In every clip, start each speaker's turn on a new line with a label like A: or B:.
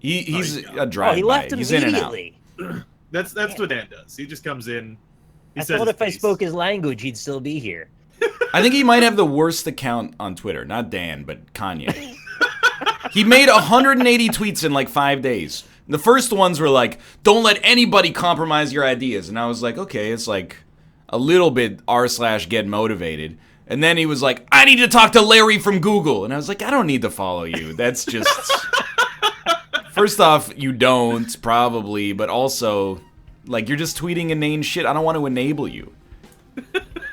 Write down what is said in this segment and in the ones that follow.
A: He's
B: gone.
A: a drive-by.
C: He left
A: He's in and out.
C: immediately.
B: That's what Dan does. He just comes in. He
C: I
B: says
C: thought
B: his
C: if I
B: piece.
C: spoke his language, he'd still be here.
A: I think he might have the worst account on Twitter. Not Dan, but Kanye. He made 180 tweets in like 5 days. The first ones were like, don't let anybody compromise your ideas. And I was like, okay, it's like a little bit r/get motivated. And then he was like, I need to talk to Larry from Google. And I was like, I don't need to follow you. That's just... First off, you don't, probably. But also, like, you're just tweeting inane shit. I don't want to enable you.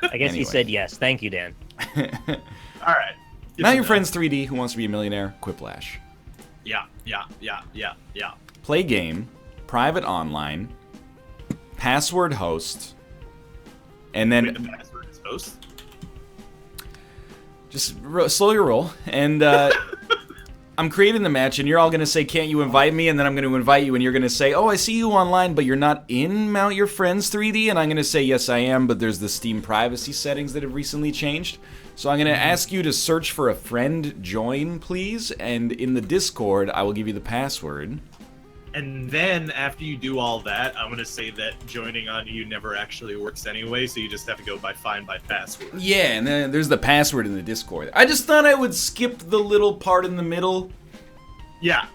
C: I guess he said yes. Thank you, Dan.
B: All right.
A: Now your friend's 3D who wants to be a millionaire. Quiplash.
B: Yeah.
A: Play game, private online, password host, and then
B: Wait, the password is host?
A: just slow your roll. And I'm creating the match, and you're all gonna say, "Can't you invite me?" And then I'm gonna invite you, and you're gonna say, "Oh, I see you online, but you're not in Mount Your Friends 3D." And I'm gonna say, "Yes, I am, but there's the Steam privacy settings that have recently changed." So I'm gonna ask you to search for a friend join, please, and in the Discord, I will give you the password.
B: And then after you do all that, I'm gonna say that joining on you never actually works anyway, so you just have to go by find by password.
A: Yeah, and then there's the password in the Discord. I just thought I would skip the little part in the middle
B: Yeah.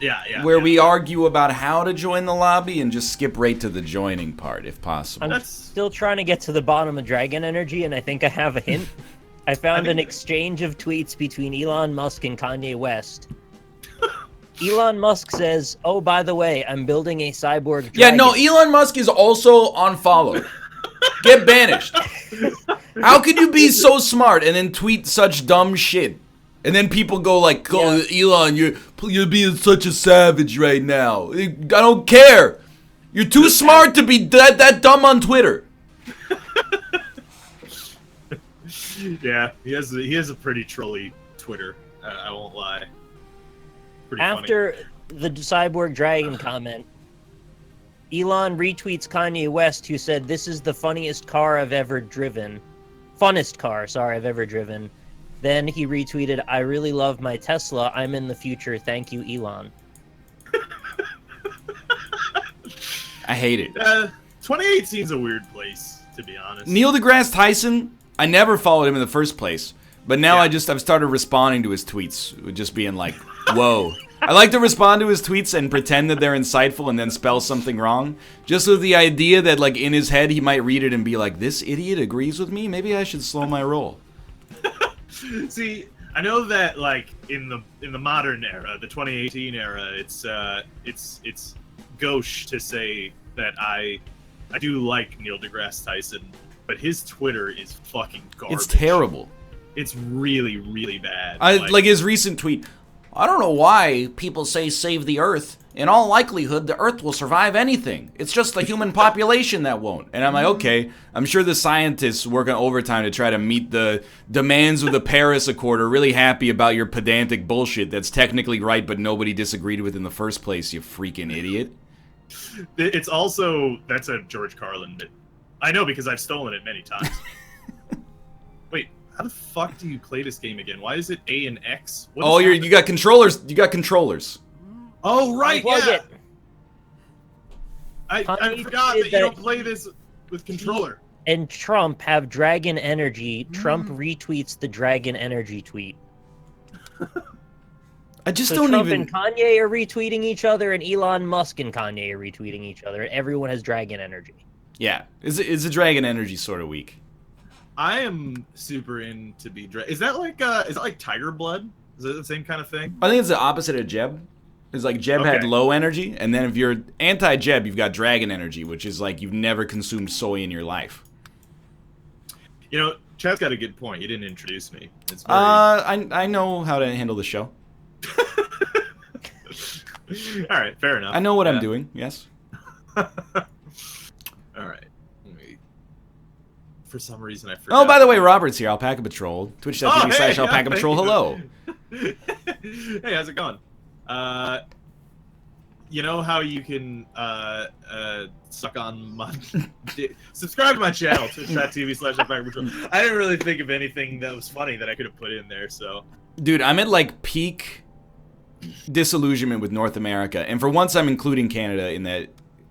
A: where we argue about how to join the lobby and just skip right to the joining part if possible.
C: I'm still trying to get to the bottom of Dragon Energy, and I think I have a hint. I found an exchange of tweets between Elon Musk and Kanye West. Elon Musk says, "Oh, by the way, I'm building a cyborg dragon."
A: Yeah, no, Elon Musk is also unfollowed. Get banished. How could you be so smart and then tweet such dumb shit? And then people go like, "Oh, Elon, you're being such a savage right now. I don't care. You're too smart to be that dumb on Twitter."
B: Yeah, he has a pretty trolly Twitter. I won't lie. Pretty
C: After the cyborg dragon comment, Elon retweets Kanye West, who said, "This is the funniest car I've ever driven. Funnest car, sorry, I've ever driven." Then he retweeted, "I really love my Tesla. I'm in the future. Thank you, Elon."
A: I hate it.
B: 2018 is a weird place, to be honest.
A: Neil deGrasse Tyson, I never followed him in the first place. But now I've started responding to his tweets, just being like, whoa. I like to respond to his tweets and pretend that they're insightful and then spell something wrong. Just with the idea that, like, in his head, he might read it and be like, this idiot agrees with me? Maybe I should slow my roll.
B: See, I know that, like, in the modern era, the 2018 era, it's gauche to say that I do like Neil deGrasse Tyson, but his Twitter is fucking garbage.
A: It's terrible.
B: It's really, really bad.
A: Like his recent tweet, "I don't know why people say save the Earth. In all likelihood, the Earth will survive anything. It's just the human population that won't." And I'm like, okay, I'm sure the scientists working overtime to try to meet the demands of the Paris Accord are really happy about your pedantic bullshit that's technically right, but nobody disagreed with in the first place, you freaking idiot.
B: It's also, that's a George Carlin bit. I know because I've stolen it many times. Wait. How the fuck do you play this game again? Why is it A and X?
A: You got controllers. You got controllers.
B: Oh, right, yeah. I forgot that you don't play this with controller.
C: And Trump have Dragon Energy. Trump retweets the Dragon Energy tweet.
A: I just
C: so
A: don't
C: Trump
A: even...
C: and Kanye are retweeting each other, and Elon Musk and Kanye are retweeting each other, and everyone has Dragon Energy.
A: Yeah, it's a Dragon Energy sort of week.
B: I am super into be Is that like Tiger Blood? Is it the same kind of thing?
A: I think it's the opposite of Jeb. It's like Jeb had low energy, and then if you're anti-Jeb, you've got Dragon Energy, which is like you've never consumed soy in your life.
B: You know, Chad's got a good point. You didn't introduce me. It's very...
A: I know how to handle the show.
B: All right, fair enough.
A: I know what I'm doing. Yes.
B: All right. For some reason, I forgot.
A: Oh, by the way, Robert's here. Alpaca Patrol. Twitch.tv/Alpaca Patrol. Hello.
B: Hey, how's it going? You know how you can suck on my... Subscribe to my channel, twitch.tv/Alpaca Patrol. I didn't really think of anything that was funny that I could have put in there, so...
A: Dude, I'm at, like, peak disillusionment with North America. And for once, I'm including Canada in that.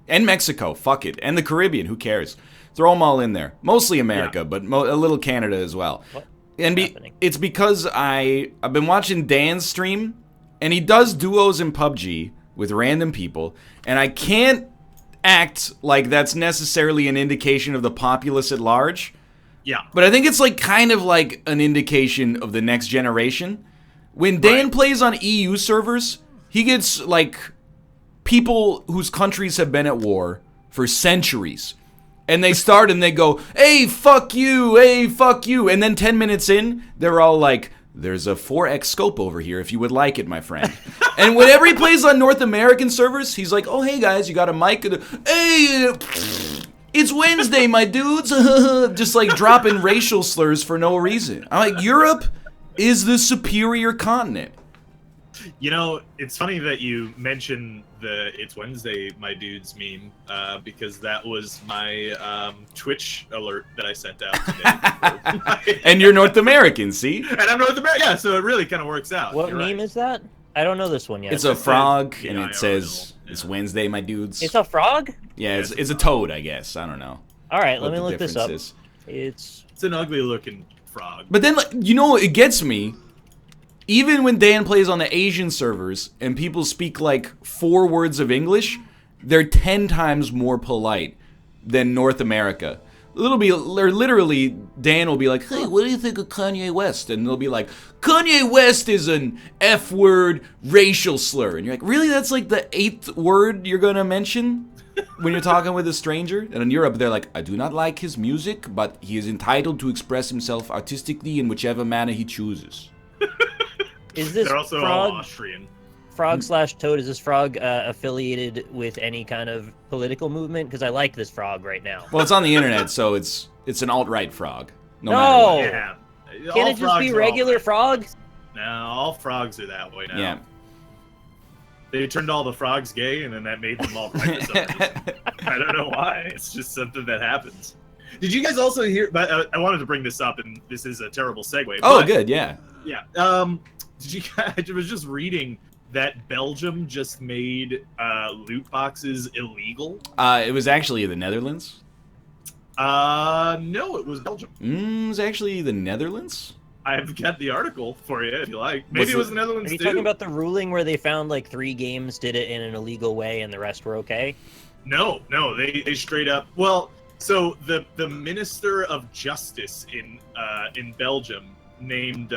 A: And Mexico, fuck it. And the Caribbean, who cares? Throw them all in there. Mostly America, but a little Canada as well. And it's because I've been watching Dan's stream, and he does duos in PUBG with random people, and I can't act like that's necessarily an indication of the populace at large.
B: Yeah.
A: But I think it's like kind of like an indication of the next generation. When Dan plays on EU servers, he gets like people whose countries have been at war for centuries. And they start and they go, hey, fuck you, and then 10 minutes in, they're all like, there's a 4X scope over here if you would like it, my friend. And whenever he plays on North American servers, he's like, oh, hey, guys, you got a mic? Hey, it's Wednesday, my dudes. Just like dropping racial slurs for no reason. I'm like, Europe is the superior continent.
B: You know, it's funny that you mention the "It's Wednesday, my dudes" meme, because that was my Twitch alert that I sent out today.
A: And you're North American, see?
B: And I'm North American, yeah, so it really kind of works out.
C: What meme is that? I don't know this one yet.
A: It's a frog, and it says, "It's Wednesday, my dudes."
C: It's a frog?
A: Yeah, it's a toad, I guess. I don't know.
C: All right, let me look this up.
B: It's an ugly-looking frog.
A: But then, like, you know, it gets me. Even when Dan plays on the Asian servers and people speak like 4 words of English, they're 10 times more polite than North America. It'll be, or literally, Dan will be like, hey, what do you think of Kanye West? And they'll be like, Kanye West is an F-word racial slur. And you're like, really? That's like the 8th word you're going to mention when you're talking with a stranger? And in Europe, they're like, I do not like his music, but he is entitled to express himself artistically in whichever manner he chooses.
C: Is this
B: They're also all Austrian.
C: Frog/toad, is this frog affiliated with any kind of political movement? Because I like this frog right now.
A: Well, it's on the internet, so it's an alt-right frog.
C: No!
B: Yeah.
C: Can't it just be regular frogs?
B: No, all frogs are that way now.
A: Yeah.
B: They turned all the frogs gay, and then that made them all right for some reason. I don't know why. It's just something that happens. Did you guys also hear? But I wanted to bring this up, and this is a terrible segue.
A: Oh, good, yeah.
B: Yeah. Did you guys? I was just reading that Belgium just made loot boxes illegal.
A: It was actually the Netherlands.
B: No, it was Belgium.
A: It was actually the Netherlands.
B: I've got the article for you if you like. Maybe it was the Netherlands
C: too. Are you
B: too.
C: talking about the ruling where they found like 3 games did it in an illegal way and the rest were okay?
B: No, they straight up. Well, so the Minister of Justice in Belgium named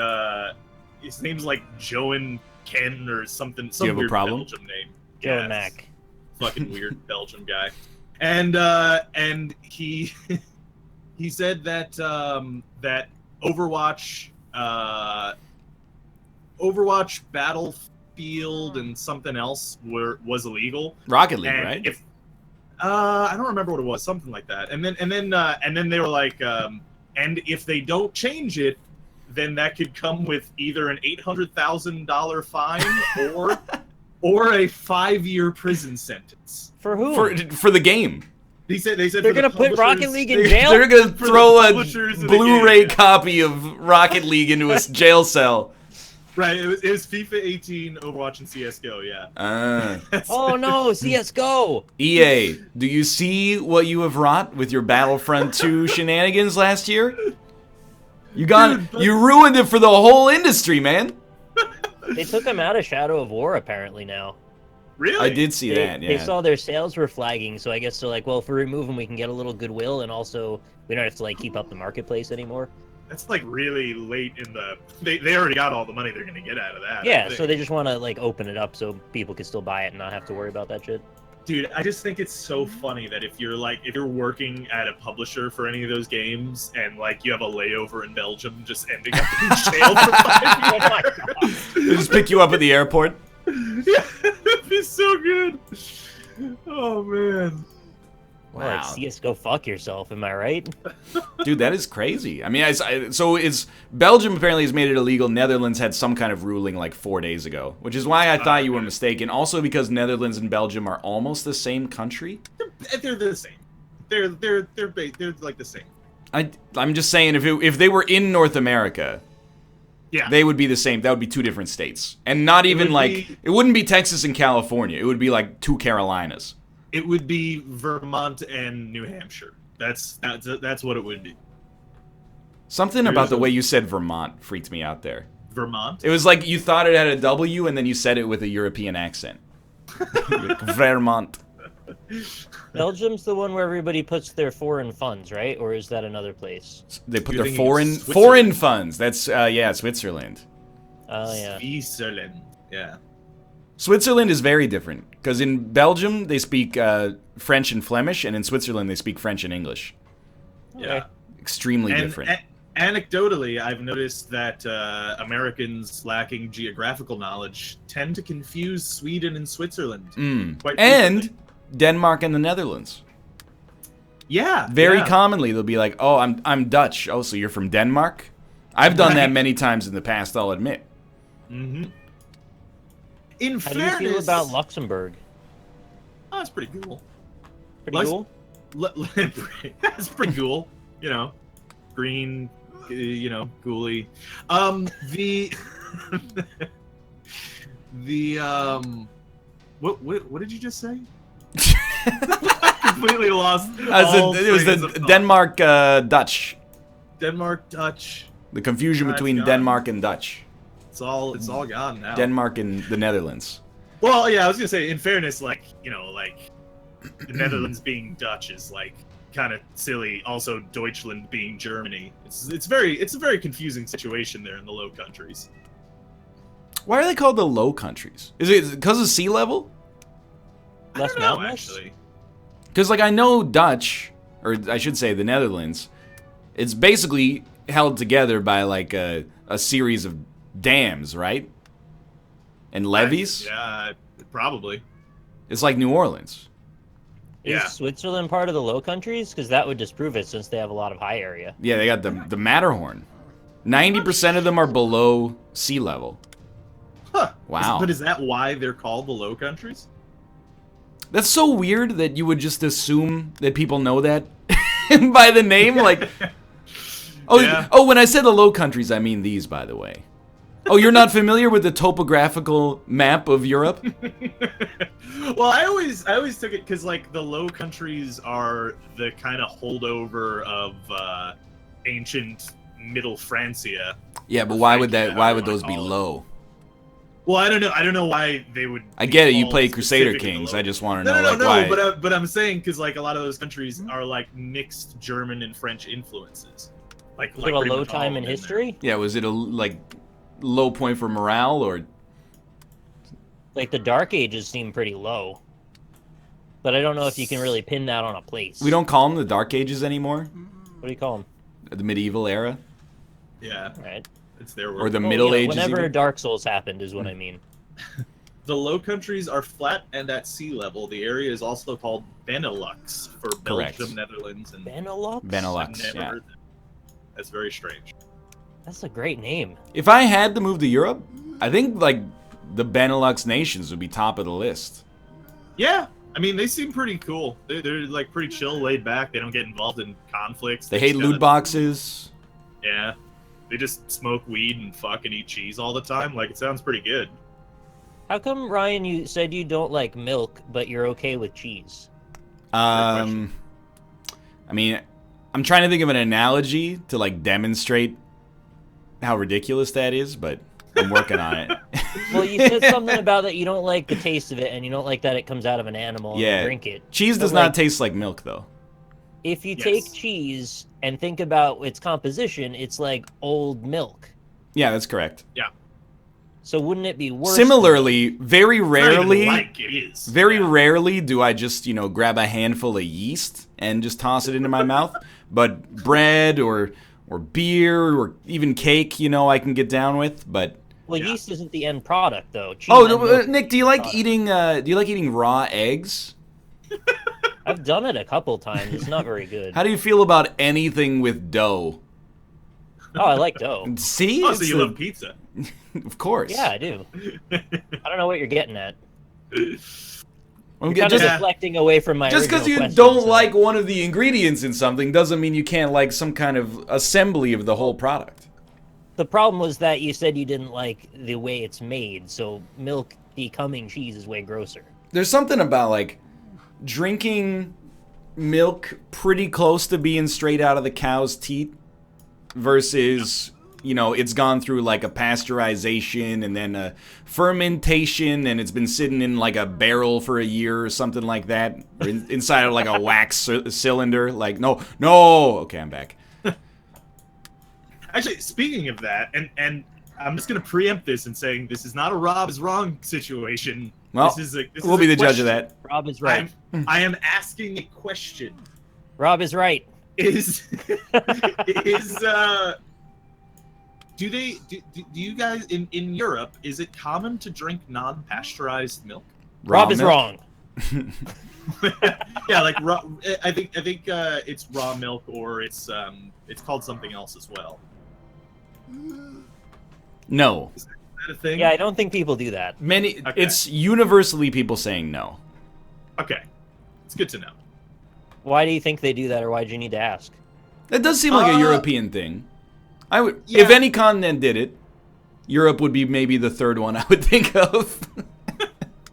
B: his name's like Joan Ken or something. Some
A: you have
B: weird
A: a problem?
B: Belgium name.
C: Joan Mac.
B: Fucking weird Belgium guy. And he said that that Overwatch Battlefield and something else was illegal.
A: Rocket League,
B: and
A: right?
B: If I don't remember what it was, something like that. And then they were like, and if they don't change it, then that could come with either an $800,000 fine or a 5-year prison sentence.
C: For who?
A: For the game.
B: They said
C: they're gonna put Rocket League in jail.
A: They're gonna throw a Blu-ray copy of Rocket League into a jail cell.
B: Right, it was FIFA 18, Overwatch, and CS:GO. Yeah.
C: Oh no, CS:GO.
A: EA, do you see what you have wrought with your Battlefront 2 shenanigans last year? You ruined it for the whole industry, man.
C: They took them out of Shadow of War apparently now.
B: Really?
A: I did see that, yeah.
C: They saw their sales were flagging, so I guess they're like, well, if we remove them, we can get a little goodwill, and also we don't have to like keep up the marketplace anymore.
B: That's like really late in the. They already got all the money they're gonna get out of that.
C: Yeah, so they just want to like open it up so people can still buy it and not have to worry about that shit.
B: Dude, I just think it's so funny that if you're working at a publisher for any of those games and like you have a layover in Belgium, just ending up in jail for 5 years.
C: Oh my god!
A: They just pick you up at the airport.
B: Yeah, it'd be so good. Oh man.
C: Wow. Like, CS:GO, fuck yourself, am I right?
A: Dude, that is crazy. I mean, so it's Belgium apparently has made it illegal. Netherlands had some kind of ruling like 4 days ago, which is why I thought you were mistaken. Also because Netherlands and Belgium are almost the same country.
B: They're the same. They're like the same.
A: I'm just saying if they were in North America,
B: Yeah.
A: They would be the same. That would be two different states. And not even it wouldn't be Texas and California. It would be like two Carolinas.
B: It would be Vermont and New Hampshire. That's what it would be.
A: Something about the way you said Vermont freaked me out there.
B: Vermont?
A: It was like you thought it had a W and then you said it with a European accent. Vermont.
C: Belgium's the one where everybody puts their foreign funds, right? Or is that another place?
A: They put
B: You're
A: their
B: thinking
A: foreign funds. That's Switzerland.
C: Oh, yeah.
B: Switzerland. Yeah.
A: Switzerland is very different because in Belgium they speak French and Flemish, and in Switzerland they speak French and English.
B: Yeah.
A: Extremely different.
B: Anecdotally, I've noticed that Americans lacking geographical knowledge tend to confuse Sweden and Switzerland. Quite
A: and
B: frequently.
A: Denmark and the Netherlands.
B: Yeah.
A: Very commonly they'll be like, "Oh, I'm Dutch. Oh, so you're from Denmark?" I've done that many times in the past, I'll admit.
B: Mm-hmm.
C: How do you feel about Luxembourg?
B: Oh, that's pretty cool.
C: Pretty cool?
B: That's pretty cool. You know, green, ghouly. What did you just say? Completely lost.
A: It was the Denmark Dutch.
B: Denmark Dutch.
A: The confusion between Denmark and Dutch.
B: It's all gone now.
A: Denmark and the Netherlands.
B: Well, yeah, I was gonna say, in fairness, the Netherlands being Dutch is kind of silly. Also, Deutschland being Germany. It's a very confusing situation there in the Low Countries.
A: Why are they called the Low Countries? Is it because of sea level?
C: Less
B: I don't know,
C: mountainous?
B: actually.
A: Because I know Dutch, or I should say the Netherlands, it's basically held together by a series of dams, right? And levees?
B: Yeah, probably.
A: It's like New Orleans.
B: Yeah.
C: Is Switzerland part of the Low Countries? Because that would disprove it, since they have a lot of high area.
A: Yeah, they got the Matterhorn. 90% of them are below sea level.
B: Huh.
A: Wow.
B: But is that why they're called the Low Countries?
A: That's so weird that you would just assume that people know that by the name. When I said the Low Countries, I mean these, by the way. Oh, you're not familiar with the topographical map of Europe?
B: Well, I always took it because the Low Countries are the kind of holdover of ancient Middle Francia.
A: Yeah, but why would those be low?
B: Well, I don't know why they would.
A: I get it. You play Crusader Kings. I just want to know why.
B: But I'm saying because a lot of those countries are mixed German and French influences.
C: Was it a low time in history?
A: Yeah, was it a low point for morale or?
C: The Dark Ages seem pretty low, but I don't know if you can really pin that on a place.
A: We don't call them the Dark Ages anymore.
C: What do you call them?
A: The medieval era.
B: Yeah.
C: Right.
B: It's their word.
A: Or the Middle Ages.
C: Whenever
A: even?
C: Dark Souls happened is what I mean.
B: The Low Countries are flat and at sea level. The area is also called Benelux for Belgium, Netherlands, and
C: Benelux?
A: Benelux,
B: I've never
A: yeah.
B: heard that. That's very strange.
C: That's a great name.
A: If I had to move to Europe, I think the Benelux nations would be top of the list.
B: Yeah, I mean they seem pretty cool. They're pretty chill, laid back. They don't get involved in conflicts.
A: They hate loot boxes.
B: Yeah, they just smoke weed and fucking eat cheese all the time. It sounds pretty good.
C: How come, Ryan, you said you don't like milk, but you're okay with cheese?
A: I mean, I'm trying to think of an analogy to demonstrate how ridiculous that is, but I'm working on it.
C: Well, you said something about that you don't like the taste of it, and you don't like that it comes out of an animal and you drink it.
A: Cheese does not taste like milk, though.
C: If you take cheese and think about its composition, it's like old milk.
A: Yeah, that's correct.
B: Yeah.
C: So wouldn't it be worse?
A: Similarly, very rarely,
B: it is.
A: rarely do I just, grab a handful of yeast and just toss it into my mouth. But bread or beer or even cake, I can get down with. But
C: yeast isn't the end product, though. Cheese
A: Nick, do you like eating raw eggs?
C: I've done it a couple times. It's not very good.
A: How do you feel about anything with dough?
C: Oh, I like dough.
A: See?
B: Oh, so you love pizza?
A: Of course.
C: Yeah, I do. I don't know what you're getting at.
A: I'm
C: You're kind of deflecting away from my
A: Just because you don't like one of the ingredients in something doesn't mean you can't like some kind of assembly of the whole product.
C: The problem was that you said you didn't like the way it's made, so milk becoming cheese is way grosser.
A: There's something about like drinking milk pretty close to being straight out of the cow's teat versus, you know, it's gone through like a pasteurization and then a fermentation and it's been sitting in like a barrel for a year or something like that, or inside of like a wax cylinder. Like, no. Okay, I'm back.
B: Actually, speaking of that, and I'm just going to preempt this and saying this is not a Rob is wrong situation.
A: Well, we'll be the judge of that.
C: Rob is right.
B: I am asking a question.
C: Rob is right.
B: Do you guys in Europe, is it common to drink non-pasteurized milk?
C: Rob is wrong.
B: Yeah, like I think it's raw milk, or it's called something else as well.
A: No.
B: Is that a thing?
C: Yeah, I don't think people do that.
A: Okay.
B: It's
A: universally people saying no.
B: Okay, it's good to know.
C: Why do you think they do that, or why do you need to ask?
A: That does seem like a European thing. I would,
B: yeah.
A: if any continent did it, Europe would be maybe the third one I would think of.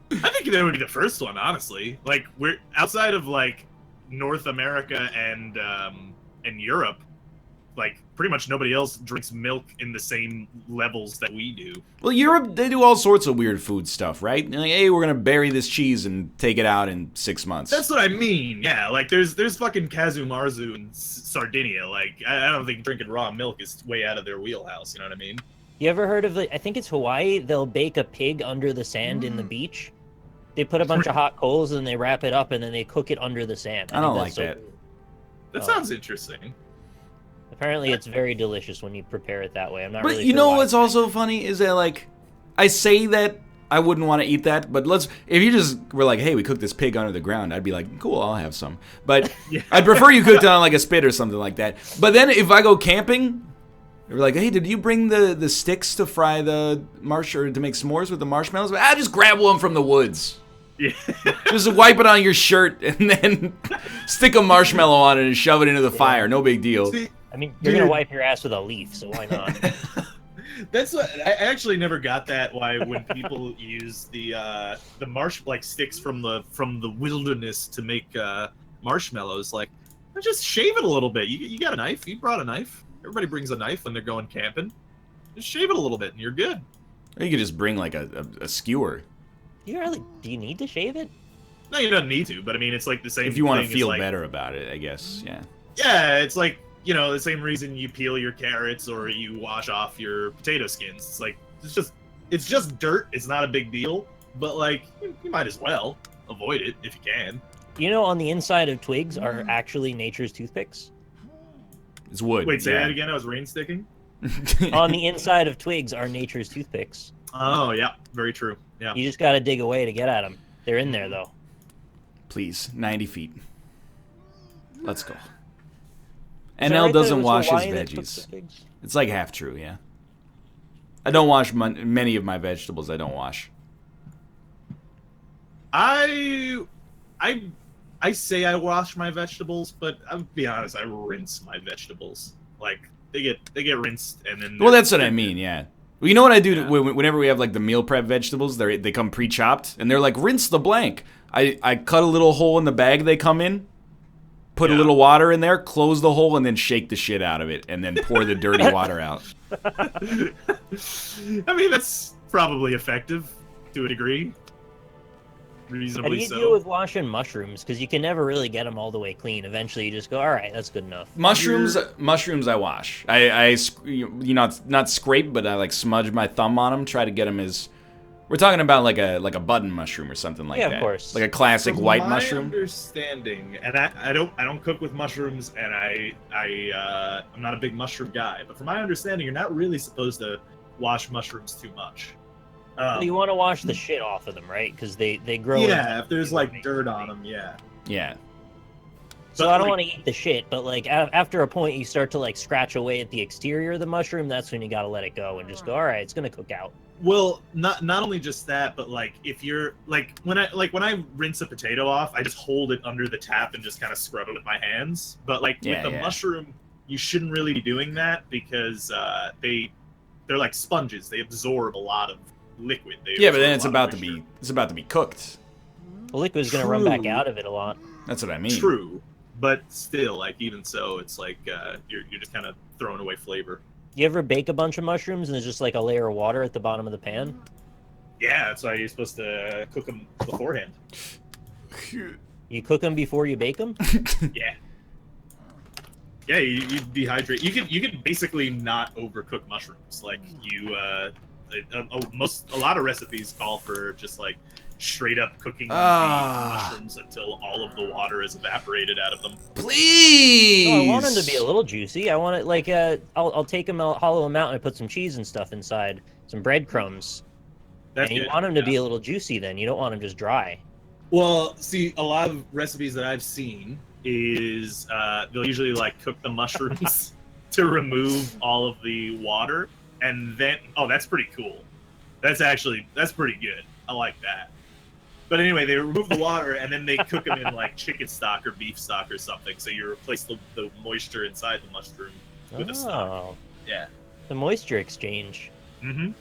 B: I think that would be the first one, honestly. Like, we're outside of like North America and Europe. Like, pretty much nobody else drinks milk in the same levels that we do.
A: Well, Europe, they do all sorts of weird food stuff, right? Like, hey, we're gonna bury this cheese and take it out in 6 months.
B: That's what I mean. Yeah, like there's fucking Kazu Marzu in Sardinia. Like, I don't think drinking raw milk is way out of their wheelhouse. You know what I mean?
C: You ever heard of I think it's Hawaii, they'll bake a pig under the sand in the beach. They put a bunch of hot coals and they wrap it up and then they cook it under the sand.
A: I don't like that.
B: That sounds interesting.
C: Apparently, it's very delicious when you prepare it that way. I'm not
A: But
C: really
A: you
C: sure
A: know
C: why.
A: what's also funny is that, like, I say that I wouldn't want to eat that, but if you just were like, hey, we cooked this pig under the ground, I'd be like, cool, I'll have some. But
B: Yeah.
A: I'd prefer you cooked it on like a spit or something like that. But then if I go camping, they're like, hey, did you bring the sticks to fry the or to make s'mores with the marshmallows? Just grab one from the woods.
B: Yeah.
A: Just wipe it on your shirt and then stick a marshmallow on it and shove it into the fire. No big deal.
B: See,
C: I mean, you're going to wipe your ass with a leaf, so why not?
B: that's what I actually never got that. Why when people use the sticks from the wilderness to make marshmallows, like, just shave it a little bit. You got a knife? You brought a knife? Everybody brings a knife when they're going camping. Just shave it a little bit and you're good.
A: Or you could just bring like a skewer.
C: Do you need to shave it?
B: No, you don't need to, but I mean, it's like the same.
A: If you want to
B: thing
A: feel
B: as, like,
A: better about it, I guess. Yeah.
B: Yeah, it's like, you know, the same reason you peel your carrots or you wash off your potato skins. It's like, it's just dirt. It's not a big deal, but like, you might as well avoid it if you can.
C: You know, on the inside of twigs are actually nature's toothpicks.
A: It's wood.
B: Wait, say
A: yeah.
B: that again? I was rain sticking.
C: On the inside of twigs are nature's toothpicks.
B: Oh, yeah, very true. Yeah.
C: You just got to dig away to get at them. They're in there, though.
A: Please, 90 feet. Let's go.
C: Is that
A: NL
C: right that it
A: doesn't
C: was
A: wash his
C: Hawaii that took
A: veggies.
C: the pigs?
A: It's like half true, yeah. I don't wash many of my vegetables. I don't wash.
B: I say I wash my vegetables, but I'll be honest, I rinse my vegetables. Like, they get rinsed and then.
A: Well, that's what I mean, yeah. Well, you know what I do whenever we have like the meal prep vegetables? They come pre-chopped, and they're like, rinse the blank. I cut a little hole in the bag they come in, put a little water in there, close the hole, and then shake the shit out of it, and then pour the dirty water out.
B: I mean, that's probably effective to a degree.
C: How do
B: Reasonably
C: you
B: so.
C: deal with washing mushrooms? Because you can never really get them all the way clean. Eventually, you just go, all right, that's good enough.
A: Mushrooms I wash. I not scrape, but I like smudge my thumb on them. Try to get them as. We're talking about like a button mushroom or something like that.
C: Yeah, of course.
A: Like a classic
B: From
A: white
B: my
A: mushroom.
B: Understanding, and I don't cook with mushrooms, and I'm not a big mushroom guy. But from my understanding, you're not really supposed to wash mushrooms too much.
C: Well, you want to wash the shit off of them, right? Because they grow.
B: Yeah, if there's like dirt on them, yeah.
A: Yeah.
C: So
B: But,
C: I don't
B: like-
C: want to eat the shit, but like after a point, you start to like scratch away at the exterior of the mushroom. That's when you got to let it go and just go, all right, it's gonna cook out.
B: Well, not only just that, but like if you're like when I rinse a potato off, I just hold it under the tap and just kind of scrub it with my hands. But like
A: Yeah,
B: with the
A: yeah.
B: mushroom, you shouldn't really be doing that because they're like sponges. They absorb a lot of liquid.
A: Yeah, but then it's about to be cooked.
C: The liquid's gonna run back out of it a lot.
A: That's what I mean.
B: True, but still, like even so, it's like you're just kind of throwing away flavor.
C: You ever bake a bunch of mushrooms and there's just like a layer of water at the bottom of the pan?
B: Yeah, that's why you're supposed to cook them beforehand.
C: You cook them before you bake them?
B: Yeah. Yeah, you dehydrate. You can basically not overcook mushrooms. Like a lot of recipes call for just like straight up cooking the mushrooms until all of the water is evaporated out of them.
A: Please.
C: No, I want them to be a little juicy. I want it like I'll take them, I'll hollow them out, and I put some cheese and stuff inside, some breadcrumbs. And you want them to be a little juicy. Then you don't want them just dry.
B: Well, see, a lot of recipes that I've seen is they'll usually like cook the mushrooms to remove all of the water, and then that's pretty cool. That's pretty good. I like that. But anyway, they remove the water and then they cook them in like chicken stock or beef stock or something. So you replace the moisture inside the mushroom with the stock. Yeah.
C: The moisture exchange.
B: Mm-hmm.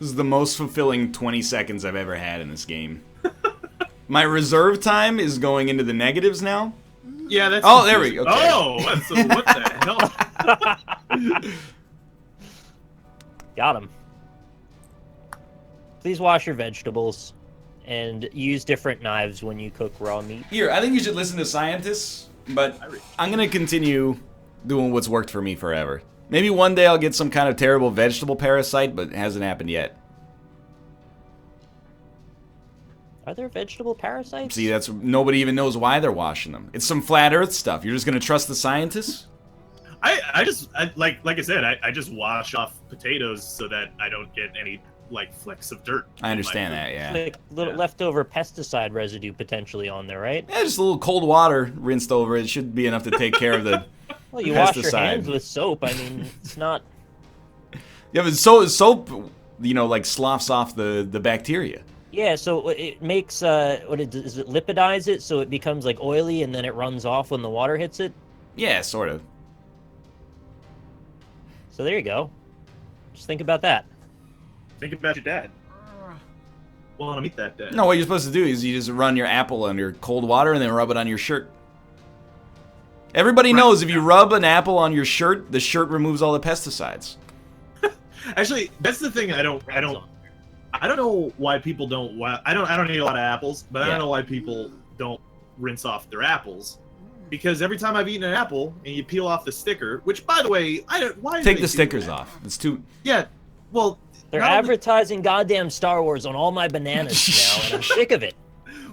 A: This is the most fulfilling 20 seconds I've ever had in this game. My reserve time is going into the negatives now.
B: Yeah, that's.
A: Oh, there we go. Okay.
B: Oh, so what the hell?
C: Got him. Please wash your vegetables and use different knives when you cook raw meat.
A: Here, I think you should listen to scientists, but I'm going to continue doing what's worked for me forever. Maybe one day I'll get some kind of terrible vegetable parasite, but it hasn't happened yet.
C: Are there vegetable parasites?
A: See, that's nobody even knows why they're washing them. It's some flat Earth stuff. You're just going to trust the scientists?
B: Like I said, I just wash off potatoes so that I don't get any like flecks of dirt.
A: I understand that, yeah.
C: Like little leftover pesticide residue potentially on there, right?
A: Yeah, just a little cold water rinsed over it should be enough to take care of the
C: well, you
A: pesticide.
C: wash your hands with soap. I mean, it's not.
A: Yeah, but soap, like sloughs off the bacteria.
C: Yeah, so it makes what it does, it lipidize it so it becomes like oily and then it runs off when the water hits it.
A: Yeah, sort of.
C: So there you go. Just think about that.
B: Think about your dad. Well, I meet that dad.
A: No, what you're supposed to do is you just run your apple under cold water and then rub it on your shirt. Everybody knows if you rub an apple on your shirt, the shirt removes all the pesticides.
B: Actually, that's the thing I don't know why people don't. I don't eat a lot of apples, but I don't know why people don't rinse off their apples. Because every time I've eaten an apple and you peel off the sticker, which by the way, I don't. Why
A: take the stickers off? It's too.
B: Yeah, well.
C: They're advertising goddamn Star Wars on all my bananas now, and I'm sick of it.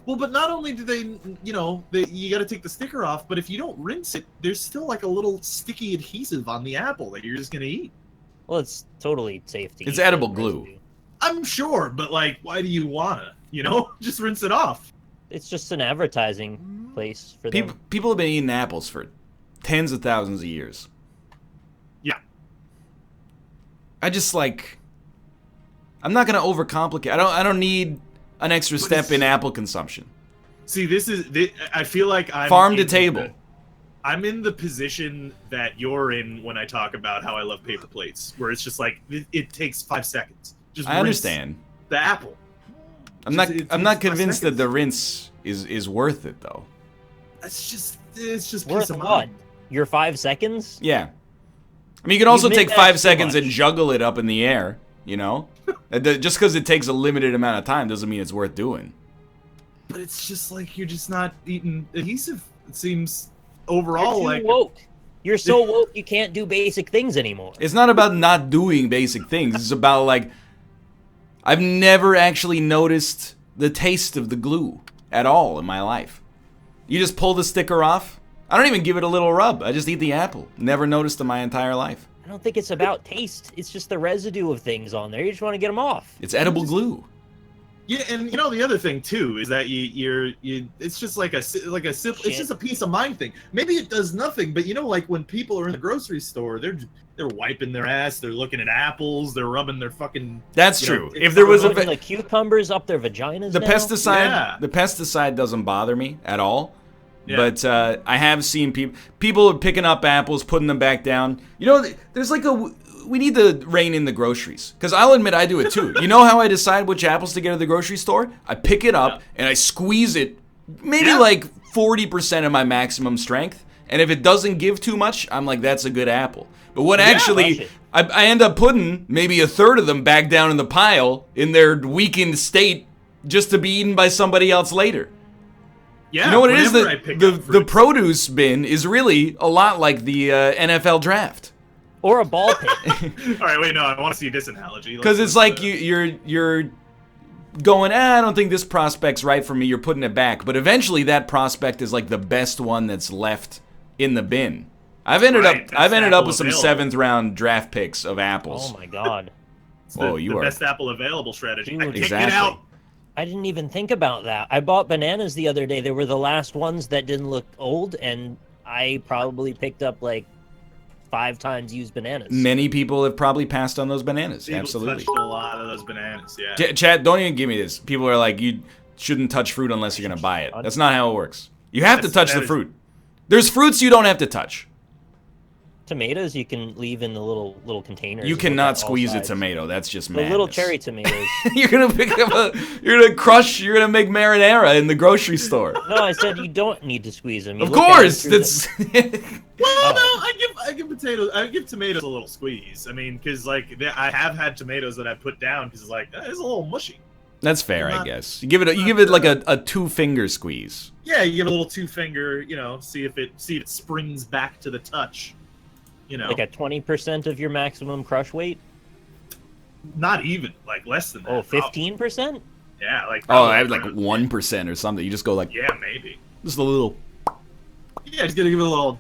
B: Well, but not only do they, you got to take the sticker off, but if you don't rinse it, there's still like a little sticky adhesive on the apple that you're just gonna eat.
C: Well, it's totally safe to eat.
A: It's edible glue.
B: I'm sure, but like, why do you wanna? Just rinse it off.
C: It's just an advertising place for them.
A: People have been eating apples for tens of thousands of years.
B: Yeah.
A: I'm not gonna overcomplicate. I don't need an extra step in apple consumption.
B: See, I feel like I'm
A: farm to table.
B: I'm in the position that you're in when I talk about how I love paper plates, where it's just like it takes 5 seconds. Just
A: I understand
B: the apple.
A: I'm not convinced that the rinse is worth it though.
B: It's just
C: worth
B: piece of
C: what?
B: mind.
C: Your 5 seconds?
A: Yeah. I mean, you can also take 5 seconds and juggle it up in the air. Just because it takes a limited amount of time doesn't mean it's worth doing.
B: But it's just like you're just not eating adhesive. It seems overall
C: You're too woke. You're so woke you can't do basic things anymore.
A: It's not about not doing basic things. It's about I've never actually noticed the taste of the glue at all in my life. You just pull the sticker off. I don't even give it a little rub. I just eat the apple. Never noticed in my entire life.
C: I don't think it's about taste. It's just the residue of things on there. You just want to get them off.
A: It's edible glue.
B: Yeah, and the other thing too is that you're it's just like a simple. It's just a peace of mind thing. Maybe it does nothing, but like when people are in the grocery store, they're wiping their ass, they're looking at apples, they're rubbing their fucking.
A: That's true. If there was
C: like cucumbers up their vaginas.
A: The pesticide doesn't bother me at all. Yeah. But I have seen people are picking up apples, putting them back down. There's like we need to rein in the groceries. Because I'll admit I do it too. You know how I decide which apples to get at the grocery store? I pick it up and I squeeze it maybe like 40% of my maximum strength. And if it doesn't give too much, I'm like, that's a good apple. But what actually, I end up putting maybe a third of them back down in the pile in their weakened state just to be eaten by somebody else later.
B: Yeah,
A: you know what it is? The produce bin is really a lot like the NFL draft.
C: Or a ball pit.
B: All right, wait, no, I want to see this analogy.
A: Because it's like you're going, I don't think this prospect's right for me. You're putting it back, but eventually that prospect is like the best one that's left in the bin. I've ended up with some 7th round draft picks of apples.
C: Oh my god.
A: Whoa, you
B: the
A: are
B: best apple available strategy.
C: Dude,
B: I can't
A: exactly.
B: get out.
C: I didn't even think about that. I bought bananas the other day. They were the last ones that didn't look old, and I probably picked up like 5 times used bananas.
A: Many people have probably passed on those bananas.
B: People
A: Absolutely.
B: touched a lot of those bananas. Yeah.
A: Chat, don't even give me this. People are like, you shouldn't touch fruit unless you're gonna buy it. That's not how it works. You have to touch the fruit. There's fruits you don't have to touch.
C: Tomatoes you can leave in the little containers.
A: You cannot squeeze a tomato. That's just madness.
C: The little cherry tomatoes.
A: You're gonna pick up you're gonna make marinara in the grocery store.
C: No, I said you don't need to squeeze them.
A: Of course, that's.
B: Well, no, I give potatoes. I give tomatoes a little squeeze. I mean, because like I have had tomatoes that I put down because like it's a little mushy.
A: That's fair, I guess. You give it like a 2-finger squeeze.
B: Yeah, you give it a little 2-finger. You know, see if it springs back to the touch. You know,
C: like a 20% of your maximum crush weight.
B: Not even, like less than that.
C: Oh, 15%?
B: Yeah, like.
A: Oh, I have like 1% or something. You just go like.
B: Yeah, maybe.
A: Just a little.
B: Yeah, just gonna give it a little.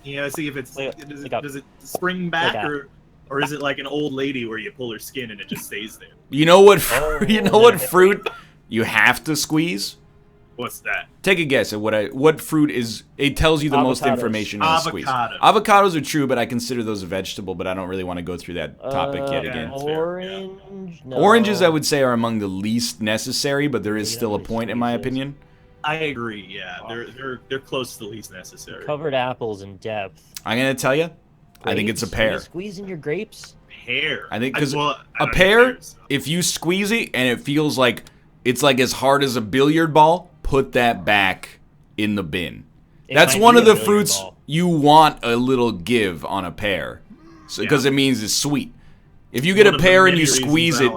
B: See if it's does it spring back or is it like an old lady where you pull her skin and it just stays there?
A: You know what? What fruit you have to squeeze?
B: What's that?
A: Take a guess at what fruit is. It tells you the most information on squeeze. Avocados are true, but I consider those a vegetable. But I don't really want to go through that topic yet again.
C: Orange. No.
A: Oranges, I would say, are among the least necessary, but there is still a point, in my opinion.
B: I agree. Yeah, they're close to the least necessary.
C: Covered apples in depth.
A: I'm gonna tell you, I think it's a pear.
C: Are you squeezing your grapes?
B: Pear.
A: I think because a pear, if you squeeze it and it feels like it's like as hard as a billiard ball, put that back in the bin. That's one of the fruits you want a little give on a pear, because it means it's sweet. If you get a pear and you squeeze it,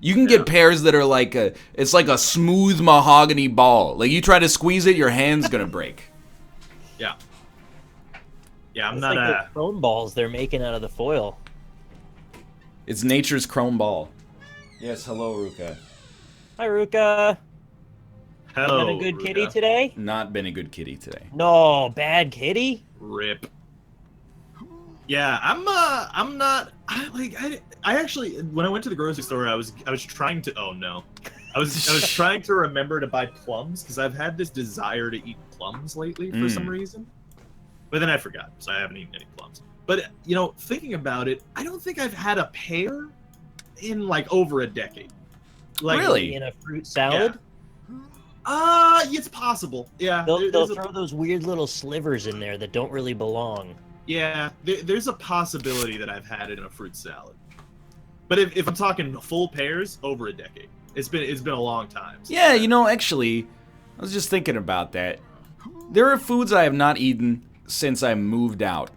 A: you can get pears that are like it's like a smooth mahogany ball. Like you try to squeeze it, your hand's gonna break.
B: Yeah. Yeah, I'm
C: it's
B: not
C: like the chrome balls they're making out of the foil.
A: It's nature's chrome ball. Yes, hello, Ruka.
C: Hi, Ruka.
B: Hello.
C: Been a good kitty today?
A: Not been a good kitty today.
C: No, bad kitty?
B: Rip. Yeah, I'm not. I actually, when I went to the grocery store, I was trying to. Oh no, I was trying to remember to buy plums because I've had this desire to eat plums lately for some reason, but then I forgot, so I haven't eaten any plums. But you know, thinking about it, I don't think I've had a pear in like over a decade. Like,
A: really?
C: In a fruit salad?
B: Yeah. It's possible. Yeah.
C: They'll throw those weird little slivers in there that don't really belong.
B: Yeah, there's a possibility that I've had it in a fruit salad. But if I'm talking full pears, over a decade. It's been a long time.
A: Yeah, you know, actually, I was just thinking about that. There are foods I have not eaten since I moved out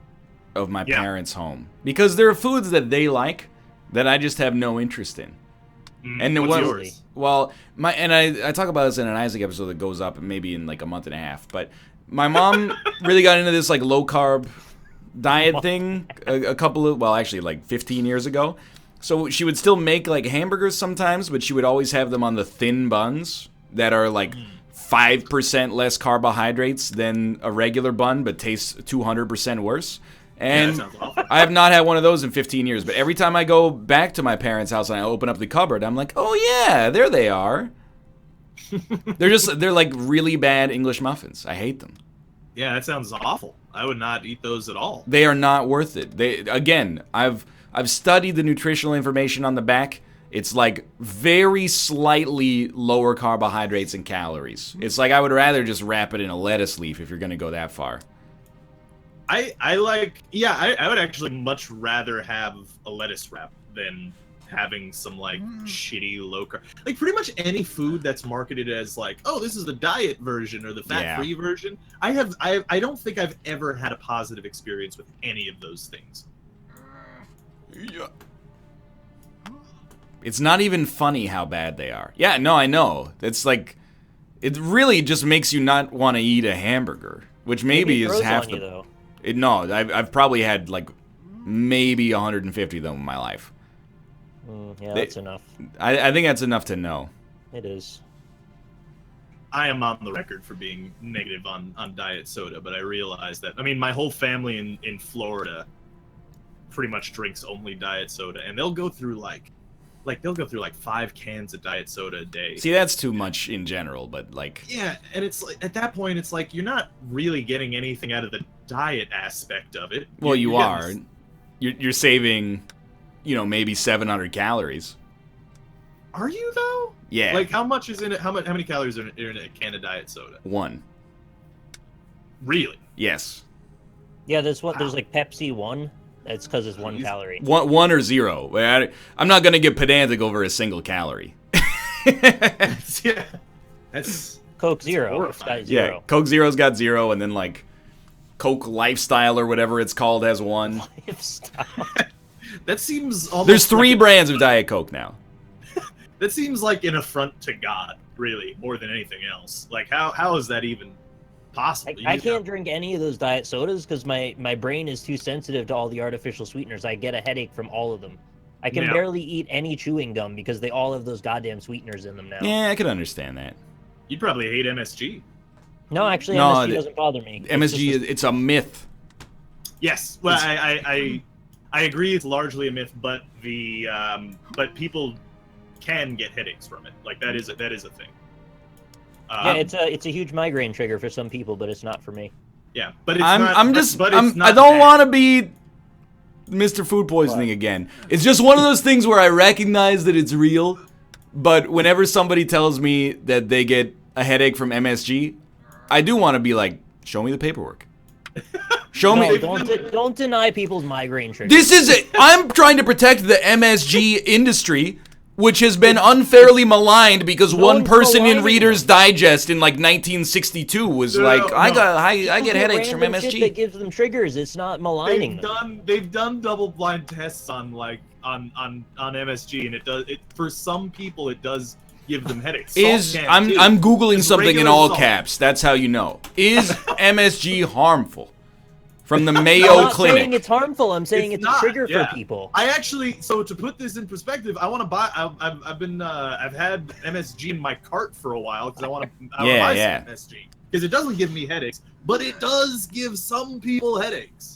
A: of my parents' home. Because there are foods that they like that I just have no interest in. And
B: what's yours?
A: Well, I talk about this in an Isaac episode that goes up maybe in like a month and a half. But my mom really got into this like low carb diet thing actually like 15 years ago. So she would still make like hamburgers sometimes, but she would always have them on the thin buns that are like 5% less carbohydrates than a regular bun, but tastes 200% worse. And I have not had one of those in 15 years, but every time I go back to my parents' house and I open up the cupboard, I'm like, oh yeah, there they are. They're like really bad English muffins. I hate them.
B: Yeah, that sounds awful. I would not eat those at all.
A: They are not worth it. I've studied the nutritional information on the back. It's like very slightly lower carbohydrates and calories. It's like I would rather just wrap it in a lettuce leaf if you're going to go that far.
B: I like, yeah, I would actually much rather have a lettuce wrap than having some like shitty low carb. Like pretty much any food that's marketed as like, oh, this is the diet version or the fat-free version. I don't think I've ever had a positive experience with any of those things.
A: Yeah. It's not even funny how bad they are. Yeah, no, I know. It's like, it really just makes you not want to eat a hamburger, which maybe is half the.
C: Though.
A: No, I've probably had like maybe 150 of them in my life.
C: Yeah, that's enough.
A: I think that's enough to know.
C: It is.
B: I am on the record for being negative on diet soda, but I realize that, I mean, my whole family in Florida pretty much drinks only diet soda, and they'll go through like 5 cans of diet soda a day.
A: See, that's too much in general, but like...
B: Yeah, and it's like, at that point, it's like, you're not really getting anything out of the diet aspect of it.
A: Well, you are. You're saving, you know, maybe 700 calories.
B: Are you, though?
A: Yeah.
B: Like, how much is in it? How many calories are in a can of diet soda? 1. Really?
A: Yes.
C: Yeah, there's like Pepsi 1. That's because it's 1 calorie.
A: One or 0. I'm not gonna get pedantic over a single calorie.
B: Yeah. That's
C: Coke Zero. It's got 0.
A: Yeah, Coke Zero's got 0, and then like Coke Lifestyle or whatever it's called has 1.
C: Lifestyle.
B: That seems almost.
A: There's 3 brands of Diet Coke now.
B: That seems like an affront to God, really, more than anything else. Like, how is that even possible?
C: I can't drink any of those diet sodas because my brain is too sensitive to all the artificial sweeteners. I get a headache from all of them. I can barely eat any chewing gum because they all have those goddamn sweeteners in them now.
A: Yeah, I can understand that.
B: You'd probably hate MSG.
C: No, actually, MSG doesn't bother me.
A: MSG, it's a myth.
B: Yes, well, I agree. It's largely a myth, but but people can get headaches from it. Like that is a thing.
C: Yeah, it's a huge migraine trigger for some people, but it's not for me.
B: Yeah, but it's
A: I don't want to be Mr. Food Poisoning again. It's just one of those things where I recognize that it's real, but whenever somebody tells me that they get a headache from MSG, I do want to be like, show me the paperwork. Show me.
C: Don't deny people's migraine triggers.
A: This is it. I'm trying to protect the MSG industry, which has been unfairly maligned because one person in Reader's Digest in like 1962 was I get headaches from MSG.
C: Shit that gives them triggers. It's not maligning them.
B: They've done double-blind tests on MSG, and it for some people it does give them headaches.
A: I'm googling something in all caps. That's how you know. Is MSG harmful? From the Mayo Clinic.
C: I'm not saying it's harmful. I'm saying it's a trigger for people.
B: I actually, so to put this in perspective, I want to buy. I've had MSG in my cart for a while because I want to buy some MSG because it doesn't give me headaches, but it does give some people headaches.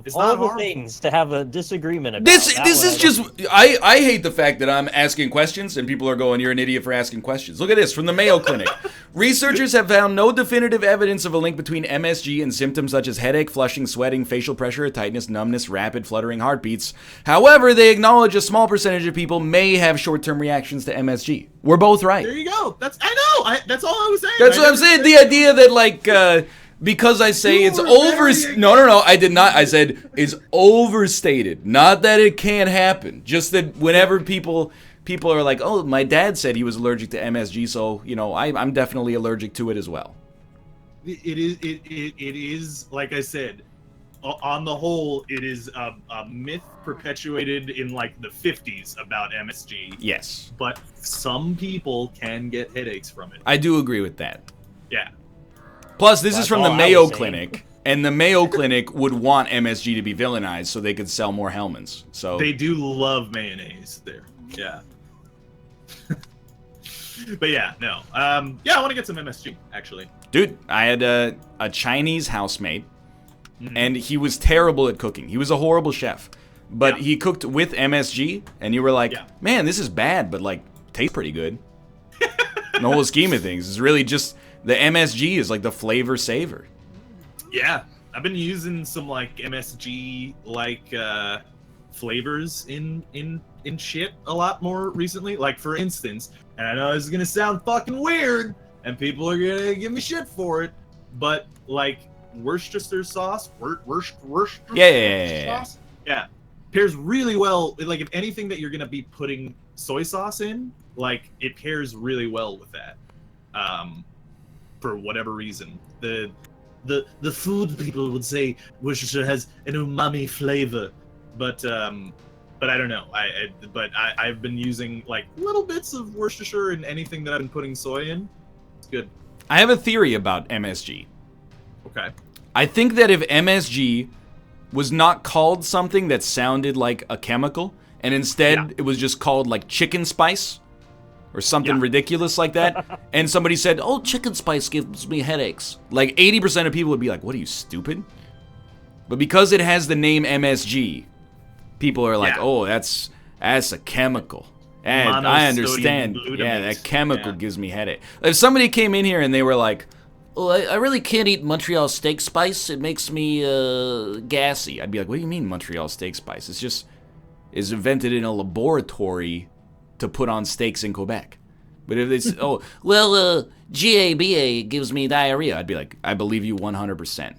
C: It's all the things to have a disagreement about.
A: This is just I hate the fact that I'm asking questions and people are going, you're an idiot for asking questions. Look at this from the Mayo Clinic. Researchers have found no definitive evidence of a link between MSG and symptoms such as headache, flushing, sweating, facial pressure, tightness, numbness, rapid fluttering heartbeats. However, they acknowledge a small percentage of people may have short-term reactions to MSG. We're both right.
B: There you go. That's all I was saying.
A: That's what I'm saying. The idea that like because I say it's No, I did not. I said it's overstated. Not that it can't happen. Just that whenever people are like, oh, my dad said he was allergic to MSG, so, you know, I'm definitely allergic to it as well.
B: It is, like I said, on the whole, it is a myth perpetuated in, like, the 50s about MSG.
A: Yes.
B: But some people can get headaches from it.
A: I do agree with that.
B: Yeah.
A: Plus, this is from the Mayo Clinic, and the Mayo Clinic would want MSG to be villainized so they could sell more Hellmann's. So
B: they do love mayonnaise there. Yeah. But yeah, no. I want to get some MSG, actually.
A: Dude, I had a Chinese housemate, and he was terrible at cooking. He was a horrible chef. But he cooked with MSG, and you were like, man, this is bad, but, like, tastes pretty good. In the whole scheme of things, it's really just... The MSG is like the flavor saver.
B: Yeah, I've been using some like MSG like flavors in shit a lot more recently. Like for instance, and I know this is gonna sound fucking weird, and people are gonna give me shit for it, but like Worcestershire sauce. Worcestershire
A: Yeah.
B: sauce. Yeah, pairs really well. Like if anything that you're gonna be putting soy sauce in, like it pairs really well with that. For whatever reason, the food people would say Worcestershire has an umami flavor, but I don't know. I've been using like little bits of Worcestershire in anything that I've been putting soy in. It's good.
A: I have a theory about MSG.
B: Okay.
A: I think that if MSG was not called something that sounded like a chemical, and instead it was just called like chicken spice or something ridiculous like that, and somebody said, "Oh, chicken spice gives me headaches," like 80% of people would be like, "What are you, stupid?" But because it has the name MSG, people are like, "Oh, that's a chemical." And I understand. Yeah, that chemical gives me headache. If somebody came in here and they were like, "Oh, I really can't eat Montreal steak spice. It makes me gassy." I'd be like, "What do you mean Montreal steak spice? It's invented in a laboratory to put on steaks in Quebec." But if it's, "Oh, well, GABA gives me diarrhea," I'd be like, "I believe you 100%.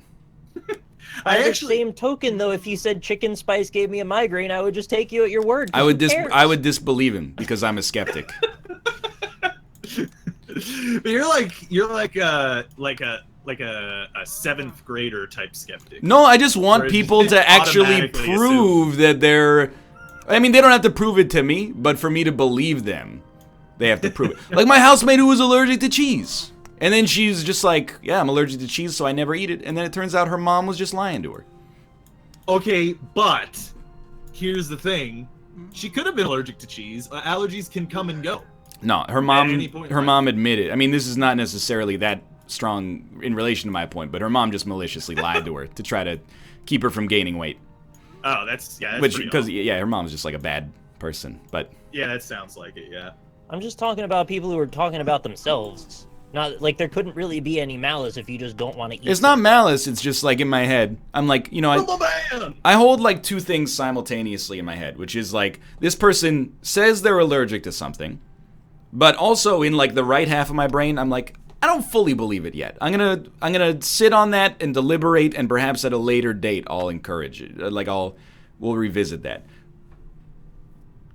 C: By the same token, though, if you said chicken spice gave me a migraine, I would just take you at your word.
A: I would disbelieve him because I'm a skeptic.
B: But you're like a 7th grader type skeptic.
A: No, I just want people to actually prove that they're. I mean, they don't have to prove it to me, but for me to believe them, they have to prove it. Like my housemate who was allergic to cheese. And then she's just like, "Yeah, I'm allergic to cheese, so I never eat it." And then it turns out her mom was just lying to her.
B: Okay, but here's the thing. She could have been allergic to cheese. Allergies can come and go.
A: No, her mom admitted. I mean, this is not necessarily that strong in relation to my point, but her mom just maliciously lied to her to try to keep her from gaining weight.
B: Oh, that's
A: because her mom's just like a bad person. But
B: yeah, that sounds like it. Yeah.
C: I'm just talking about people who are talking about themselves. Not like there couldn't really be any malice if you just don't want to eat.
A: It's not malice. It's just like in my head, I'm like, I hold like two things simultaneously in my head, which is like this person says they're allergic to something, but also in like the right half of my brain, I'm like, I don't fully believe it yet. I'm gonna sit on that and deliberate, and perhaps at a later date I'll encourage it. We'll revisit that.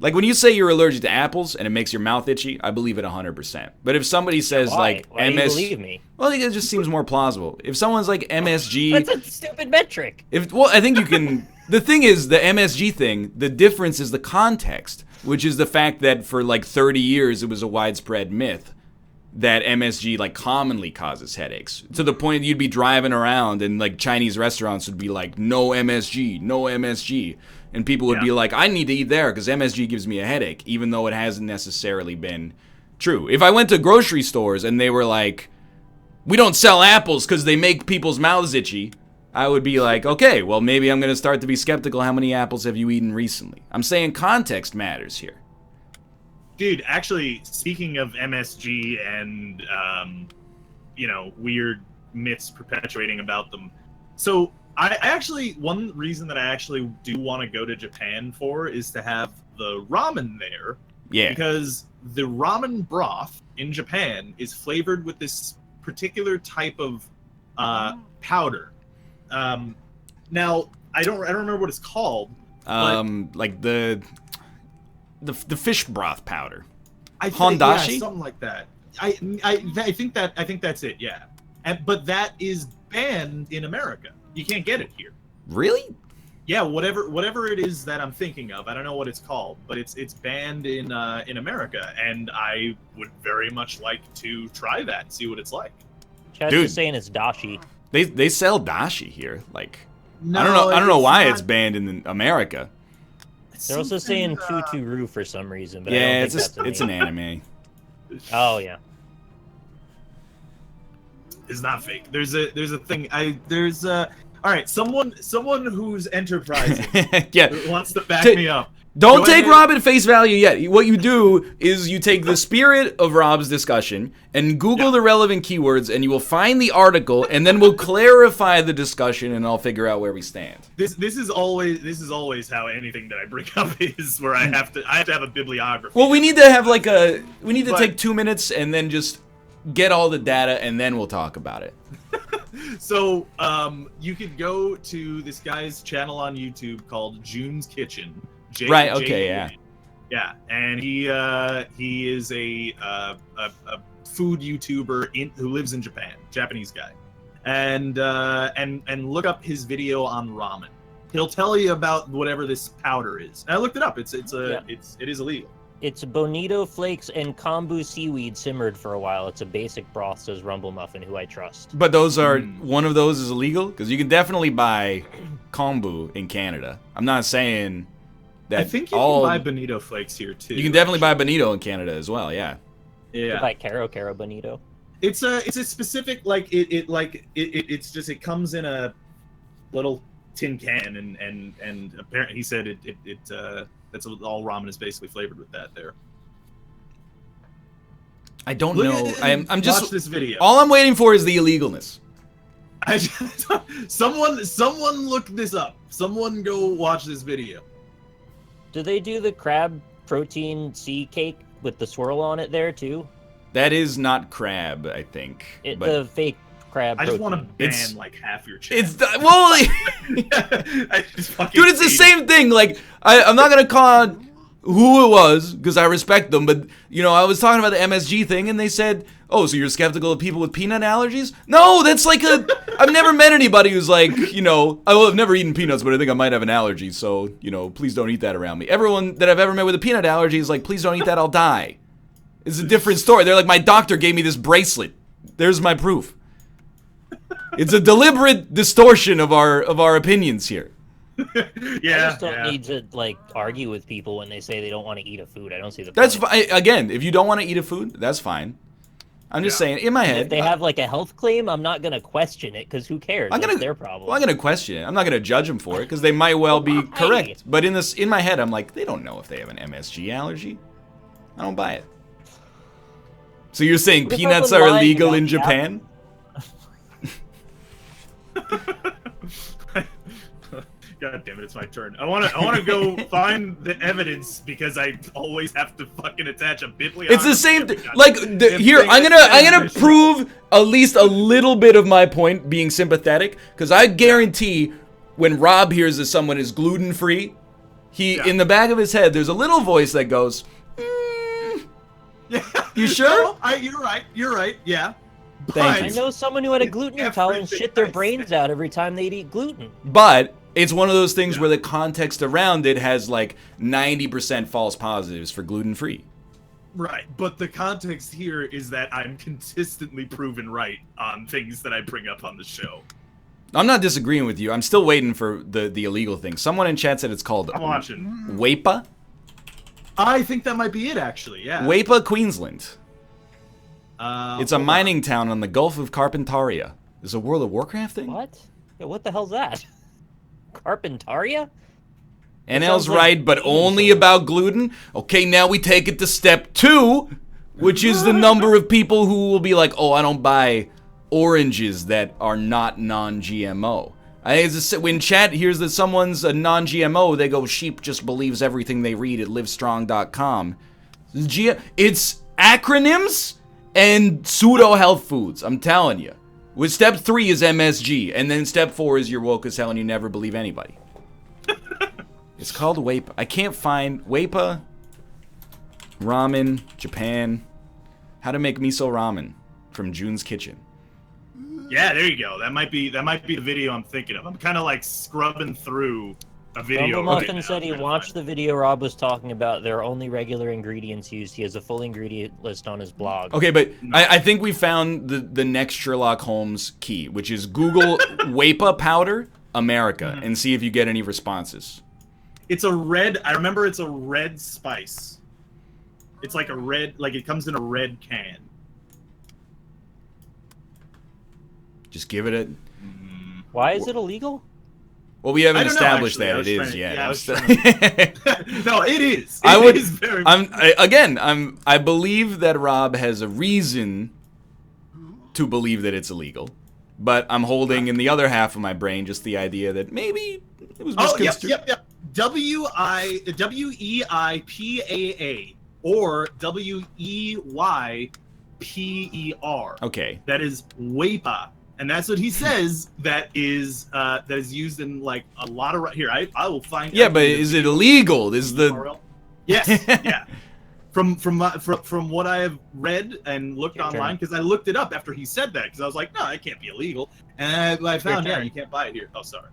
A: Like when you say you're allergic to apples and it makes your mouth itchy, I believe it 100%. But if somebody says
C: Why do you believe me?
A: Well, I think it just seems more plausible. If someone's like MSG,
C: that's a stupid metric.
A: I think you can. The thing is, the MSG thing. The difference is the context, which is the fact that for like 30 years it was a widespread myth that MSG like commonly causes headaches, to the point that you'd be driving around and like Chinese restaurants would be like, "No MSG, no MSG." And people would be like, "I need to eat there because MSG gives me a headache," even though it hasn't necessarily been true. If I went to grocery stores and they were like, "We don't sell apples because they make people's mouths itchy," I would be like, "Okay, well, maybe I'm going to start to be skeptical. How many apples have you eaten recently?" I'm saying context matters here.
B: Dude, actually, speaking of MSG and, weird myths perpetuating about them. So one reason that I actually do want to go to Japan for is to have the ramen there.
A: Yeah.
B: Because the ramen broth in Japan is flavored with this particular type of powder. Now I don't remember what it's called.
A: Like the fish broth powder.
B: Hondashi? Yeah, something like that. I think that's it. Yeah. But that is banned in America. You can't get it here.
A: Really?
B: Yeah, whatever it is that I'm thinking of, I don't know what it's called, but it's banned in America, and I would very much like to try that and see what it's like.
C: Chad's just saying it's dashi.
A: They sell dashi here. Like,
B: no,
A: I don't know why it's banned in America.
C: They're also saying Tuturu for some reason, but
A: yeah,
C: I don't think
A: it's an anime.
C: Oh yeah.
B: It's not fake. There's a thing. All right, someone who's enterprising wants to back me up.
A: Don't take Rob at face value yet. What you do is you take the spirit of Rob's discussion and Google the relevant keywords, and you will find the article, and then we'll clarify the discussion, and I'll figure out where we stand.
B: This is always how anything that I bring up is, where I have to have a bibliography.
A: Well, we need to have take 2 minutes and then just get all the data, and then we'll talk about it.
B: So you could go to this guy's channel on YouTube called June's Kitchen.
A: Right. Okay. Yeah.
B: Yeah, and he is a food YouTuber who lives in Japan, Japanese guy, and look up his video on ramen. He'll tell you about whatever this powder is. And I looked it up. It is illegal.
C: It's bonito flakes and kombu seaweed simmered for a while. It's a basic broth, says Rumble Muffin, who I trust.
A: But those are one of those is illegal because you can definitely buy kombu in Canada. I'm not saying that
B: I think you can buy bonito flakes here too.
A: You can definitely buy bonito in Canada as well. Yeah.
C: You buy Caro bonito.
B: It's a specific it comes in a little tin can and apparently he said that's all ramen is basically flavored with that there.
A: I don't know. I'm just
B: watch this video.
A: All I'm waiting for is the illegalness.
B: Someone look this up. Someone go watch this video.
C: Do they do the crab protein sea cake with the swirl on it there too?
A: That is not crab, I think.
C: The fake crab.
B: I just want to ban
A: It's-
B: like half your channel.
A: It's well,
B: I just fucking
A: dude, it's the
B: hate
A: same thing. Like I'm not gonna call out who it was because I respect them, but you know, I was talking about the MSG thing, and they said, "Oh, so you're skeptical of people with peanut allergies?" No, that's like I've never met anybody who's like, you know, I've never eaten peanuts, but I think I might have an allergy, so you know, please don't eat that around me. Everyone that I've ever met with a peanut allergy is like, please don't eat that, I'll die. It's a different story. They're like, my doctor gave me this bracelet. There's my proof. It's a deliberate distortion of our opinions here.
C: I
B: Yeah,
C: just don't need to like argue with people when they say they don't want to eat a food. I don't see the
A: That's
C: point.
A: fine. Again, if you don't want to eat a food, that's fine. I'm just saying, in my head,
C: If they have like a health claim, I'm not gonna question it because who cares? That's their problem.
A: Well, I'm gonna question it. I'm not gonna judge them for it because they might well be correct. But in my head, I'm like, they don't know if they have an MSG allergy. I don't buy it. So you're saying
C: What if
A: peanuts
C: someone
A: are
C: lied
A: illegal
C: about
A: in
C: the
A: Japan?
B: God damn it, it's my turn. I wanna go find the evidence because I always have to fucking attach a bibliography.
A: It's the same thing. Like here, I'm gonna prove at least a little bit of my point being sympathetic because I guarantee when Rob hears that someone is gluten free, in the back of his head there's a little voice that goes, "You sure?"
B: No, you're right. Yeah.
A: Thank
C: I
A: you.
C: know someone who had a gluten intolerance shit their brains out every time they'd eat gluten.
A: But it's one of those things where the context around it has like 90% false positives for gluten free.
B: Right, but the context here is that I'm consistently proven right on things that I bring up on the show.
A: I'm not disagreeing with you. I'm still waiting for the illegal thing. Someone in chat said it's called
B: I'm watching.
A: Waipa.
B: I think that might be it, actually. Yeah.
A: Waipa, Queensland. It's a
B: hold
A: mining town on the Gulf of Carpentaria. Is it a World of Warcraft thing?
C: What? Yeah, what the hell's that? Carpentaria?
A: NL's
C: sounds like
A: right, but only about gluten. Okay, now we take it to step 2, which is the number of people who will be like, "Oh, I don't buy oranges that are not non-GMO." I think when chat hears that someone's a non-GMO, they go, "Sheep just believes everything they read at livestrong.com." It's acronyms and pseudo health foods. I'm telling you. With step 3 is MSG, and then step 4 is you're woke as hell and you never believe anybody. It's called Waipa. I can't find Waipa ramen Japan. How to make miso ramen from June's Kitchen.
B: Yeah, there you go. That might be the video I'm thinking of. I'm kind of like scrubbing through a video.
C: Rumble
B: right
C: Muffin
B: now,
C: said he
B: trying to
C: watched
B: find
C: the video Rob was talking about. There are only regular ingredients used. He has a full ingredient list on his blog.
A: Okay, but I think we found the next Sherlock Holmes key, which is Google Waipa powder America and see if you get any responses.
B: It's a red. I remember it's a red spice. It's like a red. Like it comes in a red can.
A: Just give it a...
C: Why is it illegal?
A: Well, we haven't
B: I don't know,
A: established
B: actually. I
A: that
B: was
A: it
B: trying
A: is
B: to-
A: yet.
B: yeah, I was
A: I'm
B: No, it is.
A: I
B: is very
A: I believe that Rob has a reason to believe that it's illegal, but I'm holding in the other half of my brain just the idea that maybe it was misconstrued.
B: Yep. WEIPAA or WEYPER.
A: Okay.
B: That is Waipa, And that's what he says. That is used in like a lot of here. I will find.
A: Yeah, but is it illegal? Is the
B: URL. Yes, yeah. From what I have read and looked online, because I looked it up after he said that, because I was like, no, it can't be illegal, and I found you can't buy it here. Oh, sorry.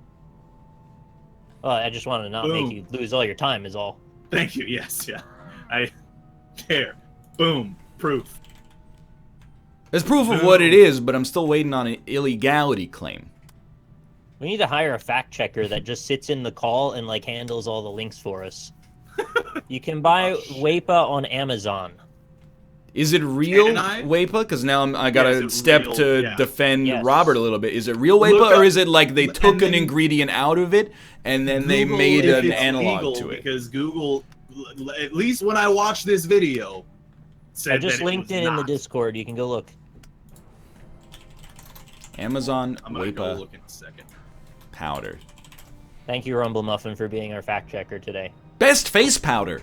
C: Well, I just wanted to not make you lose all your time, is all.
B: Thank you. Yes, yeah. I care. Boom. Proof.
A: There's proof of what it is, but I'm still waiting on an illegality claim.
C: We need to hire a fact checker that just sits in the call and like handles all the links for us. You can buy Wapa on Amazon.
A: Is it real Wapa? Because now I gotta step to defend Robert a little bit. Is it real Wapa, or is it like they took an ingredient out of it and then they made an analog to it?
B: Because Google, at least when I watched this video, said
C: I just
B: that
C: linked it in the Discord. You can go look.
A: Amazon
B: I'm gonna go
A: Wapa
B: look in a second.
A: powder.
C: Thank you, Rumble Muffin, for being our fact checker today.
A: Best face powder.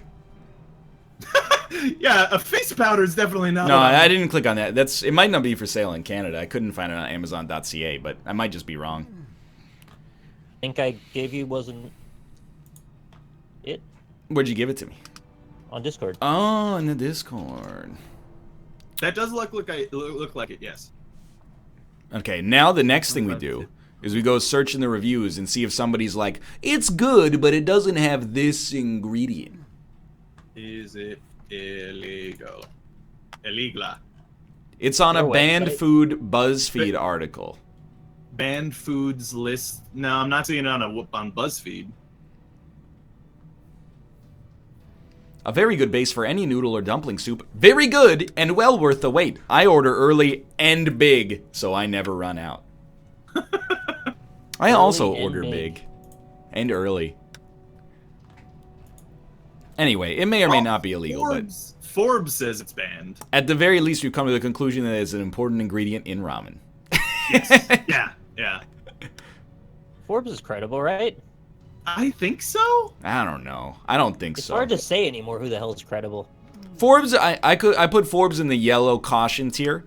B: Yeah, a face powder is definitely not.
A: No, I didn't click on that. It might not be for sale in Canada. I couldn't find it on Amazon.ca, but I might just be wrong.
C: I think I gave you wasn't it
A: Where'd you give it to me?
C: on Discord.
A: Oh, in the Discord.
B: That does look like it. Yes.
A: Okay, now the next thing we do is we go search in the reviews and see if somebody's like, it's good, but it doesn't have this ingredient.
B: Is it illegal? Illegal.
A: It's on a
C: Your
A: banned
C: website?
A: food BuzzFeed article.
B: Banned foods list. No, I'm not seeing it on BuzzFeed.
A: A very good base for any noodle or dumpling soup. Very good and well worth the wait. I order early and big, so I never run out. I also order big and early. Anyway, it may or may not be illegal,
B: Forbes says it's banned.
A: but at the very least, we've come to the conclusion that it's an important ingredient in ramen.
B: Yes. Yeah.
C: Forbes is credible, right?
B: I think so.
A: I don't know. I don't think
C: It's
A: so.
C: hard to say anymore who the hell is credible.
A: Forbes, I put Forbes in the yellow caution tier.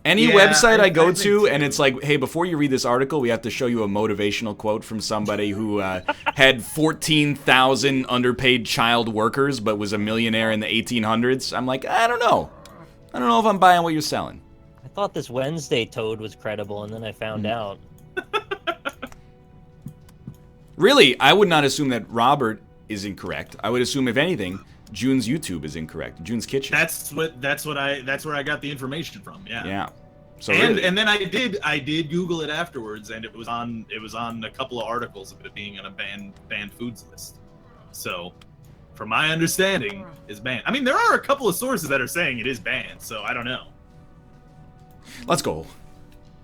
A: Any
B: Yeah,
A: website I go
B: think
A: to,
B: too.
A: and it's like, hey, before you read this article, we have to show you a motivational quote from somebody who had 14,000 underpaid child workers, but was a millionaire in the 1800s. I'm like, I don't know. I don't know if I'm buying what you're selling.
C: I thought this Wednesday toad was credible, and then I found out.
A: Really, I would not assume that Robert is incorrect. I would assume, if anything, June's YouTube is incorrect. June's Kitchen.
B: That's where I got the information from. Yeah.
A: Yeah. So
B: And
A: really,
B: and then I did Google it afterwards, and it was on a couple of articles of it being on a banned foods list. So, from my understanding, is banned. I mean, there are a couple of sources that are saying it is banned. So I don't know.
A: let's go.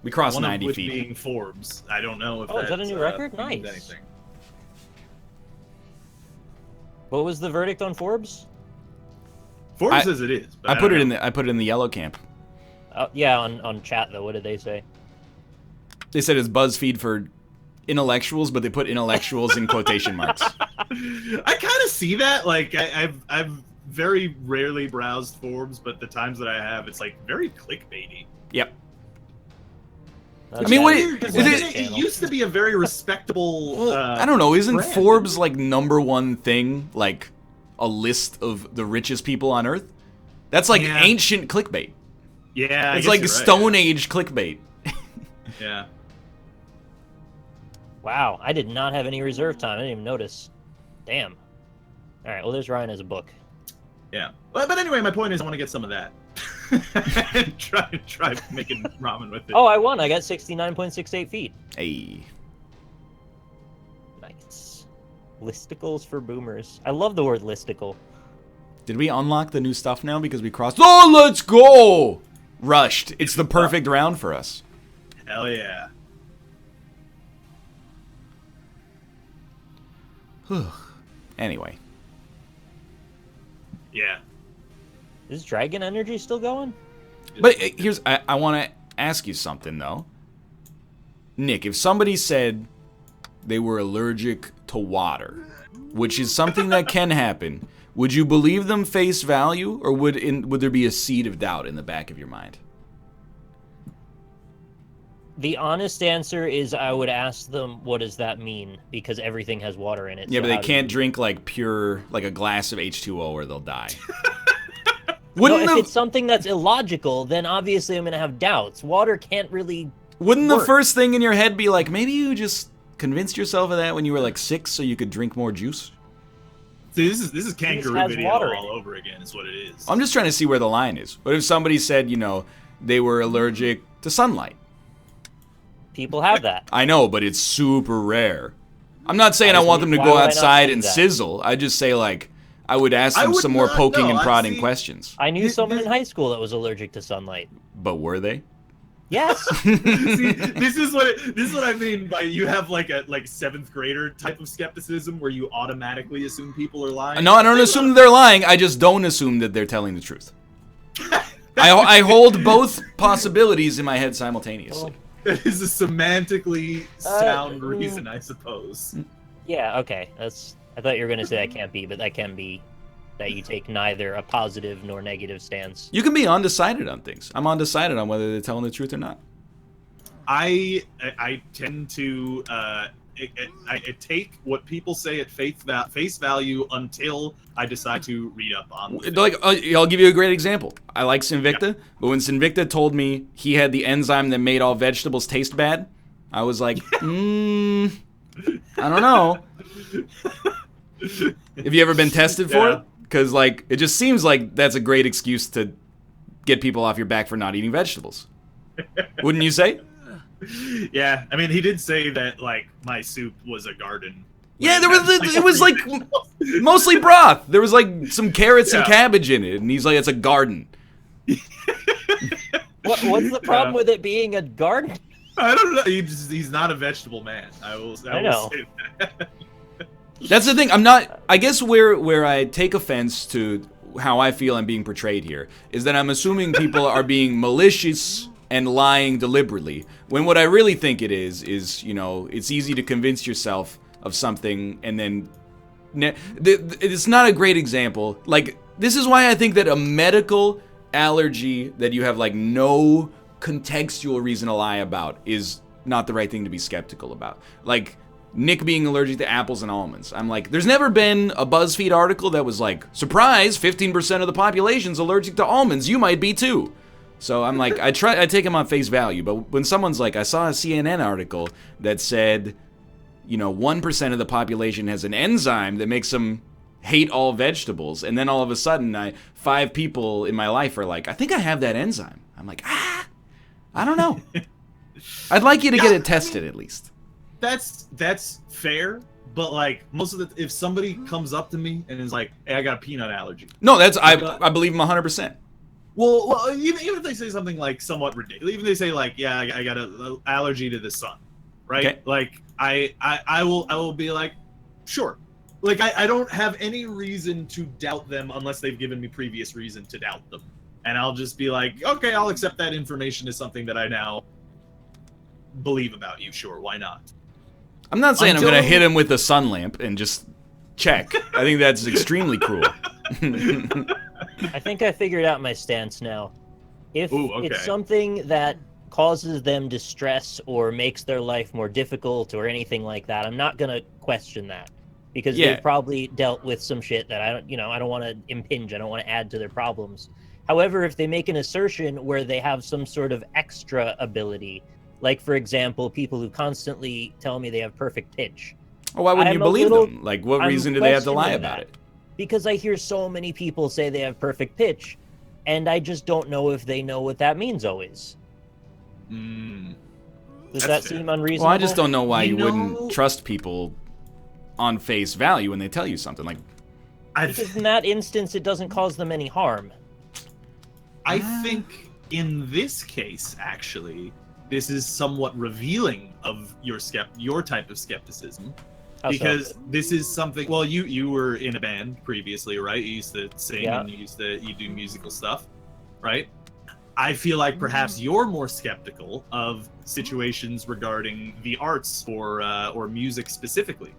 A: We crossed
B: One
A: 90
B: of which
A: feet.
B: being Forbes. I don't know if
C: Oh, is that a new record?
B: means
C: Nice.
B: anything.
C: What was the verdict on Forbes?
B: Forbes says it is. But
A: I put
B: don't
A: it in
B: know.
A: the yellow camp.
C: Yeah, on chat though. What did they say?
A: They said it's BuzzFeed for intellectuals, but they put intellectuals in quotation marks.
B: I kind of see that. Like I've very rarely browsed Forbes, but the times that I have, it's like very clickbaity.
A: Yep.
C: That's
A: I mean, what
C: bad.
A: is
B: It used to be a very respectable.
A: I don't know. Isn't
B: brand.
A: Forbes like #1 thing, like a list of the richest people on Earth? That's like
B: Yeah.
A: ancient clickbait.
B: Yeah, I
A: It's
B: guess
A: like
B: you're right,
A: Stone Age clickbait.
B: Yeah.
C: Wow, I did not have any reserve time. I didn't even notice. Damn. All right, well, there's Ryan as a book.
B: Yeah. But anyway, my point is, I want to get some of that. And try making ramen with it.
C: Oh, I won. I got 69.68 feet.
A: Hey.
C: Nice. Listicles for boomers. I love the word listicle.
A: Did we unlock the new stuff now because we crossed? Oh, let's go! Rushed. It's the perfect round for us.
B: Hell yeah.
A: Anyway.
B: Yeah.
C: Is Dragon Energy still going?
A: But here's, I want to ask you something, though. Nick, if somebody said they were allergic to water, which is something that can happen, would you believe them face value, or would there be a seed of doubt in the back of your mind?
C: The honest answer is I would ask them, what does that mean? Because everything has water in it.
A: Yeah,
C: so
A: but they
C: how do
A: can't
C: you-
A: drink like pure, like a glass of H2O or they'll die.
C: No,
A: Wouldn't
C: if
A: the
C: it's something that's illogical, then obviously I'm going to have doubts. Water can't really...
A: wouldn't the
C: work.
A: first thing in your head be like, maybe you just convinced yourself of that when you were like 6 so you could drink more juice?
B: See, this is kangaroo
C: has
B: video
C: water in
B: all
C: it.
B: over again. Is what it is.
A: I'm just trying to see where the line is. What if somebody said, you know, they were allergic to sunlight?
C: People have that.
A: I know, but it's super rare. I'm not saying I
C: Why
A: want them to
C: would
A: go
C: I not
A: outside
C: say
A: and
C: that?
A: sizzle. I just say like, I would ask
B: I
A: them
B: would
A: some more
B: not
A: poking
B: know.
A: and
B: I
A: prodding
B: see-
A: questions.
C: I knew
B: This-
C: someone
B: this-
C: in high school that was allergic to sunlight.
A: But were they?
C: Yes.
B: See, this is what I mean by you have like a 7th grader type of skepticism where you automatically assume people are lying.
A: No, I don't assume that they're lying. I just don't assume that they're telling the truth. I hold both possibilities in my head simultaneously.
B: That is a semantically sound reason, I suppose.
C: Yeah, okay. I thought you were going to say that can't be, but that can be that you take neither a positive nor negative stance.
A: You can be undecided on things. I'm undecided on whether they're telling the truth or not.
B: I tend to I take what people say at face value until I decide to read up on them.
A: Like, I'll give you a great example. I like Sinvicta, but when Sinvicta told me he had the enzyme that made all vegetables taste bad, I was like, I don't know. Have you ever been tested for
B: Yeah.
A: it? Because, like, it just seems like that's a great excuse to get people off your back for not eating vegetables. Wouldn't you say?
B: Yeah, I mean, he did say that like my soup was a garden.
A: Yeah,
B: When
A: it was like mostly broth. There was like some carrots and
B: Yeah.
A: cabbage in it, and he's like, it's a garden.
C: What's the problem
B: Yeah.
C: with it being a garden?
B: I don't know. He's not a vegetable man. I will
C: know.
B: say that.
A: That's the thing. I guess where I take offense to how I feel I'm being portrayed here is that I'm assuming people are being malicious and lying deliberately, when what I really think it is, you know, it's easy to convince yourself of something and then it's not a great example. Like, this is why I think that a medical allergy that you have like no contextual reason to lie about is not the right thing to be skeptical about. Like Nick being allergic to apples and almonds. I'm like, there's never been a BuzzFeed article that was like, surprise, 15% of the population's allergic to almonds. You might be too. So I'm like, I take him on face value. But when someone's like, I saw a CNN article that said, you know, 1% of the population has an enzyme that makes them hate all vegetables. And then all of a sudden, 5 people in my life are like, I think I have that enzyme. I'm like, I don't know. I'd like you to get it tested at least.
B: That's fair, but like most of the if somebody comes up to me and is like, "Hey, I got a peanut allergy."
A: No, I believe him 100%.
B: Well, even if they say something like somewhat ridiculous, even if they say like, "Yeah, I got an allergy to the sun," right?
A: Okay.
B: Like I will be like, "Sure." Like I don't have any reason to doubt them unless they've given me previous reason to doubt them, and I'll just be like, "Okay, I'll accept that information as something that I now believe about you. Sure, why not?"
A: I'm not saying I'm
B: Until-
A: going to hit him with a sun lamp and just check. I think that's extremely cruel.
C: I think I figured out my stance now. If
B: Ooh, okay.
C: it's something that causes them distress or makes their life more difficult or anything like that, I'm not gonna question that because
A: Yeah.
C: they've probably dealt with some shit that I don't want to impinge. I don't want to add to their problems. However, if they make an assertion where they have some sort of extra ability, like for example, people who constantly tell me they have perfect pitch,
A: Well, why wouldn't
C: I'm
A: you
C: a
A: believe
C: little-
A: them? Like, what
C: I'm
A: reason do they have to lie
C: questioning
A: about
C: that.
A: it?
C: because I hear so many people say they have perfect pitch, and I just don't know if they know what that means always.
B: Mm.
C: Does
B: That's
C: that
B: fair.
C: seem unreasonable?
A: Well, I just don't know why you
B: You know-
A: wouldn't trust people on face value when they tell you something. Like,
C: Because in that instance, it doesn't cause them any harm.
B: I think in this case, actually, this is somewhat revealing of your type of skepticism.
C: How so?
B: Because this is something. Well, you were in a band previously, right? You used to sing
C: Yeah.
B: and you do musical stuff, right? I feel like perhaps you're more skeptical of situations regarding the arts or music specifically.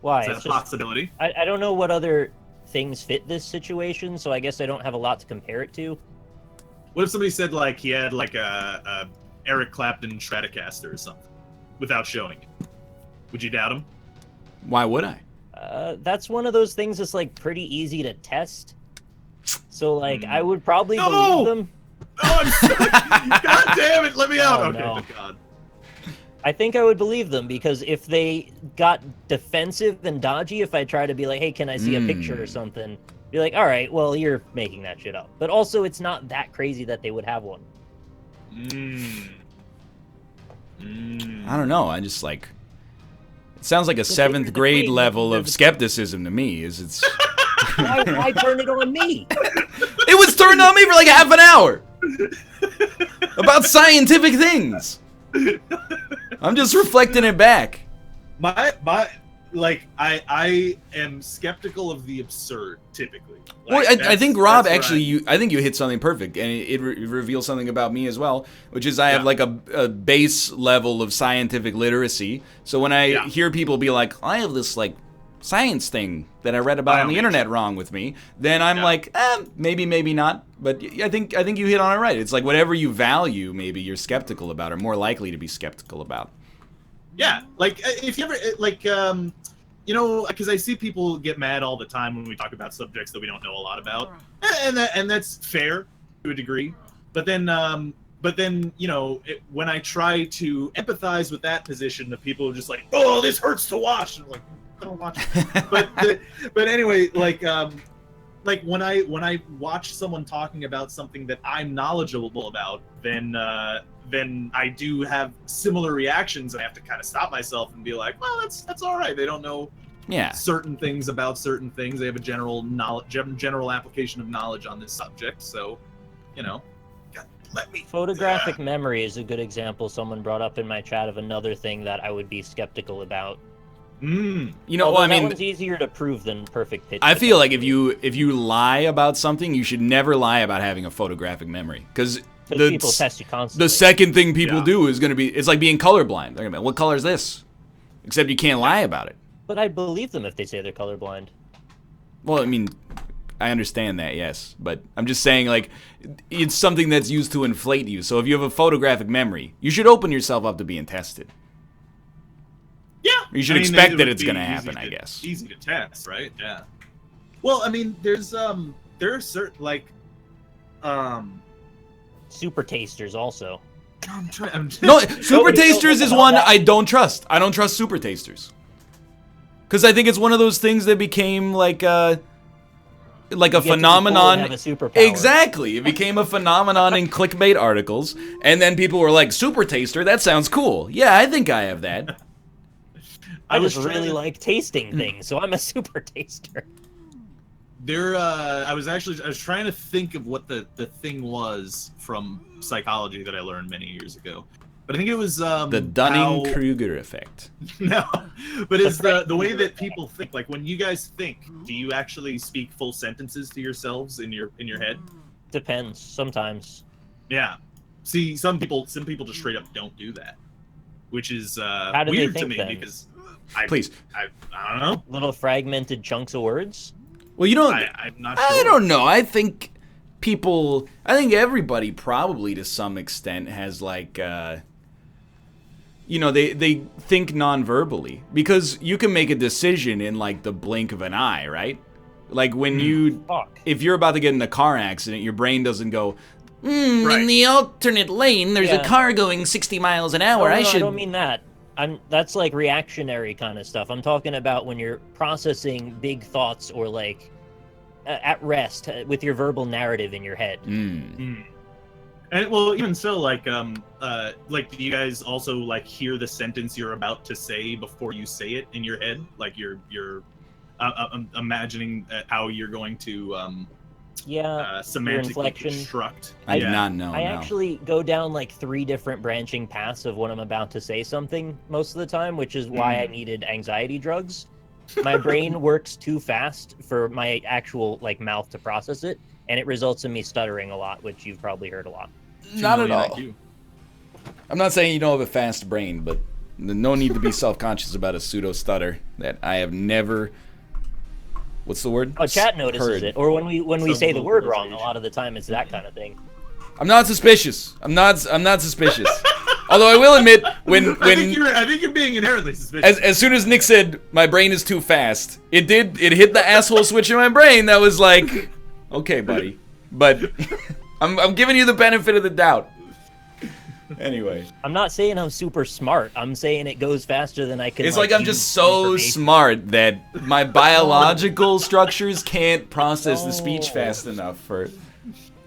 C: Why?
B: Is that
C: It's
B: a
C: just-
B: possibility?
C: I don't know what other things fit this situation, so I guess I don't have a lot to compare it to.
B: What if somebody said like he had like Eric Clapton Stratocaster or something without showing it. Would you doubt him?
A: Why would I?
C: That's one of those things that's like pretty easy to test. So like I would probably
B: No!
C: believe them.
B: Oh, I'm sick. God damn it! Let me out.
C: Oh,
B: Okay,
C: no.
B: thank God.
C: I think I would believe them because if they got defensive and dodgy, if I try to be like, hey, can I see a picture or something? Be like, all right, well, you're making that shit up. But also, it's not that crazy that they would have one.
A: I don't know. I just like. It sounds like a 7th grade level of skepticism to me.
C: Why turn it on me?
A: It was turned on me for like half an hour about scientific things. I'm just reflecting it back.
B: I am skeptical of the absurd typically.
A: Well, I think Rob actually, I think you hit something perfect, and it reveals something about me as well, which is I have like a base level of scientific literacy. So when I hear people be like, I have this like science thing that I read about on the internet wrong with me, then I'm like, maybe not. But I think you hit on it right. It's like whatever you value, maybe you're skeptical about, or more likely to be skeptical about.
B: Yeah, like if you ever you know, because I see people get mad all the time when we talk about subjects that we don't know a lot about, and that's fair to a degree. But then you know, when I try to empathize with that position, the people are just like, "Oh, this hurts to watch." And I'm like, I don't watch it. but anyway, like when I watch someone talking about something that I'm knowledgeable about, then I do have similar reactions. I have to kind of stop myself and be like, well, that's all right. They don't know certain things about certain things. They have a general application of knowledge on this subject. So, you know, let me.
C: Photographic memory is a good example. Someone brought up in my chat of another thing that I would be skeptical about.
A: You know, well, I mean,
C: that one's easier to prove than perfect picture.
A: I feel like if you lie about something, you should never lie about having a photographic memory, because
C: people test you constantly.
A: The second thing people do is going to be, it's like being colorblind. They're going to be, what color is this? Except you can't lie about it.
C: But I believe them if they say they're colorblind.
A: Well, I mean, I understand that, yes, but I'm just saying, like, it's something that's used to inflate you. So if you have a photographic memory, you should open yourself up to being tested.
B: Yeah,
A: you should expect that it's going to happen, I guess.
B: Easy to test, right? Yeah. Well, I mean, there are certain like,
C: super tasters also.
A: No, super tasters is one I don't trust. I don't trust super tasters, because I think it's one of those things that became like a phenomenon.
C: Have a superpower.
A: Exactly, it became a phenomenon in clickbait articles, and then people were like, "Super taster, that sounds cool." Yeah, I think I have that.
C: I just really like tasting things, so I'm a super taster.
B: I was trying to think of what the thing was from psychology that I learned many years ago, but I think it was
A: the Dunning-Kruger effect.
B: No, but it's the way that people think. Like when you guys think, do you actually speak full sentences to yourselves in your head?
C: Depends. Sometimes.
B: Yeah. See, some people just straight up don't do that, which is
C: How do
B: weird
C: they think,
B: to me
C: then?
B: because I don't know.
C: Little fragmented chunks of words.
A: Well, you don't.
B: I'm not sure.
A: I don't know. I think everybody probably to some extent has like, you know, they think non-verbally, because you can make a decision in like the blink of an eye, right? Like when if you're about to get in a car accident, your brain doesn't go, in the alternate lane, there's a car going 60 miles an hour.
C: I don't mean that. That's like reactionary kind of stuff. I'm talking about when you're processing big thoughts or like at rest with your verbal narrative in your head.
B: And well, even so, like do you guys also like hear the sentence you're about to say before you say it in your head? Like you're imagining how you're going to semantically construct.
A: I did not know.
C: I actually go down like 3 different branching paths of when I'm about to say something most of the time, which is why I needed anxiety drugs. My brain works too fast for my actual like mouth to process it, and it results in me stuttering a lot, which you've probably heard a lot.
A: Not at all. I'm not saying you don't have a fast brain, but no need to be self-conscious about a pseudo stutter that I have never. What's the word?
C: Oh, chat notices it, or when we say the word wrong, a lot of the time it's that kind of thing.
A: I'm not suspicious. I'm not suspicious. Although I will admit,
B: I think you're being inherently suspicious.
A: as soon as Nick said my brain is too fast, it hit the asshole switch in my brain that was like, okay, buddy, but I'm giving you the benefit of the doubt. Anyway,
C: I'm not saying I'm super smart. I'm saying it goes faster than I can.
A: it's like I'm just so smart that my biological structures can't process the speech fast enough for.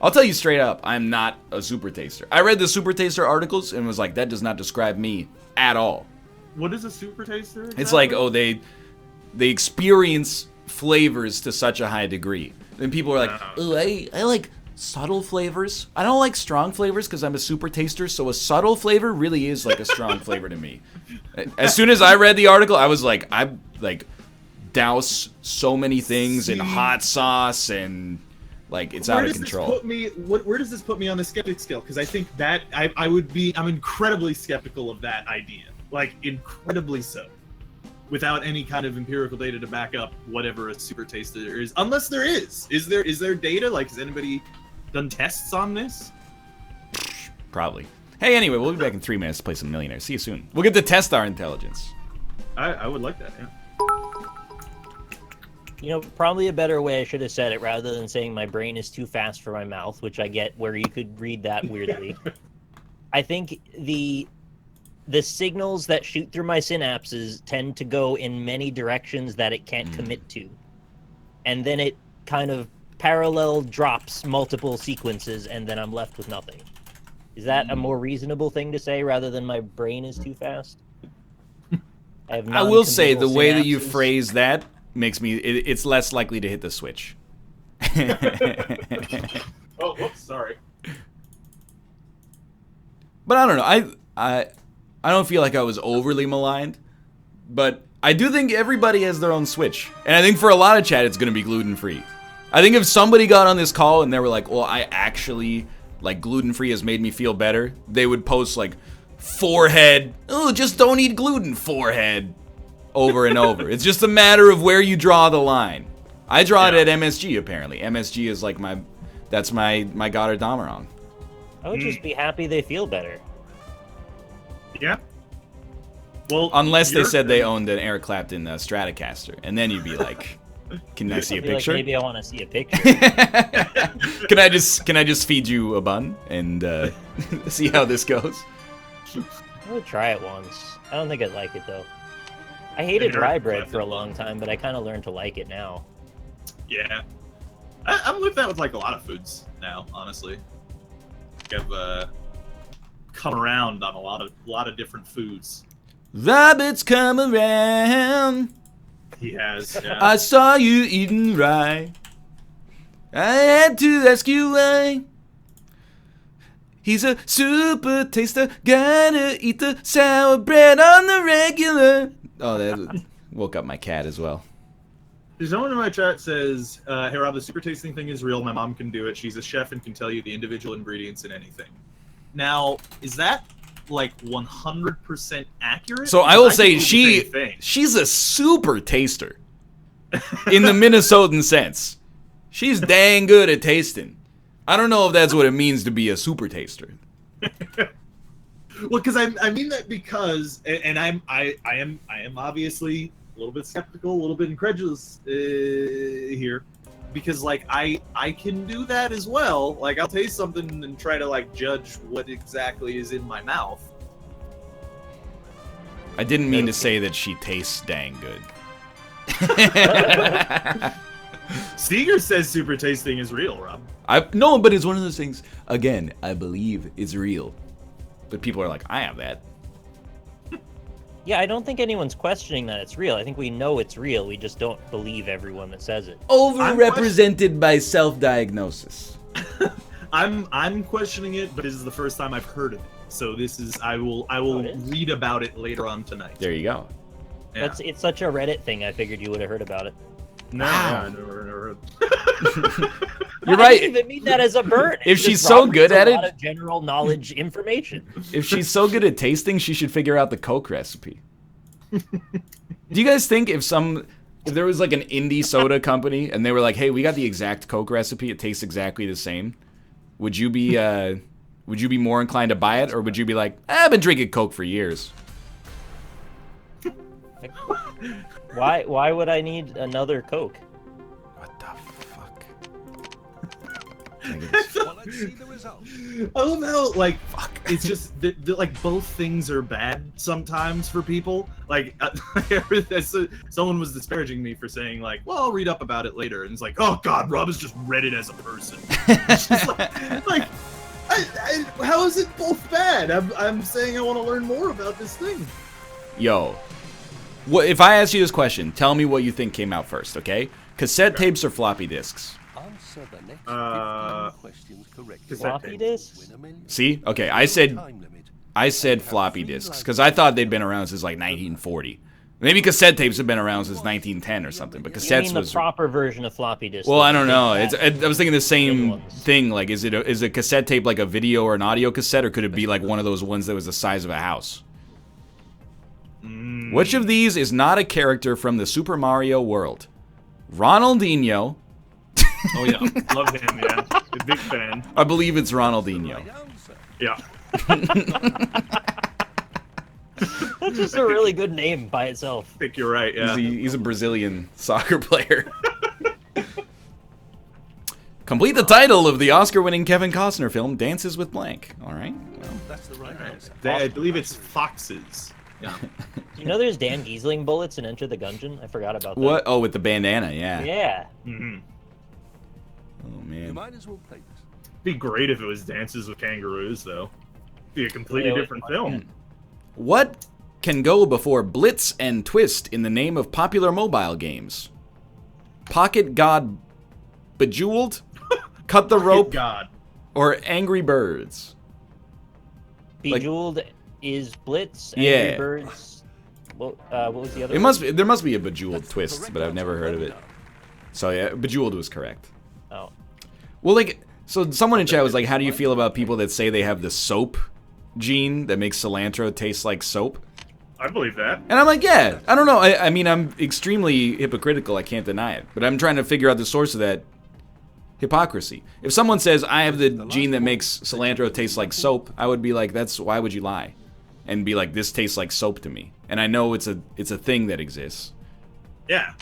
A: I'll tell you straight up, I'm not a super taster. I read the super taster articles and was like, that does not describe me at all.
B: What is a super taster? Exactly?
A: It's like, oh, they experience flavors to such a high degree. Then people are like, oh, I like subtle flavors. I don't like strong flavors because I'm a super taster, so a subtle flavor really is like a strong flavor to me. As soon as I read the article, I was like, I like douse so many things in hot sauce and like it's out of control.
B: Where does this put me on the skeptic scale? Because I think that I'm incredibly skeptical of that idea. Like incredibly so. Without any kind of empirical data to back up whatever a super taster is. Unless there is. Is there data? Like, has anybody done tests on this?
A: Probably. Hey, anyway, we'll be back in 3 minutes to play some Millionaire. See you soon. We'll get to test our intelligence.
B: I would like that, yeah.
C: You know, probably a better way I should have said it rather than saying my brain is too fast for my mouth, which I get where you could read that weirdly. I think the signals that shoot through my synapses tend to go in many directions that it can't commit to. And then it kind of parallel drops multiple sequences, and then I'm left with nothing. Is that a more reasonable thing to say rather than my brain is too fast?
A: I will say the way that you phrase that makes me it's less likely to hit the switch.
B: Oh, whoops, sorry.
A: But I don't know. I don't feel like I was overly maligned, but I do think everybody has their own switch. And I think for a lot of chat it's going to be gluten-free. I think if somebody got on this call and they were like, "Well, I actually like gluten-free has made me feel better," they would post like forehead, "Oh, just don't eat gluten, forehead," over and over. It's just a matter of where you draw the line. I draw it at MSG apparently. MSG is like that's my Goddard Dameron.
C: I would just be happy they feel better.
B: Yeah. Well,
A: unless they said they owned an Eric Clapton Stratocaster, and then you'd be like, "Can I see a picture?"
C: Like maybe I want to see a picture.
A: Can I just feed you a bun and see how this goes?
C: I would try it once. I don't think I'd like it though. I hated rye bread for a long time, but I kind of learned to like it now.
B: Yeah, I'm with that with like a lot of foods now, honestly. I've come around on a lot of different foods.
A: Robert's come around.
B: He has. Yeah.
A: I saw you eating rye. I had to ask you why. He's a super taster. Gotta eat the sour bread on the regular. Oh, that woke up my cat as well.
B: Someone in my chat says, "Hey Rob, the super tasting thing is real. My mom can do it. She's a chef and can tell you the individual ingredients in anything." Now, is that like 100% accurate?
A: So I will say she's a super taster in the Minnesotan sense. She's dang good at tasting. I don't know if that's what it means to be a super taster.
B: Well, because I mean that because, and I am obviously a little bit skeptical, a little bit incredulous here, because like I can do that as well. Like I'll taste something and try to like judge what exactly is in my mouth.
A: I didn't mean to say that she tastes dang good.
B: Seeger says super tasting is real, Rob.
A: No, but it's one of those things, again, I believe is real. But people are like, I have that.
C: Yeah, I don't think anyone's questioning that it's real. I think we know it's real. We just don't believe everyone that says it.
A: Overrepresented by self-diagnosis.
B: I'm questioning it, but this is the first time I've heard of it. So this is I will read about it later on tonight.
A: There you go.
B: Yeah.
C: It's such a Reddit thing. I figured you would have heard about it.
B: No,
A: Wow.
B: I never heard.
A: You're
C: I
A: right.
C: didn't even mean that as a burn.
A: If
C: It's
A: she's
C: just
A: so
C: Rob
A: good
C: reads
A: at
C: a
A: it-
C: lot of general knowledge information.
A: If she's so good at tasting, she should figure out the Coke recipe. Do you guys think if there was like an indie soda company and they were like, "Hey, we got the exact Coke recipe. It tastes exactly the same." Would you be Would you be more inclined to buy it, or would you be like, I've been drinking Coke for years?
C: Why would I need another Coke?
A: What the fuck?
D: Well, let's see the result.
B: I love how, like, it's just, like, both things are bad sometimes for people. Like, someone was disparaging me for saying, like, well, I'll read up about it later. And it's like, oh, God, Rob has just read it as a person. It's just how is it both bad? I'm saying I want to learn more about this thing.
A: Yo. If I ask you this question, tell me what you think came out first, okay? Cassette tapes or floppy disks?
D: Answer the next 15 questions correctly.
C: Floppy disks?
A: See? Okay, I said floppy disks because I thought they'd been around since like 1940. Maybe cassette tapes have been around since 1910 or something, but cassettes
C: you mean
A: was
C: the proper version of floppy disks.
A: Well, I don't know. I was thinking the same thing. Like, is a cassette tape like a video or an audio cassette, or could it be like one of those ones that was the size of a house? Which of these is not a character from the Super Mario world? Ronaldinho.
B: Oh yeah, love him. Yeah, a big fan.
A: I believe it's Ronaldinho.
B: Yeah.
C: That's just a really good name by itself.
B: I think you're right. Yeah.
A: He's a Brazilian soccer player. Complete the title of the Oscar-winning Kevin Costner film, Dances with Blank. All right. Well,
D: That's the right answer.
B: I believe it's foxes. Yeah.
C: You know there's Dan Giesling bullets in Enter the Gungeon? I forgot about that.
A: what? Oh, with the bandana, yeah.
C: Yeah.
B: Mm-hmm.
A: Oh,
D: You
A: man.
D: might as well play this.
B: Be great if it was Dances with Kangaroos, though. Be a completely
C: Yeah,
B: different film.
A: What can go before Blitz and Twist in the name of popular mobile games? Pocket God Bejeweled? Cut the Rope?
B: God.
A: Or Angry Birds?
C: Bejeweled is Blitz.
A: Yeah.
C: Angry Birds. What was the other one?
A: There must be a Bejeweled Twist, but I've never heard of it. So yeah, Bejeweled was correct.
C: Oh.
A: Well, like, so someone in chat was like, how do you feel about people that say they have the soap gene that makes cilantro taste like soap?
B: I believe that.
A: And I'm like, yeah, I don't know. I mean, I'm extremely hypocritical. I can't deny it. But I'm trying to figure out the source of that hypocrisy. If someone says, I have the gene that makes cilantro taste like soap, I would be like, why would you lie? And be like, this tastes like soap to me. And I know it's a thing that exists.
B: Yeah.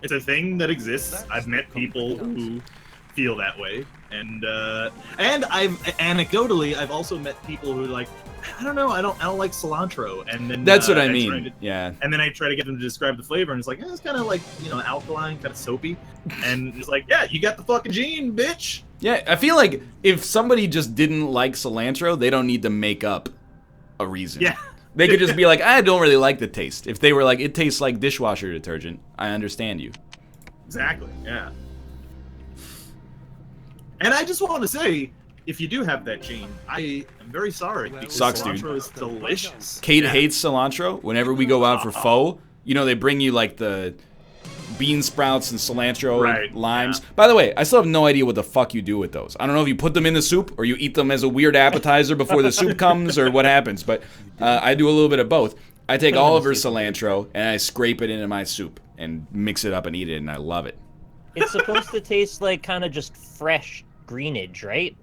B: It's a thing that exists. I've met people who feel that way. And I've also met people who are like, I don't know, I don't like cilantro. And then
A: That's what I mean. Yeah.
B: And then I try to get them to describe the flavor, and it's like, it's kind of like, alkaline, kind of soapy. And it's like, yeah, you got the fucking gene, bitch.
A: Yeah, I feel like if somebody just didn't like cilantro, they don't need to make up a reason.
B: Yeah.
A: They could just be like, I don't really like the taste. If they were like, it tastes like dishwasher detergent, I understand you.
B: Exactly, yeah. And I just want to say, if you do have that gene, I am very sorry. Because
A: Sucks, dude.
B: cilantro is delicious.
A: Kate hates cilantro. Whenever we go out for pho, they bring you like the bean sprouts and cilantro limes.
B: Yeah.
A: By the way, I still have no idea what the fuck you do with those. I don't know if you put them in the soup or you eat them as a weird appetizer before the soup comes or what happens, but I do a little bit of both. I take all of her cilantro and I scrape it into my soup and mix it up and eat it, and I love it.
C: It's supposed to taste like kind of just fresh greenage, right?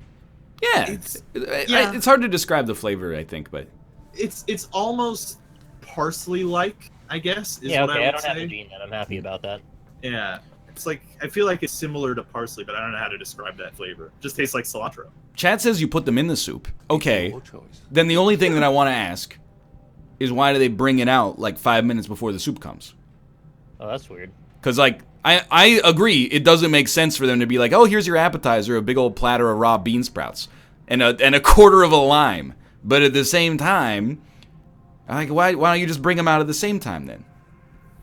A: Yeah. It's hard to describe the flavor, I think, but
B: It's almost parsley-like, I guess, is
C: Yeah,
B: what
C: okay,
B: I
C: I
B: would
C: don't have
B: say.
C: the gene, and I'm happy about that.
B: Yeah. It's like, I feel like it's similar to parsley, but I don't know how to describe that flavor. It just tastes like cilantro.
A: Chad says you put them in the soup. Okay.
D: Your choice.
A: Then the only thing that I want to ask is why do they bring it out like 5 minutes before the soup comes?
C: Oh, that's weird.
A: Because, like, I agree, it doesn't make sense for them to be like, oh, here's your appetizer, a big old platter of raw bean sprouts, and a quarter of a lime. But at the same time, like, why don't you just bring them out at the same time then?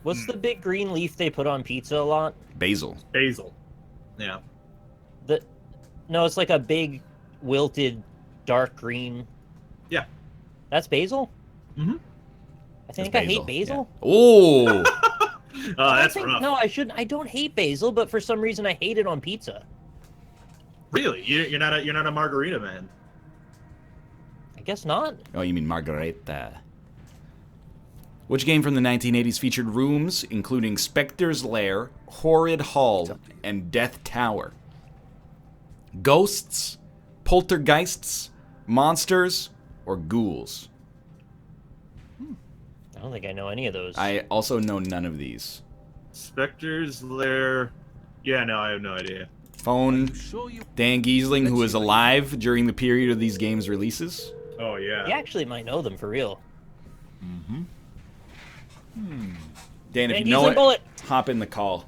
C: What's the big green leaf they put on pizza a lot?
A: Basil.
B: Basil. Yeah.
C: No, it's like a big, wilted, dark green.
B: Yeah.
C: That's basil?
B: Mm-hmm.
C: I think
A: That's
C: I hate basil.
A: Yeah. Oh!
B: That's
C: I think,
B: rough.
C: no, I don't hate basil, but for some reason I hate it on pizza.
B: Really? You're not a margarita man.
C: I guess not.
A: Oh, you mean Margarita. Which game from the 1980s featured rooms including Spectre's Lair, Horrid Hall, and Death Tower? Ghosts, Poltergeists, monsters, or ghouls?
C: I don't think I know any of those.
A: I also know none of these.
B: Spectre's Lair. Yeah, no, I have no idea.
A: Phone Dan Giesling, who was alive during the period of these games' releases.
B: Oh, yeah.
C: You actually might know them for real.
A: Dan, if
C: Dan
A: you know
C: Giesling
A: it,
C: bullet.
A: hop in the call.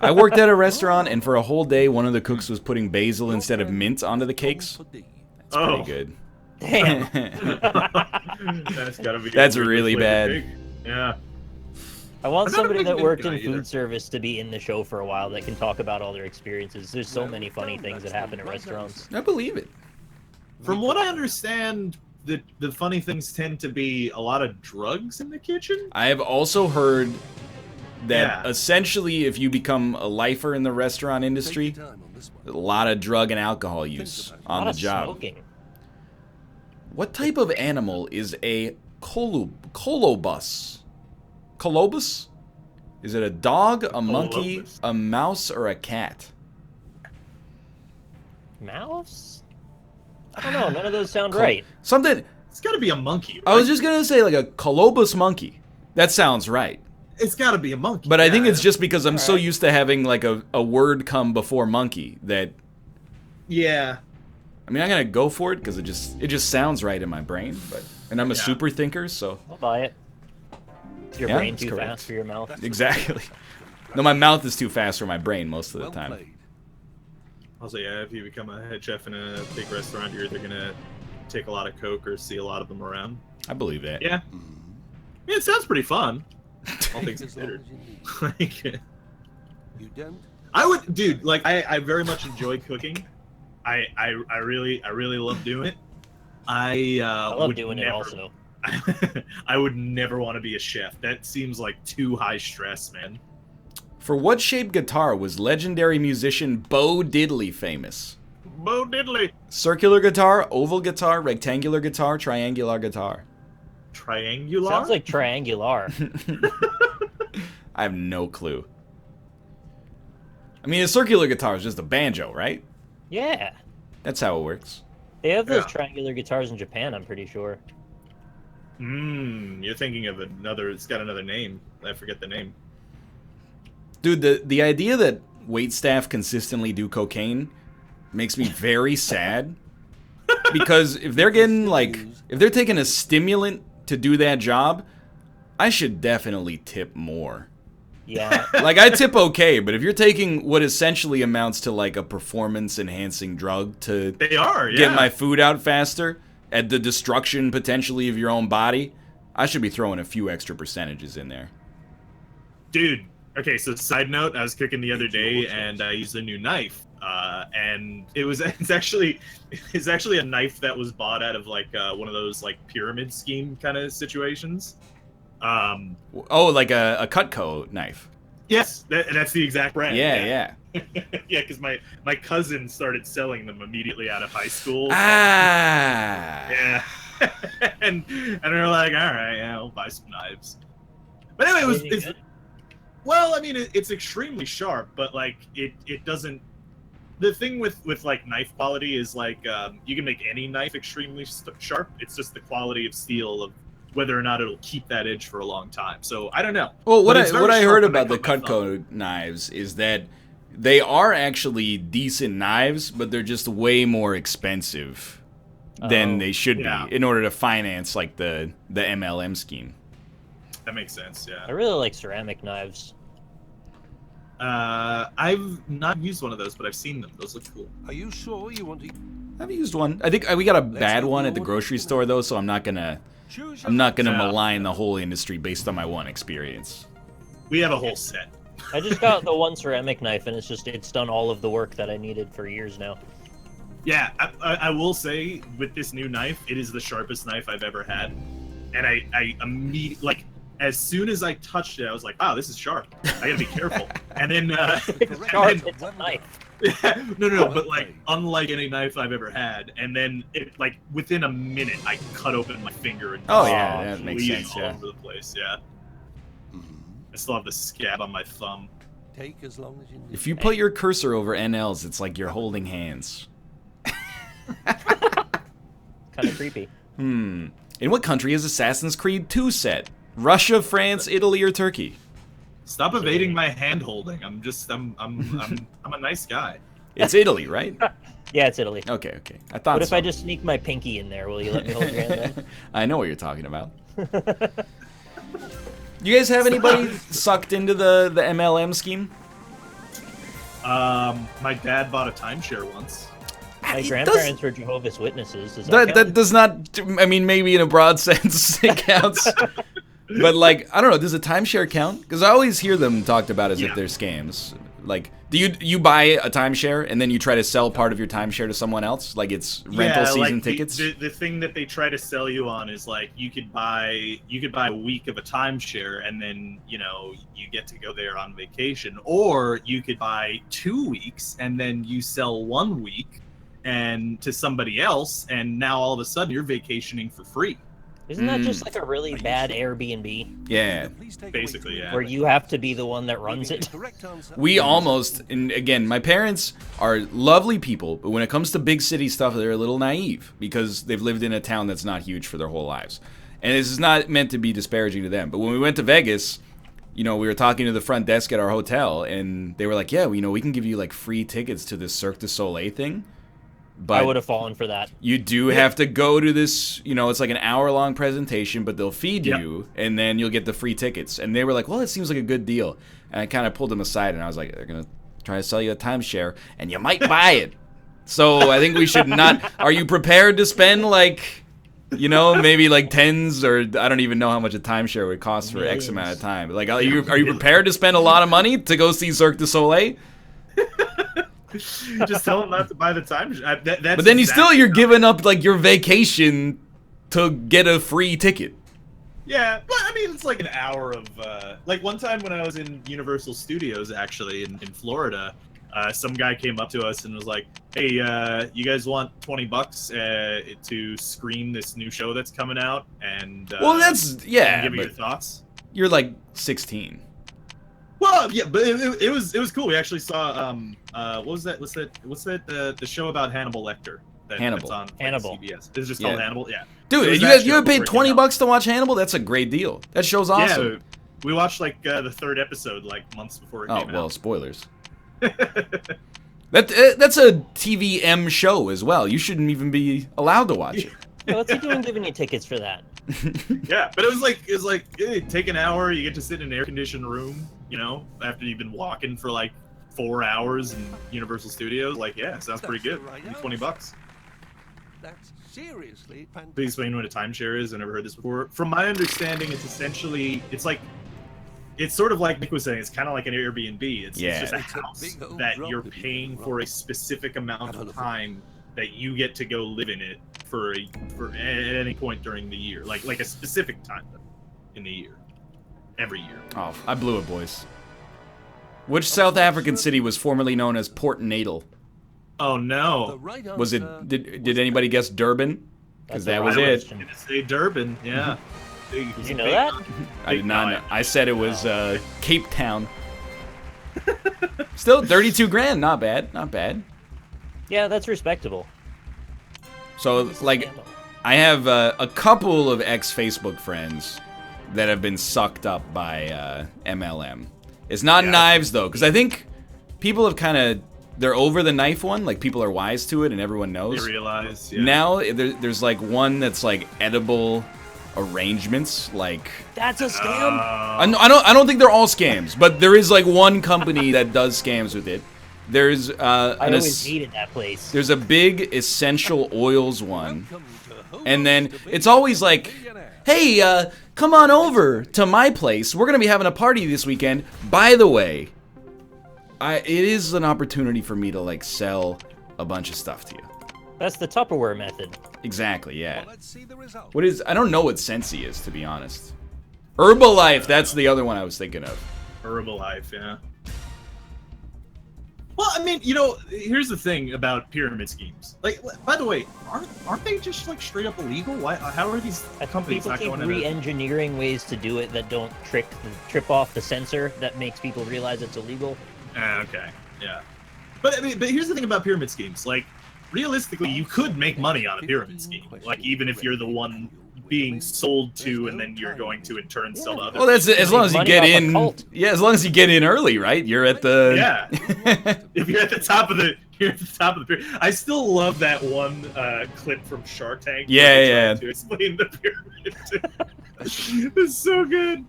A: I worked at a restaurant, and for a whole day, one of the cooks was putting basil instead of mint onto the cakes. That's pretty good.
C: Damn.
B: That's gotta be.
A: That's
B: a
A: really bad.
B: pig. Yeah.
C: I want
B: I'm not a
C: somebody
B: big
C: that
B: mint
C: worked
B: guy
C: in food
B: either.
C: service to be in the show for a while that can talk about all their experiences. There's so many funny things that happen at restaurants.
A: I believe it.
B: From what I understand, the funny things tend to be a lot of drugs in the kitchen.
A: I have also heard that
B: Yeah.
A: essentially, if you become a lifer in the restaurant industry, a lot of drug and alcohol use
C: A
A: on
C: lot
A: the
C: of
A: job.
C: smoking.
A: What type of animal is a colobus? Colobus? Is it a dog, a monkey,
B: Colobus.
A: a mouse, or a cat?
C: Mouse? I don't know. None of those sound right.
A: Something.
B: It's got to be a monkey.
A: I was just gonna say like a colobus monkey. That sounds right.
B: It's got to be a monkey.
A: But I think
B: yeah.
A: it's just because I'm so
C: Alright.
A: used to having like a word come before monkey that
B: Yeah.
A: I mean I'm gonna go for it because it just sounds right in my brain. And I'm a
B: Yeah.
A: super thinker, so
C: I'll buy it. Is your
A: Yeah,
C: brain
A: that's
C: too
A: correct.
C: fast for your mouth?
A: exactly. No, my mouth is too fast for my brain most of the
D: Well
A: time.
D: played.
B: Also, yeah, if you become a head chef in a big restaurant, you're either gonna take a lot of coke or see a lot of them around.
A: I believe that.
B: Yeah. Yeah, it sounds pretty fun. All things
D: As long
B: considered.
D: as you need.
B: Like,
D: You don't?
B: I would, dude. Like, I very much enjoy cooking. I really love doing it. I
C: love
B: would
C: doing it
B: never-
C: also.
B: I would never want to be a chef. That seems like too high stress, man.
A: For what shaped guitar was legendary musician Bo Diddley famous?
B: Bo Diddley.
A: Circular guitar, oval guitar, rectangular guitar, triangular guitar.
B: Triangular.
C: Sounds like triangular.
A: I have no clue. I mean, a circular guitar is just a banjo, right?
C: Yeah.
A: That's how it works.
C: They have those
B: Yeah.
C: triangular guitars in Japan, I'm pretty sure.
B: You're thinking of another. It's got another name. I forget the name.
A: Dude, the idea that waitstaff consistently do cocaine makes me very sad. Because if they're getting, like, if they're taking a stimulant to do that job, I should definitely tip more.
C: Yeah.
A: Like, I tip okay, but if you're taking what essentially amounts to, like, a performance-enhancing drug to
B: They are. Yeah.
A: get my food out faster, at the destruction, potentially, of your own body, I should be throwing a few extra percentages in there.
B: Dude. Okay, so side note, I was cooking the other day and I used a new knife. And it's actually a knife that was bought out of like one of those like pyramid scheme kind of situations.
A: Oh, like a Cutco knife.
B: Yes, that's the exact brand.
A: Yeah.
B: Yeah, because my cousin started selling them immediately out of high school.
A: Ah.
B: Yeah. and they're like, all right, yeah, I'll buy some knives. But anyway,
C: Anything
B: it's
C: good?
B: well, I mean, it's extremely sharp, but like it doesn't. The thing with like knife quality is like you can make any knife extremely sharp. It's just the quality of steel of whether or not it'll keep that edge for a long time. So I don't know.
A: Well, what
B: But it's very
A: I
B: sharp
A: heard
B: when I
A: about the
B: cut my thumb.
A: Cutco knives is that they are actually decent knives, but they're just way more expensive than
C: Oh,
A: they should
B: yeah.
A: be in order to finance like the MLM scheme.
B: That makes sense.
C: I
B: Yeah.
C: really like ceramic knives.
B: I've not used one of those, but I've seen them. Those look cool.
D: Are you sure you want to?
A: I've used one. I think we got a bad
D: have
A: one at the
D: your-
A: grocery store though, so I'm not gonna
D: Choose
A: malign
B: Yeah.
A: the whole industry based on my one experience.
B: We have a whole set.
C: I just got the one ceramic knife, and it's done all of the work that I needed for years now.
B: Yeah, I will say with this new knife, it is the sharpest knife I've ever had, and I immediately like as soon as I touched it, I was like, "Wow, this is sharp. I gotta be careful." And then,
C: It's sharp. It's a knife.
B: no, but like unlike any knife I've ever had, and then it like within a minute, I cut open my finger and
A: Oh, yeah, that makes
B: bleeding
A: sense,
B: all
A: yeah.
B: over the place. Yeah,
D: Mhm.
B: I still have the scab on my thumb.
D: Take as long as you need.
A: If you put your cursor over NLs, it's like you're holding hands.
C: Kind of creepy.
A: In what country is Assassin's Creed 2 set? Russia, France, Italy, or Turkey?
B: Stop evading my hand holding. I'm a nice guy.
A: It's Italy, right?
C: Yeah, it's Italy.
A: Okay. I thought
C: What if
A: so.
C: I just sneak my pinky in there? Will you let me hold your hand then?
A: I know what you're talking about. You guys have anybody sucked into the MLM scheme?
B: My dad bought a timeshare once.
C: My
A: It
C: grandparents were Jehovah's Witnesses. Does
A: That does not. I mean, maybe in a broad sense it counts. But like, I don't know. Does a timeshare count? Because I always hear them talked about as if they're scams. Like, do you buy a timeshare and then you try to sell part of your timeshare to someone else? Like it's rental season tickets.
B: The thing that they try to sell you on is like you could buy a week of a timeshare and then you get to go there on vacation, or you could buy 2 weeks and then you sell 1 week and to somebody else, and now all of a sudden you're vacationing for free.
C: Isn't that just like a really bad Airbnb?
A: Yeah.
B: Basically, yeah.
C: Where you have to be the one that runs it?
A: We almost, and again, my parents are lovely people, but when it comes to big city stuff, they're a little naive because they've lived in a town that's not huge for their whole lives. And this is not meant to be disparaging to them, but when we went to Vegas, we were talking to the front desk at our hotel, and they were like, yeah, we can give you like free tickets to this Cirque du Soleil thing. But
C: I would have fallen for that.
A: you do have to go to this, it's like an hour-long presentation, but they'll feed you, and then you'll get the free tickets. And they were like, well, it seems like a good deal. And I kind of pulled them aside, and I was like, they're going to try to sell you a timeshare, and you might buy it. So I think we should not... Are you prepared to spend, maybe like tens, or I don't even know how much a timeshare would cost for X amount of time. Like, are you prepared to spend a lot of money to go see Cirque du Soleil?
B: Just tell them not to buy the timeshare.
A: But then you're giving up like your vacation to get a free ticket.
B: Yeah, but I mean, it's like an hour of like one time when I was in Universal Studios, actually in Florida, some guy came up to us and was like, "Hey, you guys want $20 to screen this new show that's coming out?" And
A: well, that's
B: give
A: but
B: me your thoughts.
A: You're like 16.
B: Well, yeah, but it was cool. We actually saw what was that? What's that? The show about Hannibal Lecter.
A: Hannibal.
B: That's on
C: Hannibal.
B: CBS. It's just called Hannibal. Yeah.
A: Dude, you have paid $20 to watch Hannibal? That's a great deal. That show's awesome.
B: Yeah, we watched like the third episode like months before it came out.
A: Oh well, spoilers. That's a TVM show as well. You shouldn't even be allowed to watch it.
C: Yeah, what's he doing giving you tickets for that?
B: Yeah, but it was like hey, take an hour, you get to sit in an air conditioned room, after you've been walking for like 4 hours in Universal Studios. Like, yeah, sounds pretty good. $20.
D: That's seriously fantastic.
B: Please explain what a timeshare is. I've never heard this before. From my understanding, it's essentially it's sort of like Nick was saying. It's kind of like an Airbnb. It's just a house that you're paying for a specific amount of time that you get to go live in it for at any point during the year, like a specific time in the year, every year.
A: Oh, I blew it, boys. Which South African city was formerly known as Port Natal?
B: Oh no!
A: Was it? Did anybody guess Durban? Because that was it.
B: I'm gonna say Durban. Yeah.
C: Did you know that?
A: I did not know. I said it was Cape Town. Still, 32 grand. Not bad. Not bad.
C: Yeah, that's respectable.
A: So, like, I have a couple of ex-Facebook friends that have been sucked up by MLM. It's not knives, though, because I think people have kind of... They're over the knife one. Like, people are wise to it, and everyone knows.
B: They realize, yeah.
A: Now, there's, like, one that's, like, edible arrangements, like...
C: That's a scam?
A: I don't think they're all scams, but there is, like, one company that does scams with it. There's
C: I always hated that place.
A: There's a big essential oils one, and then it's always like, hey, come on over to my place. We're gonna be having a party this weekend. By the way, it is an opportunity for me to like sell a bunch of stuff to you.
C: That's the Tupperware method.
A: Exactly, yeah.
D: Well, let's see the result.
A: What is? I don't know what Sensi is, to be honest. Herbalife. That's the other one I was thinking of.
B: Herbalife, yeah. Well, I mean, here's the thing about pyramid schemes. Like, by the way, aren't they just like straight up illegal? Why? How are these companies
C: people
B: not
C: keep
B: going into?
C: re-engineering ways to do it that don't trip off the sensor that makes people realize it's illegal.
B: Okay, yeah. But I mean, but here's the thing about pyramid schemes. Like realistically, you could make money on a pyramid scheme. Like, even if you're the one being sold to, and then you're going to in turn sell to other.
A: Well, that's as long as you
C: money
A: get
C: off a
A: in.
C: cult.
A: Yeah, as long as you get in early, right? You're at the.
B: Yeah. If you're at the top of the, pyramid. I still love that one clip from Shark Tank.
A: Yeah,
B: where they
A: yeah.
B: try to explain the pyramid. It's so good.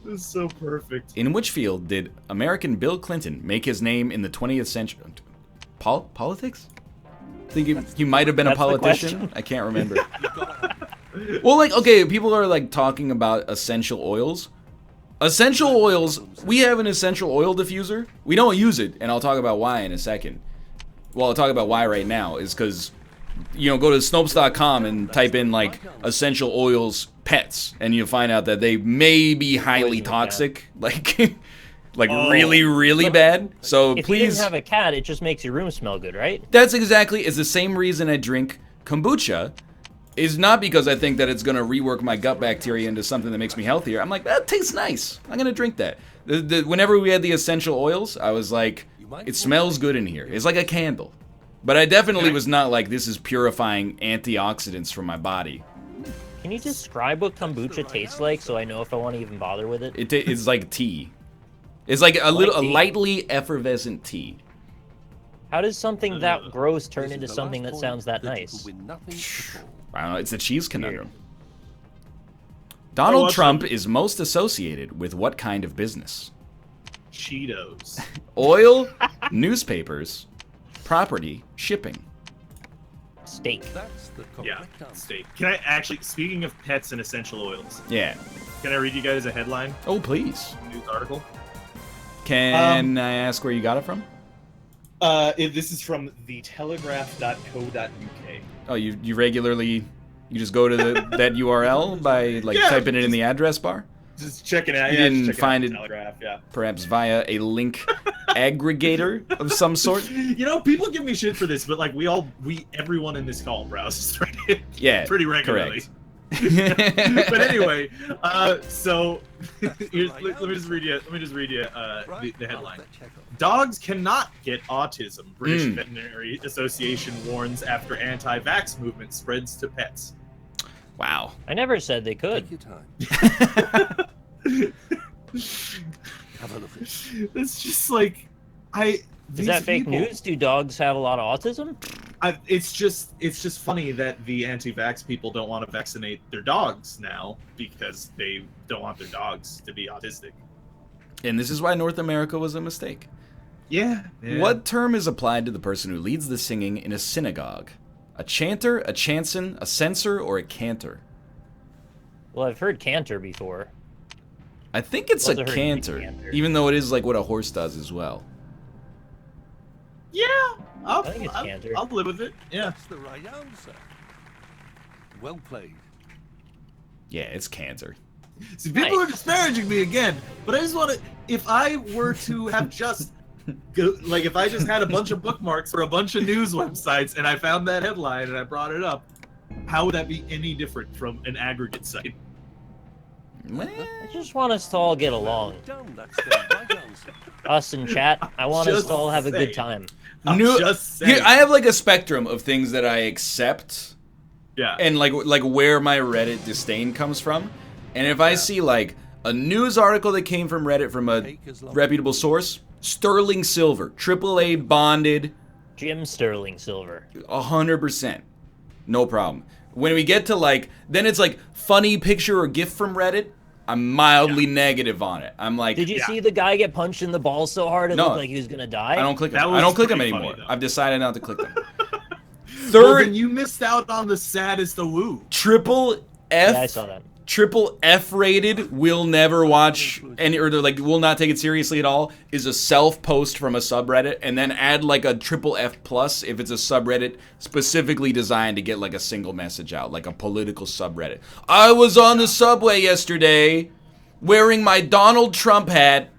B: It's so perfect.
A: In which field did American Bill Clinton make his name in the 20th century? Politics? I think he might have been a
C: That's the
A: politician.
C: question.
A: I can't remember. Well, like, okay, people are like talking about essential oils. Essential oils, we have an essential oil diffuser. We don't use it, and I'll talk about why in a second. Well, I'll talk about why right now is because, you know, go to Snopes.com and type in like essential oils pets, and you'll find out that they may be highly toxic, like really, really bad. So
C: If you
A: please,
C: didn't have a cat, it just makes your room smell good, right?
A: that's exactly is the same reason I drink kombucha. Is not because I think that it's gonna rework my gut bacteria into something that makes me healthier. I'm like, that tastes nice. I'm gonna drink that. Whenever we had the essential oils, I was like, it smells good in here. It's like a candle. But I definitely was not like, this is purifying antioxidants for my body.
C: Can you describe what kombucha tastes like so I know if I want to even bother with it?
A: It's like tea. It's like a lightly effervescent tea.
C: How does something that gross turn into something that sounds that nice?
A: I don't know. It's a cheese conundrum. Donald Trump is most associated with what kind of business?
B: Cheetos.
A: Oil, newspapers, property, shipping.
C: Steak.
B: Yeah, steak. Can I actually, speaking of pets and essential oils,
A: Yeah.
B: can I read you guys a headline?
A: Oh, please.
B: News article.
A: Can I ask where you got it from?
B: This is from thetelegraph.co.uk.
A: Oh, you regularly, you just go to that URL by like typing it in the address bar?
B: Just checking it out.
A: You
B: Yeah,
A: didn't
B: just checking
A: find
B: out
A: it-
B: the Telegraph, yeah.
A: Perhaps via a link aggregator of some sort?
B: You know, people give me shit for this, but like everyone in this call browses Reddit
A: Yeah,
B: pretty regularly.
A: correct.
B: But anyway, so let me just read you the headline. Dogs cannot get autism. British Veterinary Association warns after anti-vax movement spreads to pets.
A: Wow.
C: I never said they could.
D: Take your time. Have a look.
B: It's just like
C: Is that fake news? Do dogs have a lot of autism?
B: It's just funny that the anti-vax people don't want to vaccinate their dogs now because they don't want their dogs to be autistic.
A: And this is why North America was a mistake.
B: Yeah.
A: What term is applied to the person who leads the singing in a synagogue? A chanter, a chanson, a censor, or a cantor?
C: Well, I've heard canter before.
A: I think it's
C: Also
A: a
C: heard
A: canter,
C: canter.
A: even though it is like what a horse does as well.
B: Yeah.
C: I think it's canter.
B: I'll live with it. Yeah.
D: That's the right answer. Well played.
A: Yeah, it's canter.
B: See, people are disparaging me again, but I just want to. If I were to have if I just had a bunch of bookmarks for a bunch of news websites and I found that headline and I brought it up, how would that be any different from an aggregate site?
C: I just want us to all get along.
D: Done. That's the right answer.
C: Us in chat. I want us
B: Just
C: to all have a good
B: saying.
C: time.
B: I'm just saying.
A: Here, I have like a spectrum of things that I accept,
B: Yeah.
A: and like where my Reddit disdain comes from. And if I see like a news article that came from Reddit from a reputable source, sterling silver, AAA bonded,
C: Jim Sterling Silver.
A: 100%, no problem. When we get to like, then it's like funny picture or GIF from Reddit, I'm mildly negative on it. I'm like,
C: Did you see the guy get punched in the balls so hard it
A: No.
C: looked like he was gonna die?
A: I don't click
B: That
A: them.
B: was
A: I don't click them
B: pretty
A: anymore.
B: funny, though.
A: I've decided not to click them.
B: Well,
A: Third,
B: then you missed out on the saddest of woo.
A: triple F.
C: Yeah, I saw that.
A: Triple F rated, will never watch any, or like will not take it seriously at all, is a self post from a subreddit, and then add like a triple F plus if it's a subreddit specifically designed to get like a single message out, like a political subreddit. I was on the subway yesterday wearing my Donald Trump hat.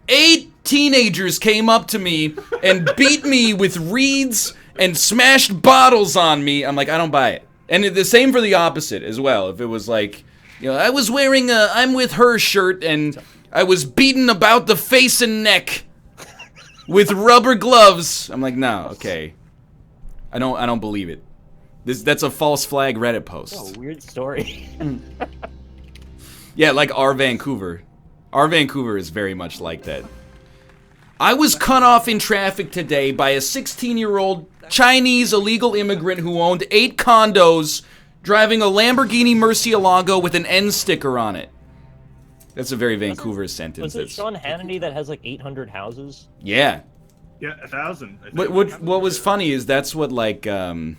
A: 8 teenagers came up to me and beat me with reeds and smashed bottles on me. I'm like, I don't buy it. And the same for the opposite as well. If it was like, you know, I was wearing a I'm with her shirt and I was beaten about the face and neck with rubber gloves. I'm like, no, okay. I don't believe it. That's a false flag Reddit post.
C: Oh, weird story.
A: Yeah, like our Vancouver. Our Vancouver is very much like that. I was cut off in traffic today by a 16-year-old Chinese illegal immigrant who owned 8 condos, driving a Lamborghini Murcielago with an N sticker on it. That's a very Vancouver sentence.
C: Was it Sean Hannity that has like 800 houses?
A: Yeah.
B: Yeah, 1,000.
A: What was funny is that's what, like, didn't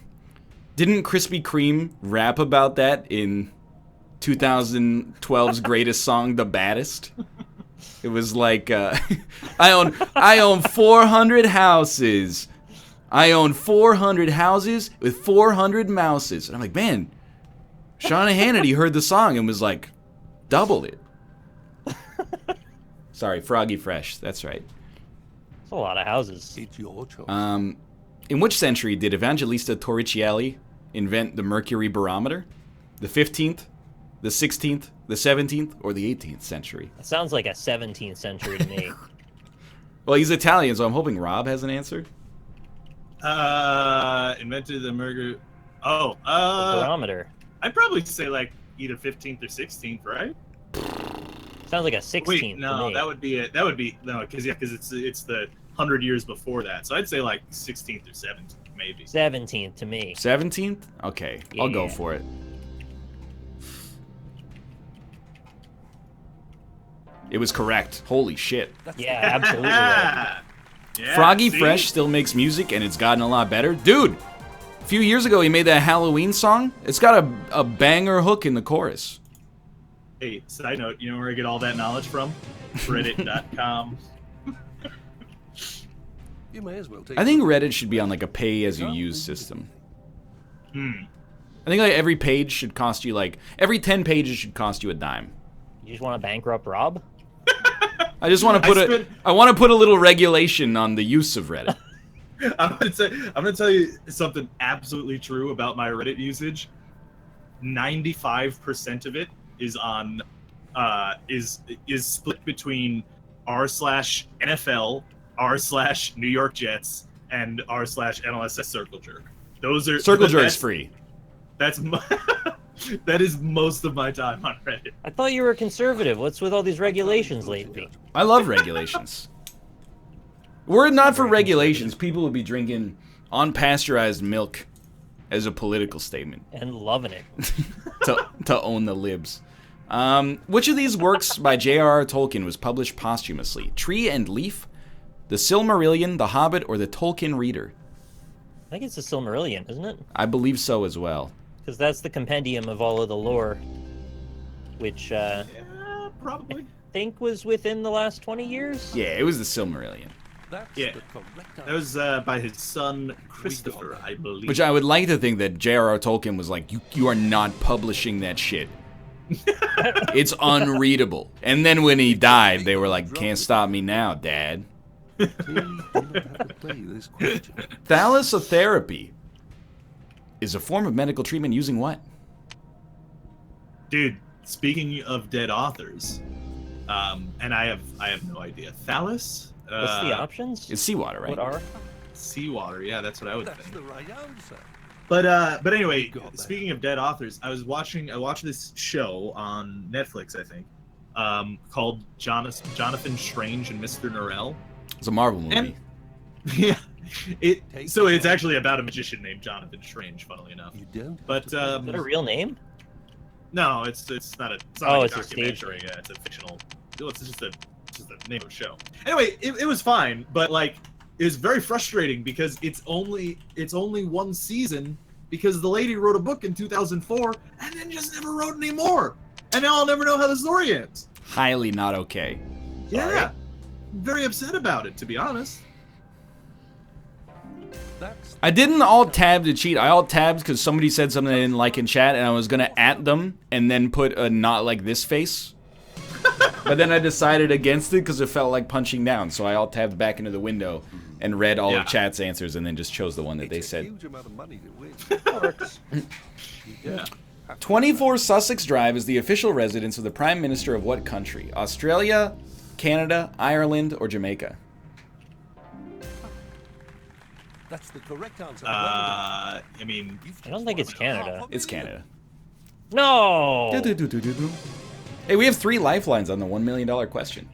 A: Krispy Kreme rap about that in 2012's greatest song, The Baddest? It was like, I own 400 houses. I own 400 houses with 400 mouses. And I'm like, man, Sean Hannity heard the song and was like, double it. Sorry, Froggy Fresh. That's right.
C: It's a lot of houses.
D: It's your choice.
A: In which century did Evangelista Torricelli invent the mercury barometer? The 15th, the 16th, the 17th, or the 18th century?
C: It sounds like a 17th century to me.
A: Well, he's Italian, so I'm hoping Rob has an answer.
B: Invented the mercury.
C: The barometer.
B: I'd probably say like either 15th or 16th, right?
C: Sounds like a 16th
B: Wait, no,
C: to me.
B: that would be it. That would be no, because it's the 100 years before that. So I'd say like 16th or 17th, maybe.
C: 17th to me.
A: 17th? Okay, I'll go
C: Yeah.
A: for it. It was correct. Holy shit.
C: Yeah, absolutely. Right.
B: Yeah,
A: Froggy
B: see?
A: Fresh still makes music, and it's gotten a lot better. Dude, a few years ago, he made that Halloween song. It's got a banger hook in the chorus.
B: Hey, side note, you know where I get all that knowledge from? Reddit.com.
D: You may as well take
A: I think Reddit should be on like a pay-as-you-use system.
B: Hmm.
A: I think like every page should cost you like, every 10 pages should cost you a dime.
C: You just want to bankrupt Rob?
A: I just want to put I want to put a little regulation on the use of Reddit.
B: I'm gonna tell you something absolutely true about my Reddit usage. 95% of it is on is split between r/NFL, r/New York Jets, and r/NLSS Circle Jerk. Those are
A: Circle Jerk's free.
B: That is most of my time on Reddit.
C: I thought you were conservative. What's with all these regulations lately?
A: I love regulations. Were it not for regulations, people would be drinking unpasteurized milk as a political statement.
C: And loving it.
A: to own the libs. Which of these works by J.R.R. Tolkien was published posthumously? Tree and Leaf, The Silmarillion, The Hobbit, or The Tolkien Reader?
C: I think it's the Silmarillion, isn't it?
A: I believe so as well.
C: Because that's the compendium of all of the lore, which
B: Yeah, probably.
C: I think was within the last 20 years.
A: Yeah, it was The Silmarillion.
D: That's
B: Yeah.
D: the correct
B: That was by his son Christopher, I believe.
A: Which I would like to think that J.R.R. Tolkien was like, you are not publishing that shit. It's unreadable. And then when he died, they were like, can't stop me now, Dad.
D: Please do not have to play this question.
A: Thalassotherapy is a form of medical treatment using what?
B: Dude, speaking of dead authors, and I have no idea. Thallus?
C: What's the options?
A: It's seawater, right?
C: What are?
B: Seawater. Yeah, that's what I would
D: That's
B: think.
D: the right answer.
B: But anyway,
D: Got that.
B: speaking of dead authors, I watched this show on Netflix, I think, called Jonathan Strange and Mr. Norrell.
A: It's a Marvel movie.
B: And yeah, it's actually about a magician named Jonathan Strange, funnily enough.
D: You don't.
B: But
C: Is that a real name?
B: no, it's not
C: Oh,
B: like
C: it's a stage
B: documentary. Yeah, it's a fictional. It's just the name of the show. Anyway, it was fine, but like it was very frustrating because it's only one season because the lady wrote a book in 2004 and then just never wrote any more, and now I'll never know how the story ends.
A: Highly not okay.
B: Yeah, very upset about it, to be honest.
D: That's
A: I didn't alt-tab to cheat. I alt-tabbed because somebody said something I didn't like in chat, and I was going to @ them and then put a not like this face. But then I decided against it because it felt like punching down. So I alt-tabbed back into the window and read all of chat's answers and then just chose the one that they
D: it's a
A: said.
D: huge amount of money to win.
C: That works.
B: Yeah.
A: 24 Sussex Drive is the official residence of the Prime Minister of what country? Australia, Canada, Ireland, or Jamaica?
D: That's the correct answer.
B: I mean,
C: I don't think it's Canada.
A: It's Canada.
C: No.
A: Hey, we have 3 lifelines on the $1 million question.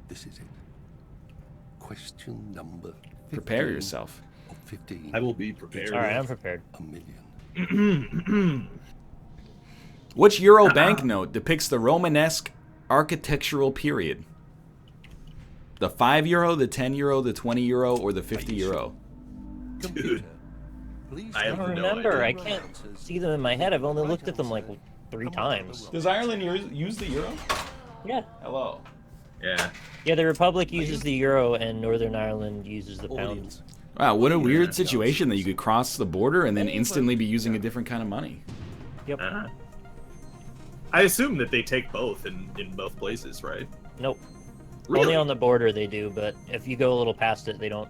D: This is it. Question number 15
A: Prepare yourself.
D: of 15.
B: I will be prepared.
C: All right, I'm prepared.
D: A million.
A: Which Euro banknote depicts the Romanesque architectural period? The 5 euro, the 10 euro, the 20 euro, or the 50 euro?
D: Computer, please
B: I
C: I
B: have
C: don't
B: no
C: remember. I
B: idea.
C: can't see them in my head. I've only looked at them like 3 times.
A: Does Ireland use the euro?
C: Yeah.
A: Hello.
B: Yeah.
C: Yeah, the Republic uses the euro and Northern Ireland uses the pound.
D: Audience.
A: Wow, what a weird situation that you could cross the border and then instantly be using a different kind of money.
C: Yep.
B: I assume that they take both in both places, right?
C: Nope.
B: Really?
C: Only on the border they do, but if you go a little past it, they don't.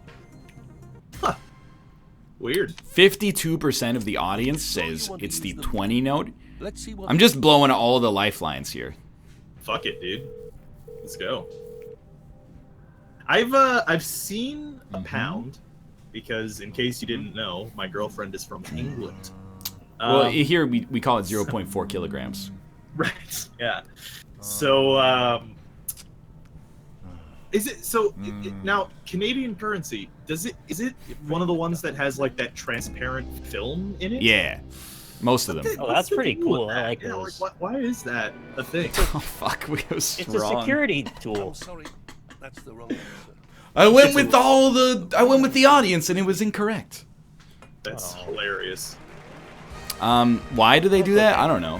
B: Weird.
A: 52% of the audience says it's the 20 note.
D: Let's see what
A: I'm just blowing all the lifelines here.
B: Fuck it, dude. Let's go. I've seen a pound because, in case you didn't know, my girlfriend is from England.
A: Well, here we call it 0.4 kilograms.
B: Right. Yeah. So, is it so? Now, Canadian currency is it one of the ones that has like that transparent film in it?
A: Yeah, most of them.
C: Oh, that's pretty
B: What's the deal
C: cool.
B: with
C: I
B: that?
C: like
B: Yeah,
C: those.
B: why is that a thing?
A: Oh fuck, we was
C: It's a
A: wrong.
C: security
D: I'm
C: tool.
D: sorry. That's the wrong answer.
A: I went with the audience and it was incorrect.
B: That's hilarious.
A: Why do they do that? I don't know.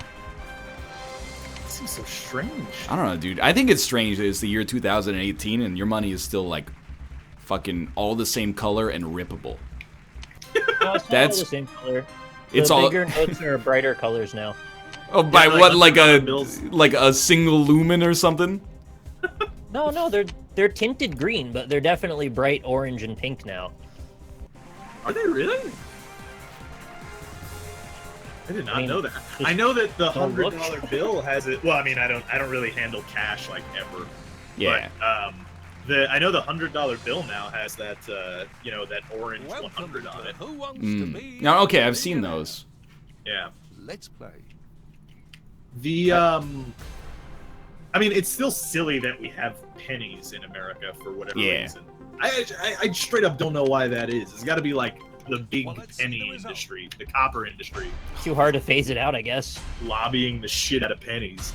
B: It seems so strange.
A: I don't know, dude. I think it's strange that it's the year 2018 and your money is still like fucking all the same color and rippable.
C: No, it's not
A: That's-
C: all the same color.
A: It's
C: the
A: all
C: bigger notes are brighter colors now.
A: oh by
B: Yeah,
A: what
B: like
A: like
B: bills.
A: a single lumen or something?
C: No, they're tinted green, but they're definitely bright orange and pink now.
B: Are they really? I did not
C: I mean,
B: know that.
C: just
B: I know that the
C: don't look.
B: $100 bill has it. Well, I mean, I don't really handle cash like ever.
A: Yeah.
B: But I know the $100 bill now has that that orange
D: Welcome
B: 100 on
D: to
B: it.
D: Who Wants to Be
A: Now,
D: a
A: okay, I've seen
D: Millionaire?
A: those.
B: Yeah.
D: Let's play.
B: The I mean, it's still silly that we have pennies in America for whatever
A: Yeah.
B: reason. I straight up don't know why that is. It's got to be like the big
D: Well, let's see
B: penny
D: the result.
B: industry, the copper industry,
C: Too hard to phase it out, I guess.
B: lobbying the shit out of pennies.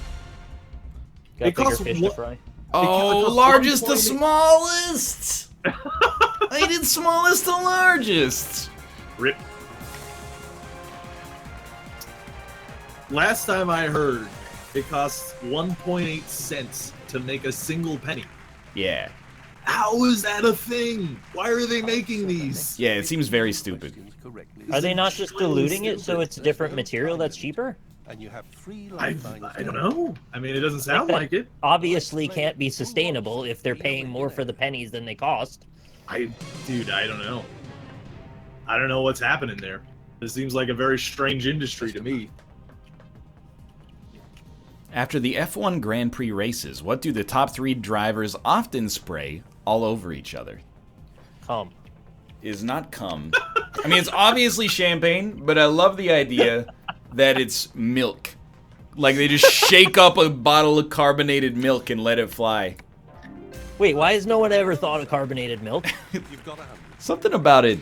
C: Got
B: It
C: bigger
B: costs
C: fish
B: one-
C: to fry.
A: Oh,
B: costs
A: largest to
B: 1.8
A: smallest. I did smallest to largest.
B: Rip. Last time I heard, it costs 1.8 cents to make a single penny.
A: Yeah.
B: How is that a thing? Why are they making these?
A: Yeah, it seems very stupid.
D: Questions correctly.
C: Are they not just
B: really
C: diluting it so
B: stupid.
C: it's a different material that's cheaper?
D: And you have 3
B: I
D: lifelines.
B: don't know. I mean, it doesn't sound
C: that
B: like it.
C: Obviously can't be sustainable if they're paying more for the pennies than they cost.
B: Dude, I don't know. I don't know what's happening there. This seems like a very strange industry to me.
A: After the F1 Grand Prix races, what do the top 3 drivers often spray all over each other?
C: Come.
A: Is not cum. I mean, it's obviously champagne, but I love the idea that it's milk. Like they just shake up a bottle of carbonated milk and let it fly.
C: Wait, why has no one ever thought of carbonated milk?
D: You've got 100.
A: Something about it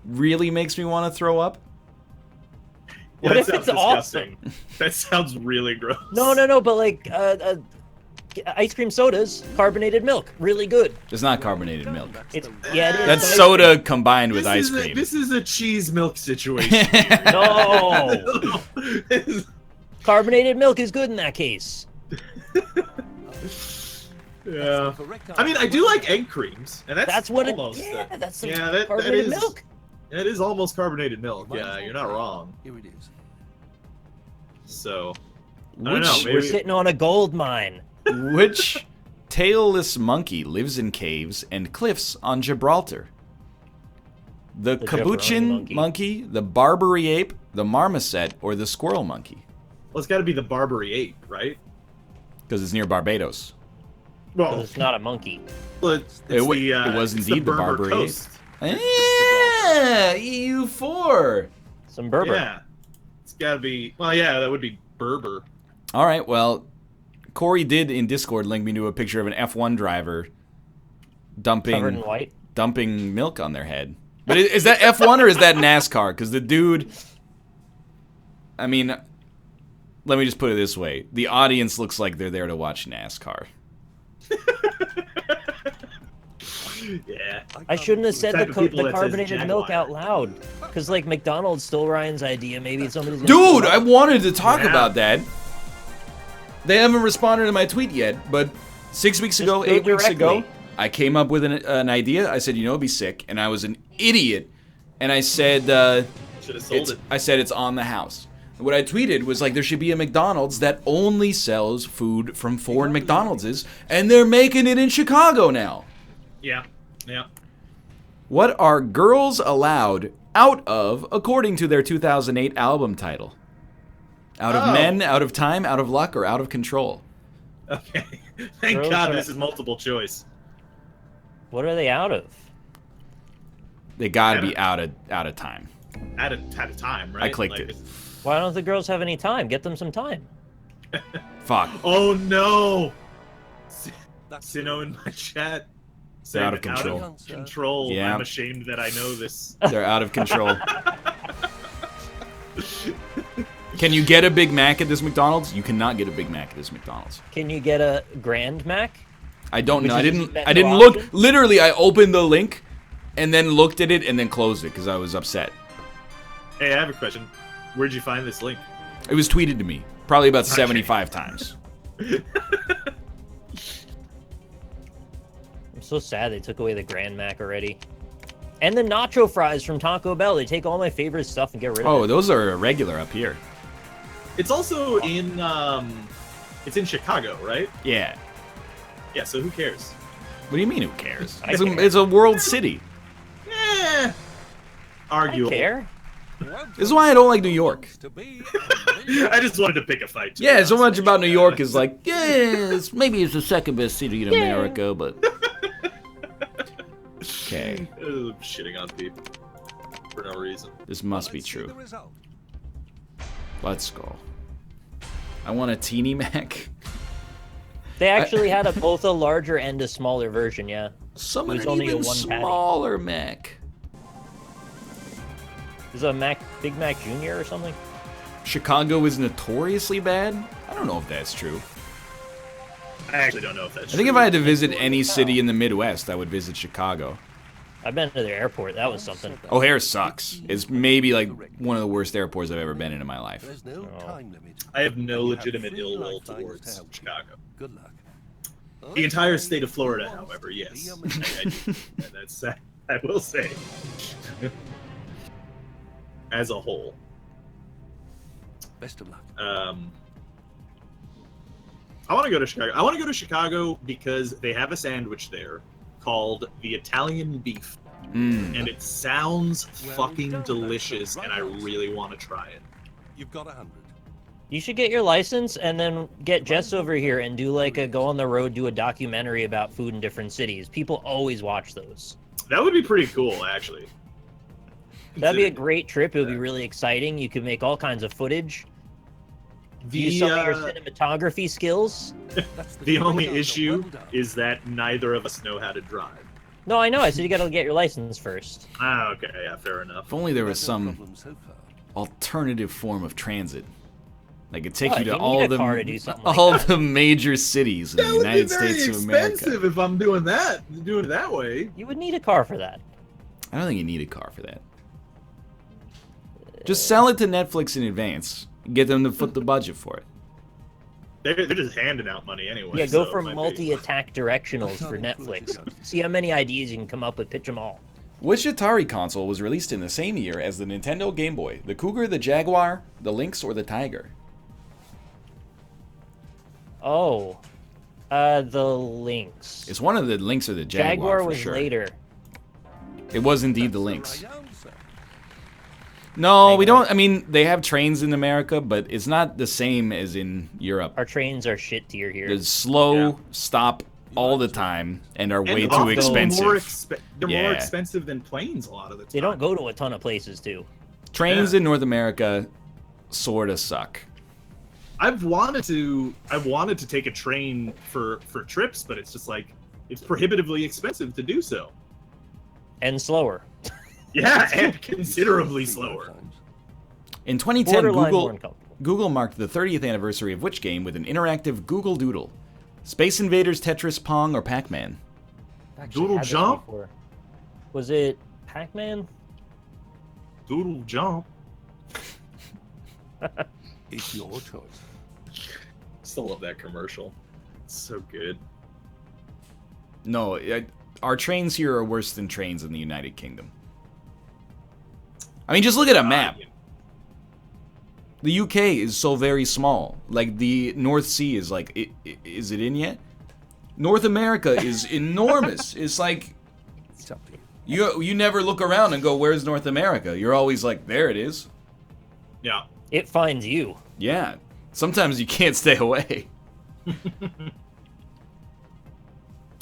A: really makes me want to throw up.
C: What
B: that
C: if
B: sounds
C: it's awesome?
B: disgusting. That sounds really gross.
C: No, but like ice cream sodas, carbonated milk, really good.
A: It's not carbonated milk.
C: It's yeah, it is.
A: That's
C: ice
A: soda combined with ice
B: This is
A: cream.
B: this is a cheese milk situation.
C: No, carbonated milk is good in that case.
B: Yeah.
D: Correct
B: I mean, I do like egg creams, and
C: That's what it.
B: almost
C: Yeah, that's some
B: yeah, that
C: carbonated
B: is
C: milk.
B: It is almost carbonated milk.
D: Might as
B: Yeah,
D: well
B: you're not
D: play.
B: wrong.
D: Here it is.
B: So I don't know.
A: Which,
C: We're
B: Maybe
C: sitting on a gold mine.
A: which tailless monkey lives in caves and cliffs on Gibraltar? The capuchin
C: jabroni
A: monkey, the Barbary ape, the marmoset, or the squirrel monkey?
B: well, it's got to be the Barbary ape, right?
A: Because it's near Barbados.
C: Because
B: Well,
C: it's not a monkey.
B: it's
A: It wa-
B: the,
A: it was
B: it's
A: indeed the
B: Berber
A: Barbary ape.
B: coast.
A: EU4.
C: Some Berber.
B: Yeah. It's gotta be. Well, yeah, that would be Berber.
A: All right, well, Corey did in Discord link me to a picture of an F1 driver
C: Covered in
A: dumping
C: white.
A: milk on their head. But is that F1 or is that NASCAR? Because the dude, I mean, let me just put it this way: the audience looks like they're there to watch NASCAR.
B: Yeah.
C: I shouldn't have said
B: type of people
C: the
B: that says
C: carbonated milk
B: Jaguar.
C: out loud. Because, like, McDonald's stole Ryan's idea. Maybe somebody's gonna
A: Dude,
C: steal
A: I
C: it.
A: wanted to talk
B: Yeah.
A: about that. They haven't responded to my tweet yet, but 6 weeks ago,
C: go
A: 8 weeks ago,
C: directly.
A: I came up with an idea. I said, you know, it'd be sick, and I was an idiot. And I said,
B: Should have sold it.
A: I said it's on the house. And what I tweeted was like, there should be a McDonald's that only sells food from foreign McDonald's, and they're making it in Chicago now.
B: Yeah. Yeah.
A: What are girls allowed out of, according to their 2008 album title? Out of
B: Oh.
A: men, out of time, out of luck, or out of control?
B: Okay. Thank
C: Girls
B: God
C: are-
B: this is multiple choice.
C: What are they out of?
A: They gotta be out of time.
B: At a time, right?
A: I clicked
B: Like,
A: it.
B: it's-
C: Why don't the girls have any time? Get them some time.
A: Fuck.
B: Oh no!
D: That's
B: Sino in my chat.
A: They're out of
B: saying
A: control.
B: Out of control.
A: Yeah.
B: I'm ashamed that I know this.
A: They're out of control. Can you get a Big Mac at this McDonald's? You cannot get a Big Mac at this McDonald's.
C: Can you get a Grand Mac?
A: I don't know.
C: Which
A: I
C: is
A: didn't.
C: that
A: I didn't
C: no
A: look.
C: option?
A: Literally, I opened the link, and then looked at it, and then closed it because I was upset.
B: Hey, I have a question. Where'd you find this link?
A: It was tweeted to me probably about 75 times.
C: I'm so sad they took away the Grand Mac already. And the nacho fries from Taco Bell. They take all my favorite stuff and get rid of
A: Oh,
C: it.
A: those are regular up here.
B: It's also in it's in Chicago, right?
A: Yeah.
B: Yeah, so who cares?
A: What do you mean? Who cares?
C: I
A: It's a,
C: care.
A: it's a world city.
B: Eh.
C: I
B: Arguable.
C: care.
A: This is why I don't like New York.
B: I just wanted to pick a fight. to be
A: Yeah, so
B: honest.
A: much about New York is like, yes, maybe it's the second best city in America, but okay,
B: Ugh, shitting on people for no reason.
A: this must be true. Let's go. I want a teeny Mac.
C: They actually had both a larger and a smaller version, yeah.
A: Someone
C: There's
A: an
C: only a
A: even
C: one patty.
A: smaller Mac.
C: Is it a Big Mac Jr. or something?
A: Chicago is notoriously bad. I don't know if that's true.
B: I actually don't know if that's
A: I think
B: true.
A: if I had to visit any city in the Midwest, I would visit Chicago.
C: I've been to their airport. That was something.
A: O'Hare sucks. It's maybe like one of the worst airports I've ever been in my life.
D: There's no time limit.
B: I have no
D: You
B: legitimate
D: free
B: ill will
D: lifelines
B: towards
D: to help you.
B: Chicago.
D: Good luck.
B: The entire state of Florida, however, yes. That's I will say. As a whole.
D: Best of luck.
B: I want to go to Chicago. I want to go to Chicago because they have a sandwich there called the Italian beef.
A: Mm.
B: And it sounds
D: Well
B: fucking
D: done,
B: delicious,
D: Maxwell.
B: and I
D: Right.
B: really want to try it.
D: You've got 100.
C: You should get your license and then get Jess over here and do like a go on the road, do a documentary about food in different cities. People always watch those.
B: That would be pretty cool, actually.
C: That'd be a great trip. It would be really exciting. You could make all kinds of footage. Use some of your cinematography skills.
D: That's
B: The only
D: great answer.
B: issue
D: Well done.
B: is that neither of us know how to drive.
C: No, I know. I said you gotta get your license first.
B: Ah, okay, yeah, fair enough.
A: If only there was
D: Had no
A: some
D: problem so far.
A: alternative form of transit. Like it take
C: What,
A: you to
C: you
A: all
C: need a
A: the
C: car to do something like
A: all
C: that.
A: the major cities in the United States of America.
B: if I'm doing it that way.
C: You would need a car for that.
A: I don't think you need a car for that. Just sell it to Netflix in advance. Get them to foot the budget for it.
B: They're just handing out money anyway.
C: Yeah, go
B: so
C: for
B: it might be-
C: multi-attack directionals for Netflix. See how many ideas you can come up with. Pitch them all.
A: Which Atari console was released in the same year as the Nintendo Game Boy? The Cougar, the Jaguar, the Lynx, or the Tiger?
C: Oh, the Lynx.
A: It's one of the Lynx or the Jaguar,
C: Jaguar
A: for
C: was
A: sure.
C: later.
A: It was indeed the
D: That's
A: Lynx.
D: right answer.
A: No, we don't. I mean, they have trains in America, but it's not the same as in Europe.
C: Our trains are shit tier here.
A: There's slow,
B: Yeah.
A: stop, all the time and are way
B: And
A: too
B: often
A: expensive.
B: They're
A: Yeah.
B: more expensive than planes a lot of the time.
C: They don't go to a ton of places too.
A: Trains in North America sort of suck.
B: I've wanted to take a train for trips, but it's just like it's prohibitively expensive to do so.
C: And slower.
B: Yeah, and considerably slower.
A: In 2010,
C: Borderline more uncomfortable.
A: Google marked the 30th anniversary of which game with an interactive Google Doodle? Space Invaders, Tetris, Pong, or Pac-Man?
C: Actually
B: Doodle
C: had this
B: Jump?
C: before. Was it Pac-Man?
B: Doodle jump.
D: It's your choice.
B: Still love that commercial. It's so good.
A: No, our trains here are worse than trains in the United Kingdom. I mean, just look at a map. The UK is so very small. Like, the North Sea is like, is it in yet? North America is enormous. It's like,
D: It's up to you.
A: you never look around and go, where's North America? You're always like, there it is.
B: Yeah.
C: It finds you.
A: Yeah. Sometimes you can't stay away.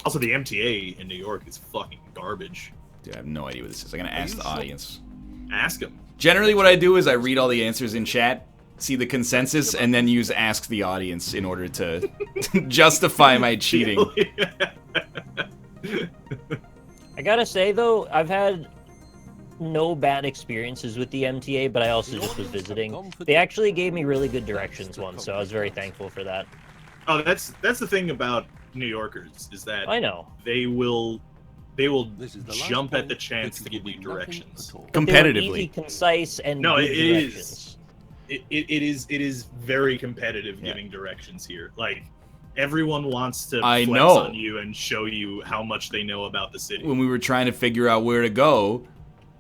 B: Also, the MTA in New York is fucking garbage.
A: Dude, I have no idea what this is. I'm gonna ask the audience.
B: Ask them.
A: Generally, what I do is I read all the answers in chat, see the consensus, and then use Ask the Audience in order to justify my cheating.
C: I gotta say though, I've had no bad experiences with the MTA, but I also just was visiting. They actually gave me really good directions once, so I was very thankful for that.
B: Oh, that's the thing about New Yorkers is that
C: I know.
B: they will
D: This is the last
B: jump at the
D: point
B: chance
D: that
B: to
D: you
B: give you
D: will nothing
B: directions.
D: at all.
C: But they were easy,
A: Competitively.
C: concise, and
B: No,
C: good
B: it is.
C: directions.
B: It is very competitive giving directions here. Like everyone wants to
A: I
B: flex
A: know.
B: on you and show you how much they know about the city.
A: When we were trying to figure out where to go,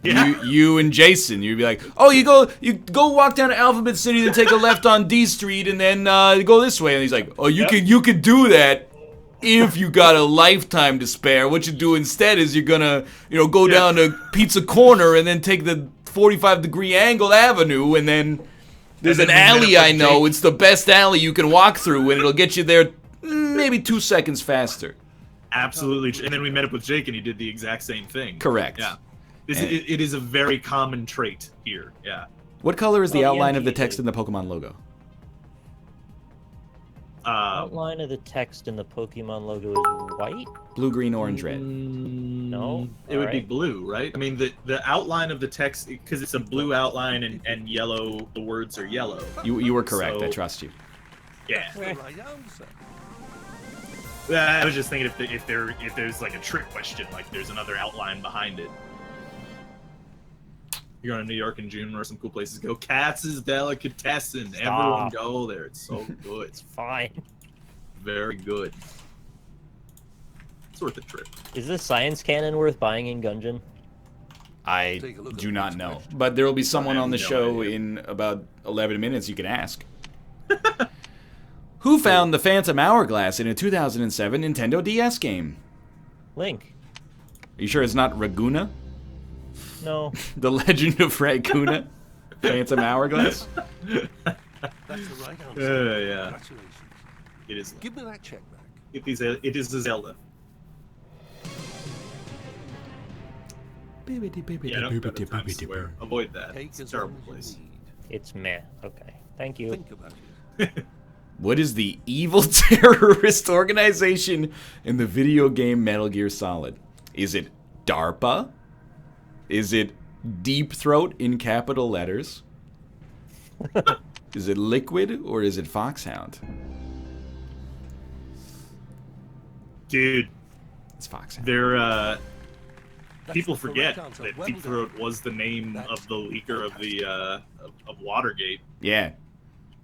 B: Yeah.
A: you and Jason, you'd be like, "Oh, you go walk down to Alphabet City, then take a left on D Street, and then go this way." And he's like, "Oh, you can do that if you got a lifetime to spare. What you do instead is you're gonna go down to Pizza Corner and then take the 45-degree angled avenue, and then there's
B: And
A: an
B: then we met
A: alley
B: up
A: I
B: with
A: know.
B: Jake.
A: It's the best alley you can walk through, and it'll get you there maybe 2 seconds faster."
B: Absolutely. And then we met up with Jake, and he did the exact same thing.
A: Correct.
B: Yeah.
A: And-
B: It is a very common trait here. Yeah.
A: What color is the
C: Oh,
A: outline
C: yeah,
A: of the
C: he
A: text
C: did.
A: in the Pokemon logo?
C: Outline of the text in the Pokemon logo is white?
A: Blue, green, orange, red.
C: No?
B: It would be
C: Alright.
B: blue, right? I mean, the outline of the text, because it's a blue outline and yellow, the words are yellow.
A: You were correct. I
B: So-
A: trust you.
B: Yeah.
D: The right answer.
B: I was just thinking if there's like a trick question, like there's another outline behind it. You're going to New York in June, or some cool places to go. Katz's Delicatessen. Everyone go there. It's so good.
C: It's fine.
B: Very good. It's worth a trip.
C: Is this science cannon worth buying in Gungeon?
A: I
D: Take a look at
A: do
D: the
A: not
D: next
A: know.
D: question.
A: But there will be someone
B: I have
A: on the
B: no
A: show
B: idea.
A: in about 11 minutes you can ask. Who found the Phantom Hourglass in a 2007 Nintendo DS game?
C: Link.
A: Are you sure it's not Raguna?
C: No.
A: The Legend of Raguna? Phantom Hourglass?
D: That's the right answer.
B: Yeah.
D: Congratulations.
B: It is.
D: Give me that check back.
B: It is a Zelda. Yeah, don't go to Times Square. Avoid that.
D: Take
B: It's a
D: as
B: terrible
D: long as
B: place.
D: you need.
C: It's meh. Okay. Thank you.
D: Think about it.
A: What is the evil terrorist organization in the video game Metal Gear Solid? Is it DARPA? Is it Deep Throat in capital letters? Is it Liquid or is it Foxhound?
B: Dude,
A: It's Foxhound.
B: they're people
D: the
B: forget
D: correct answer.
B: that
D: Well
B: Deep Throat was the name
D: That's
B: of the leaker of the of Watergate.
A: Yeah.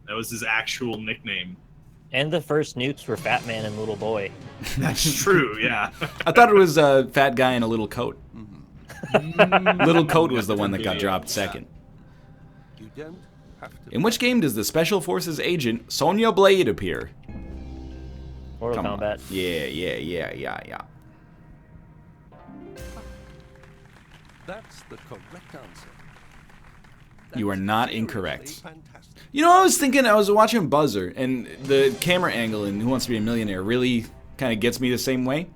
B: That was his actual nickname.
C: And the first nukes were Fat Man and Little Boy.
B: That's true. Yeah.
A: I thought it was a fat guy in a little coat. Little coat was the one that got dropped second.
D: You don't have to.
A: In which game does the Special Forces agent Sonya Blade appear?
C: Mortal
A: Come on.
C: Kombat.
A: Yeah.
D: That's the correct answer.
A: You are
D: That's
A: not
D: seriously
A: incorrect.
D: Fantastic.
A: You know, I was watching Buzzer, and the camera angle in Who Wants to Be a Millionaire really kind of gets me the same way.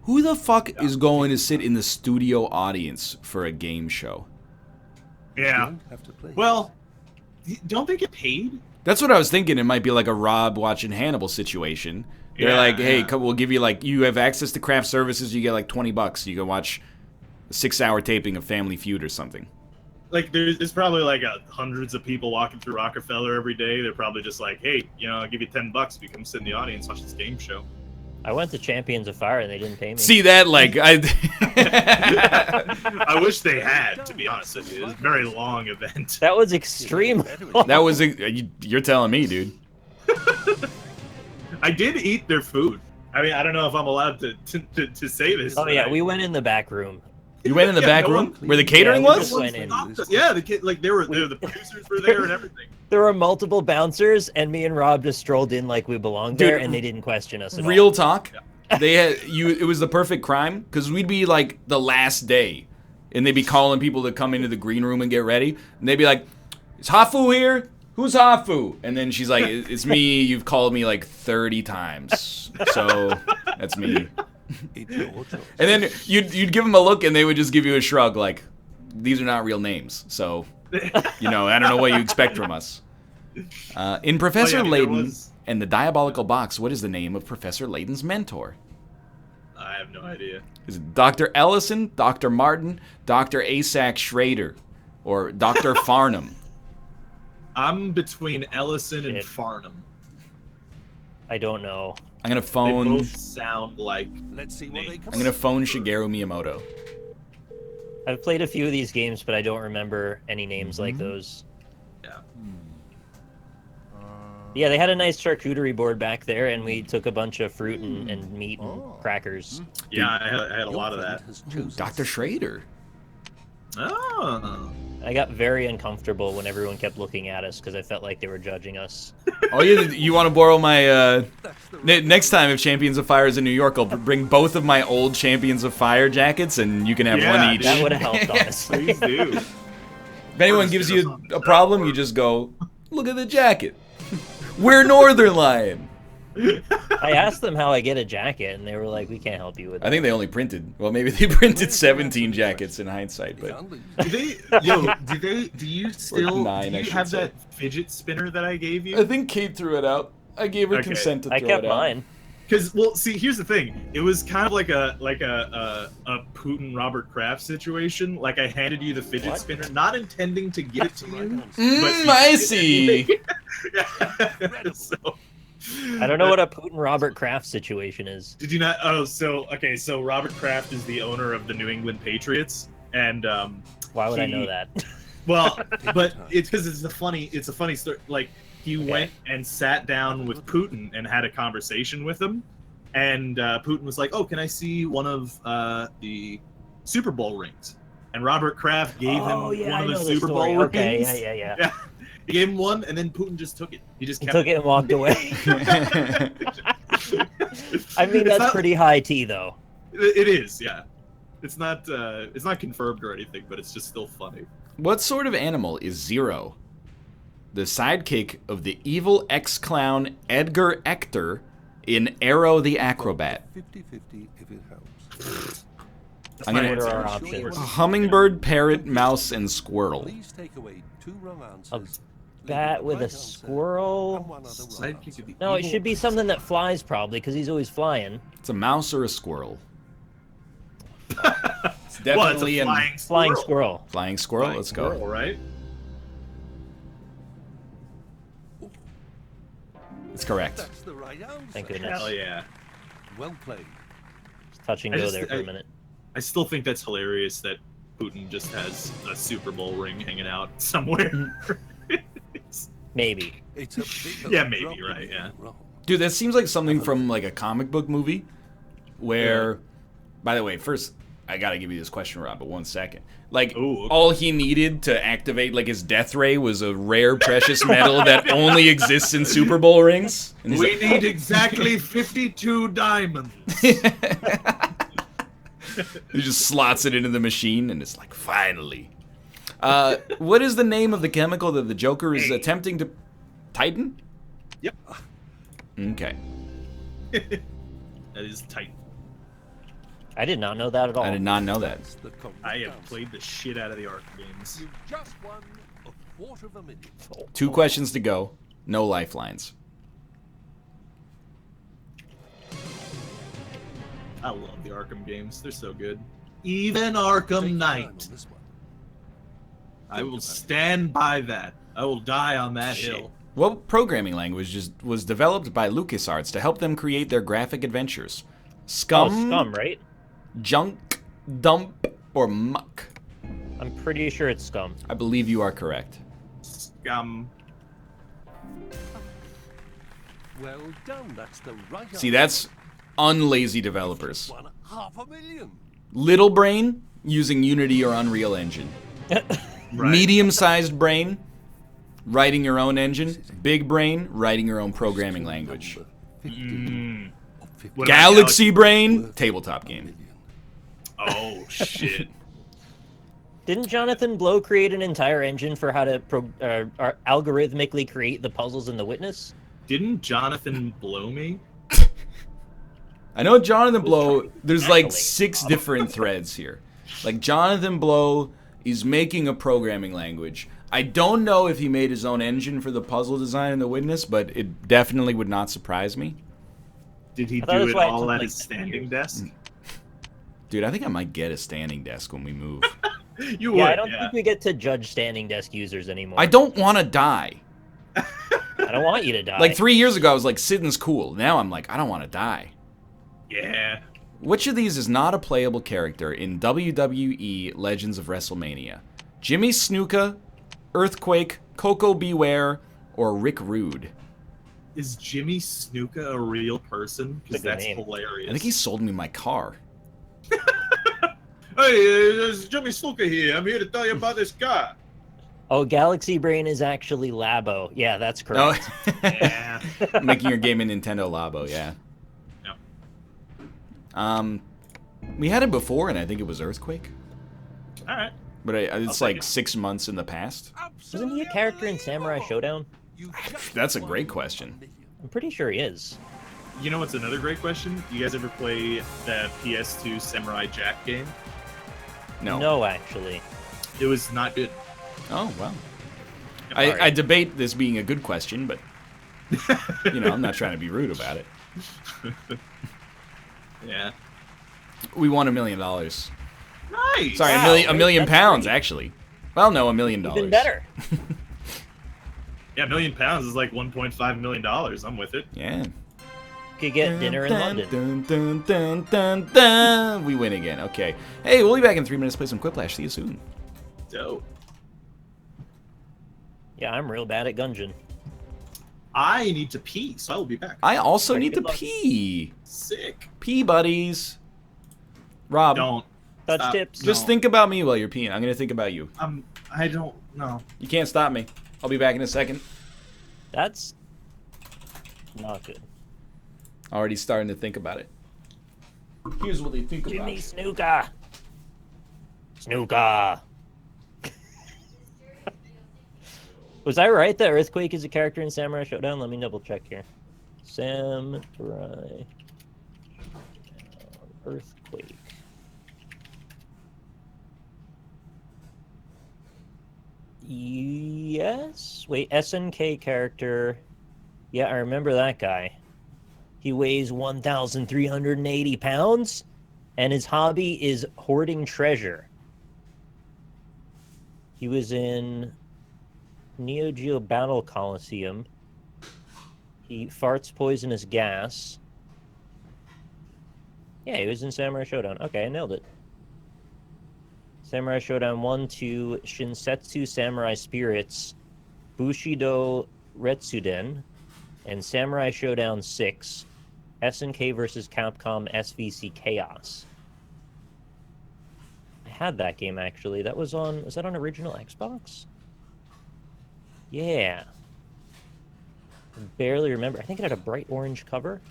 A: Who the fuck is going to sit in the studio audience for a game show?
B: Yeah. Well, don't they get paid?
A: That's what I was thinking. It might be like a Rob watching Hannibal situation. They're like, hey, we'll give you like, you have access to craft services. You get like $20. You can watch a 6-hour taping of Family Feud or something.
B: Like there's probably like hundreds of people walking through Rockefeller every day. They're probably just like, hey, I'll give you $10 if you come sit in the audience, watch this game show.
C: I went to Champions of Fire and they didn't pay me.
A: See that? Like,
B: I wish they had, to be honest with you. It was a very long event.
C: That was extreme.
A: That was you're telling me, dude.
B: I did eat their food. I mean, I don't know if I'm allowed to say this.
C: Oh yeah, we went in the back room.
A: You went in the back room where the catering was?
B: Yeah, the producers were there and everything.
C: There were multiple bouncers, and me and Rob just strolled in like we belonged there, and they didn't question us at all.
A: Real talk. Yeah. They had It was the perfect crime because we'd be like the last day, and they'd be calling people to come into the green room and get ready, and they'd be like, "Is Hafu here? Who's Hafu?" And then she's like, "It's me. You've called me like 30 times, so that's me." And then you'd give them a look, and they would just give you a shrug, like, "These are not real names, so I don't know what you expect from us." In Professor Layton and the Diabolical Box, what is the name of Professor Layton's mentor?
B: I have no idea.
A: Is it Dr. Ellison, Dr. Martin, Dr. Asac Schrader, or Dr. Farnham?
B: I'm between Ellison and Farnham.
C: I don't know.
A: I'm gonna phone.
B: They both sound like.
D: Let's see what they come.
A: I'm gonna phone Shigeru Miyamoto.
C: I've played a few of these games, but I don't remember any names like those.
B: Yeah.
C: Yeah, they had a nice charcuterie board back there, and we took a bunch of fruit and meat and crackers.
B: Yeah, I had a lot of that.
A: Dr. Schrader.
B: Oh.
C: I got very uncomfortable when everyone kept looking at us because I felt like they were judging us.
A: Oh, you want to borrow my... next time if Champions of Fire is in New York, I'll bring both of my old Champions of Fire jackets, and you can have one each.
C: That would have helped, honestly.
B: Please do.
A: If anyone gives you a problem, you just go, look at the jacket. We're Northernlion.
C: I asked them how I get a jacket, and they were like, we can't help you with that.
A: I think they only printed... Well, maybe they printed 17 jackets in hindsight, but...
B: Do you still have that fidget spinner that I gave you?
A: I think Kate threw it out. I gave her consent to throw it out.
C: I kept mine.
B: Because, well, see, here's the thing. It was kind of like a Putin Robert Kraft situation. Like, I handed you the fidget spinner, not intending to give it to you.
A: I see.
B: So,
C: I don't know what a Putin Robert Kraft situation is.
B: Did you not? Oh, so Robert Kraft is the owner of the New England Patriots, and
C: why would I know that?
B: Well, but it's because it's a funny story. Like, he went and sat down with Putin and had a conversation with him, and Putin was like, "Oh, can I see one of the Super Bowl rings?" And Robert Kraft gave him one of the Super Bowl rings.
C: Okay, yeah.
B: He gave him one, and then Putin just took it. He just
C: took it and walked away. I mean, that's pretty high tea, though.
B: It is, yeah. It's not confirmed or anything, but it's just still funny.
A: What sort of animal is Zero? The sidekick of the evil ex-clown Edgar Ector in Arrow the Acrobat.
D: 50-50 if it helps.
A: I'm gonna
C: What are our options?
A: hummingbird, parrot, mouse, and squirrel.
D: Please take away 2 wrong answers.
C: Bat with a squirrel? No, it should be something that flies, probably, because he's always flying.
A: It's a mouse or a squirrel. It's
B: Well,
A: definitely
B: it's a
A: a
C: Flying squirrel.
A: flying squirrel. Let's go.
B: Squirrel, right?
A: It's correct.
D: That's the right answer.
C: Thank goodness.
B: Hell yeah.
D: Well played.
C: Touch and go there for a minute.
B: I still think that's hilarious that Putin just has a Super Bowl ring hanging out somewhere.
C: Maybe.
D: It's a big
B: Yeah, maybe, right, yeah.
A: Dude, that seems like something from like a comic book movie where, by the way, first, I gotta give you this question, Rob, but 1 second. Like,
B: Ooh, okay.
A: all he needed to activate like his death ray was a rare precious metal that only exists in Super Bowl rings. And he's
B: We
A: like,
B: need exactly 52 diamonds.
A: he just slots it into the machine, and it's like, finally. What is the name of the chemical that the Joker is attempting to... Titan?
B: Yep.
A: Okay.
B: That is tight.
C: I did not know that at all.
A: I did not know that.
D: That's the correct
B: I have
D: answer.
B: played the shit out of the Arkham games.
D: You've just won $250,000.
A: 2 questions to go. No lifelines.
B: I love the Arkham games. They're so good. Even Arkham
D: Take your time
B: Knight.
D: on this one.
B: I will stand by that. I will die on that hill.
A: What programming language was developed by LucasArts to help them create their graphic adventures? Scum,
C: Oh, Scum, right?
A: Junk, Dump, or Muck?
C: I'm pretty sure it's Scum.
A: I believe you are correct.
B: Scum.
D: Well done. That's the right
A: See,
D: answer.
A: that's unlazy developers.
D: Won $500,000.
A: Little brain, using Unity or Unreal Engine.
B: Right.
A: Medium-sized brain, writing your own engine. Big brain, writing your own programming language.
B: What about
A: Galaxy brain, tabletop game.
B: Oh shit.
C: Didn't Jonathan Blow create an entire engine for how to algorithmically create the puzzles in The Witness?
B: Didn't Jonathan blow me?
A: I know Jonathan Blow, there's like
C: Accolade,
A: 6 different threads here. Like, Jonathan Blow is making a programming language. I don't know if he made his own engine for the puzzle design in The Witness, but it definitely would not surprise me.
B: Did he
C: I thought
B: do
C: that's
B: it
C: why it
B: all
C: took,
B: at
C: like,
B: his
C: 10
B: standing
C: years.
B: desk?
A: Dude, I think I might get a standing desk when we move.
B: You would.
C: Yeah, I don't think we get to judge standing desk users anymore.
A: I don't want to die.
C: I don't want you to die.
A: Like 3 years ago, I was like, sitting's cool. Now I'm like, I don't want to die.
B: Yeah.
A: Which of these is not a playable character in WWE Legends of WrestleMania? Jimmy Snuka, Earthquake, Coco Beware, or Rick Rude?
B: Is Jimmy Snuka a real person? Because
C: Good
B: that's
C: name.
B: hilarious.
A: I think he sold me my car.
B: Hey, it's Jimmy Snuka here. I'm here to tell you about this car.
C: Oh, Galaxy Brain is actually Labo. Yeah, that's
A: Oh,
C: correct.
B: Yeah.
A: making your game in Nintendo Labo, yeah.
B: Yep.
A: We had it before, and I think it was Earthquake.
B: All right.
A: But it's
B: take
A: like
B: it.
A: 6 months in the past.
C: Wasn't he a character in Samurai Showdown?
A: That's a great question.
C: I'm pretty sure he is.
B: You know what's another great question? You guys ever play the PS2 Samurai Jack game?
A: No.
C: No, actually.
B: It was not good.
A: Oh, wow.
C: Alright.
A: I debate this being a good question, but, you know, I'm not trying to be rude about it.
B: Yeah.
A: We won $1 million. Sorry,
B: Nice.
C: Wow,
A: a million
C: that's
A: pounds,
C: great.
A: actually. Well, no, $1 million.
C: Even better.
B: Yeah, £1 million is like $1.5 million. I'm with it.
A: Yeah.
C: Could get dinner in London.
A: Dun, dun, dun, dun, dun. We win again. Okay. Hey, we'll be back in 3 minutes. Play some Quiplash. See you soon.
B: Dope.
C: Yeah, I'm real bad at Gungeon.
B: I need to pee, so I will be back.
A: I also
C: Pretty
A: need to
C: good luck.
A: pee.
B: Sick.
A: Pee buddies. Rob,
B: Don't.
C: Touch
B: Stop.
C: tips.
A: just
B: No.
A: think about me while you're peeing. I'm going to think about you.
B: I don't know.
A: You can't stop me. I'll be back in a second.
C: That's not good.
A: Already starting to think about it. Here's what they think
C: Jimmy
A: about.
C: Snuka. Snuka. Was I right that Earthquake is a character in Samurai Showdown? Let me double check here. Samurai Earthquake. Yes. Wait, SNK character. Yeah, I remember that guy. He weighs 1,380 pounds, and his hobby is hoarding treasure. He was in Neo Geo Battle Coliseum. He farts poisonous gas. Yeah, he was in Samurai Showdown. Okay, I nailed it. Samurai Showdown 1, 2, Shinsetsu Samurai Spirits, Bushido Retsuden, and Samurai Showdown 6, SNK vs. Capcom Svc Chaos. I had that game, actually. Was that on original Xbox? Yeah. I barely remember. I think it had a bright orange cover.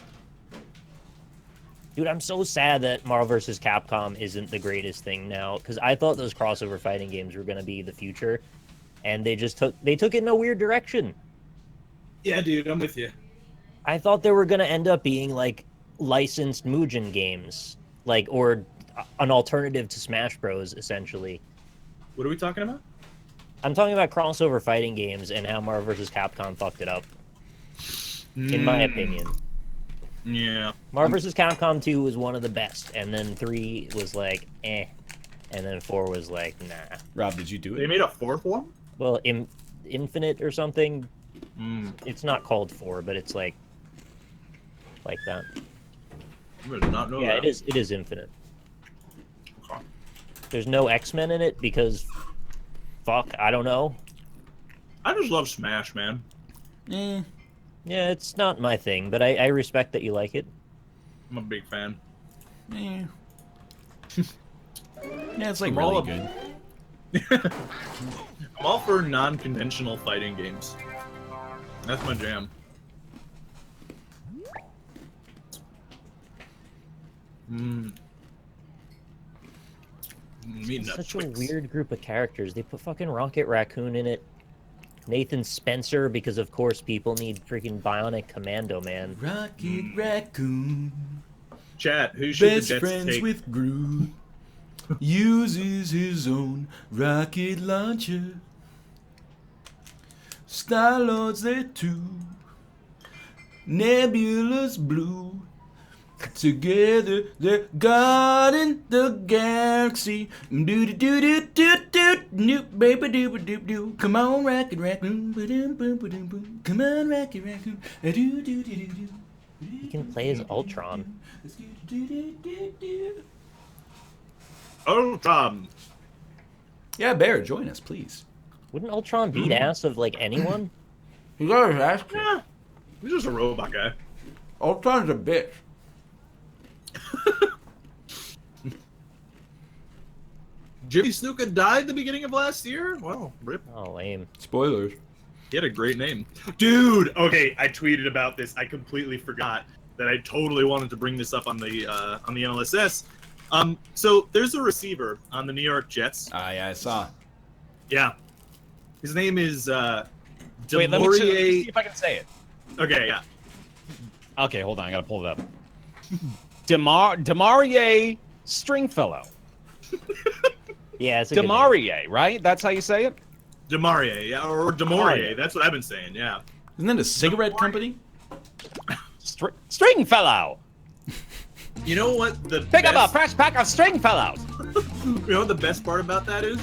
C: Dude, I'm so sad that Marvel vs. Capcom isn't the greatest thing now, because I thought those crossover fighting games were going to be the future, and they took it in a weird direction.
B: Yeah, dude, I'm with you.
C: I thought they were going to end up being like licensed Mugen games, like, or an alternative to Smash Bros. Essentially.
B: What are we talking about?
C: I'm talking about crossover fighting games and how Marvel vs. Capcom fucked it up. In my opinion.
B: Yeah.
C: Marvel vs. Capcom 2 was one of the best, and then 3 was like, eh. And then 4 was like, nah.
A: Rob, did you do
B: They
A: it?
B: made a fourth one?
C: Well, Infinite or something.
B: Mm.
C: It's not called 4, but it's like that.
B: I did not know
C: Yeah,
B: that.
C: it is Infinite.
B: Okay.
C: There's no X-Men in it because, fuck, I don't know.
B: I just love Smash, man.
A: Eh.
C: Yeah, it's not my thing, but I respect that you like it.
B: I'm a big fan.
A: Eh. Yeah, it's like
B: I'm all
A: really
B: up-
A: good.
B: I'm all for non-conventional fighting games. That's my jam. Mm. Me
C: It's such a
B: Netflix.
C: weird group of characters. They put fucking Rocket Raccoon in it. Nathan Spencer, because of course people need freaking Bionic Commando, man.
A: Rocket Raccoon,
B: Chat, who should
A: best
B: the Jets
A: friends
B: take?
A: with Groot, uses his own rocket launcher. Star-Lord's there too. Nebula's blue. Together they're guarding the galaxy. Do do do do do do do baby do do do. Come on, Rocket Raccoon. Ba-dum, boom, ba-dum, boom. Come on, Rocket Raccoon. Do do do do do.
C: He can play as Ultron.
B: Oh, Tom.
A: Yeah, Bear, join us, please.
C: Wouldn't Ultron beat ass of like anyone?
A: You gotta ask him.
B: Yeah. He's just a robot guy.
A: Ultron's a bitch.
B: Jimmy Snuka died at the beginning of last year? Well, rip.
C: Oh, lame.
A: Spoilers.
B: He had a great name. Dude, okay, I tweeted about this. I completely forgot that I totally wanted to bring this up on the NLSS. So there's a receiver on the New York Jets.
A: Yeah, I saw.
B: Yeah. His name is
E: Wait, let me see if I can say it.
B: Okay, yeah.
E: Okay, hold on. I gotta pull it up. Demarie Stringfellow.
C: Yeah, it's a good name.
E: Demarie, right? That's how you say it?
B: Demarie, yeah, or Demorie. That's what I've been saying, yeah.
A: Isn't that a cigarette company?
E: Stringfellow.
B: You know what the
E: Pick up a
B: best,
E: fresh pack of Stringfellows.
B: you know what the best part about that is?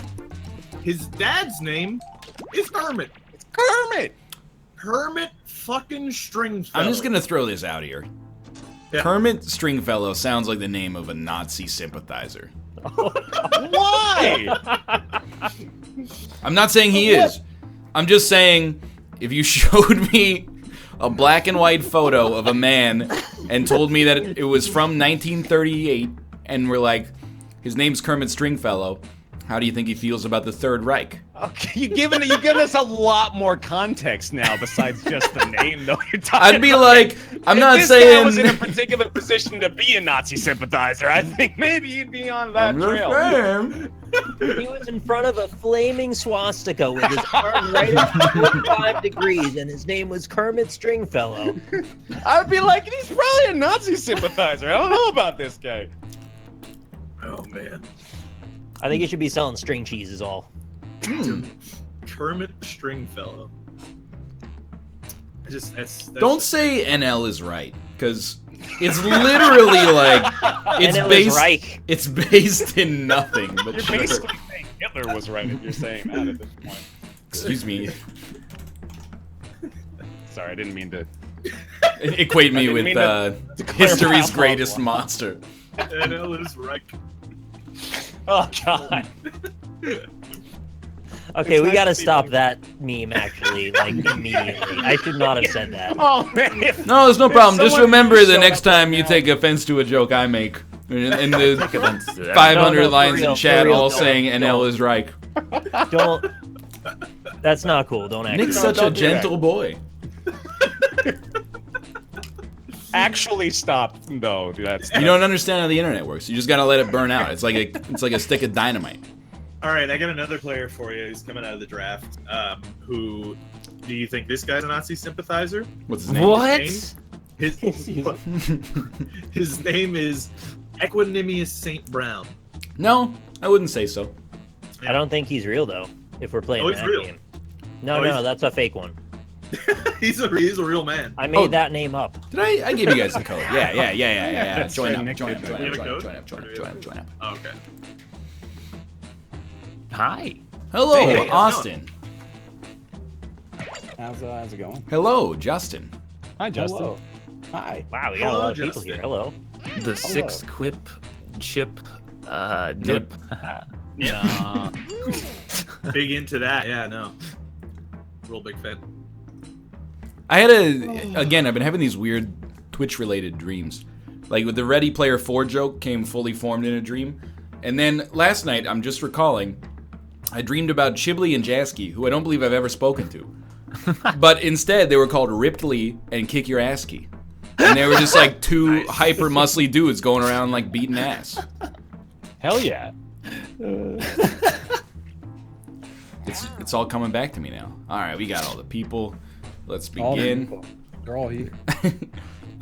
B: His dad's name is Kermit.
E: It's Kermit.
B: Kermit fucking Stringfellow.
A: I'm just gonna throw this out here.
B: Yeah.
A: Kermit Stringfellow sounds like the name of a Nazi sympathizer.
E: Why?
A: I'm not saying he is. I'm just saying if you showed me a black and white photo of a man and told me that it was from 1938 and were like, his name's Kermit Stringfellow, how do you think he feels about the Third Reich?
E: Okay, you've given us a lot more context now besides just the name, though. You're talking
A: I'd be
E: about,
A: like, I'm
E: if
A: not
E: this
A: saying.
E: guy was in a particular position to be a Nazi sympathizer, I think maybe you'd be on that
A: I'm just
E: trail.
A: saying.
C: He was in front of a flaming swastika with his arm right at 45 degrees, and his name was Kermit Stringfellow.
E: I'd be like, he's probably a Nazi sympathizer. I don't know about this guy.
B: Oh man.
C: I think he should be selling string cheese is all.
B: Kermit Stringfellow. That's
A: Don't say NL is right, because it's literally like it's
C: NL is
A: based.
C: Reich.
A: It's based in nothing. But
E: You're
A: sure.
E: basically saying Hitler was right if you're saying that at this point.
A: Excuse me.
E: Sorry, I didn't mean to.
A: Equate me
E: didn't
A: with
E: mean to clarify
A: history's
E: how
A: greatest
E: long.
A: monster.
B: NL is right.
E: Oh, God.
C: Okay,
E: It's
C: we
E: nice
C: gotta
E: to see
C: stop
E: people-
C: that meme, actually, like, immediately. I should not have said that.
E: Oh, man.
A: No, there's no problem. Just
E: someone
A: remember
E: new
A: the
E: showed
A: next
E: up right
A: time you
E: now.
A: take offense to a joke I make. In the
C: No,
A: 500
C: no, for
A: lines
C: real,
A: in chat
C: for real,
A: all
C: don't,
A: saying
C: don't.
A: NL is Reich.
C: Don't. That's not cool. Don't act.
A: Nick's
C: like
A: such a
E: don't do that.
A: gentle boy.
E: Actually, stop. No, that's.
A: You don't understand how the internet works. You just gotta let it burn out. It's like a stick of dynamite.
B: All right, I got another player for you who's coming out of the draft. Who do you think this guy's a Nazi sympathizer?
A: What's his name?
E: What?
B: His His name is Equanimous Saint Brown.
A: No, I wouldn't say so.
C: I don't think he's real though. If we're playing
B: Oh, he's
C: that
B: real.
C: game. No,
B: Oh,
C: no,
B: he's-
C: that's a fake one.
B: He's a real man.
C: I made
A: Oh.
C: that name up.
A: Did I gave you guys the code? Yeah. Join up.
B: You have a code?
A: Join up.
B: Oh, okay.
E: Hi.
A: Hello,
B: Hey, how's it
A: Austin.
F: How's it going?
A: Hello, Justin.
E: Hi, Justin.
F: Hello. Hi.
C: Wow, we got a
B: Hello,
C: lot of people
B: Justin.
C: here. Hello.
G: The sixth quip chip dip.
E: Yeah.
B: Big into that. Yeah, no. Real big fan.
A: I had again, I've been having these weird Twitch-related dreams. Like with the Ready Player 4 joke came fully formed in a dream. And then last night, I'm just recalling, I dreamed about Chiblee and Jasky, who I don't believe I've ever spoken to. But instead, they were called Ripley and Kick Your Asky. And they were just like two hyper muscly dudes going around like beating ass.
E: Hell yeah.
A: It's all coming back to me now. All right, we got all the people. Let's
F: All the
A: begin.
F: people. They're all here.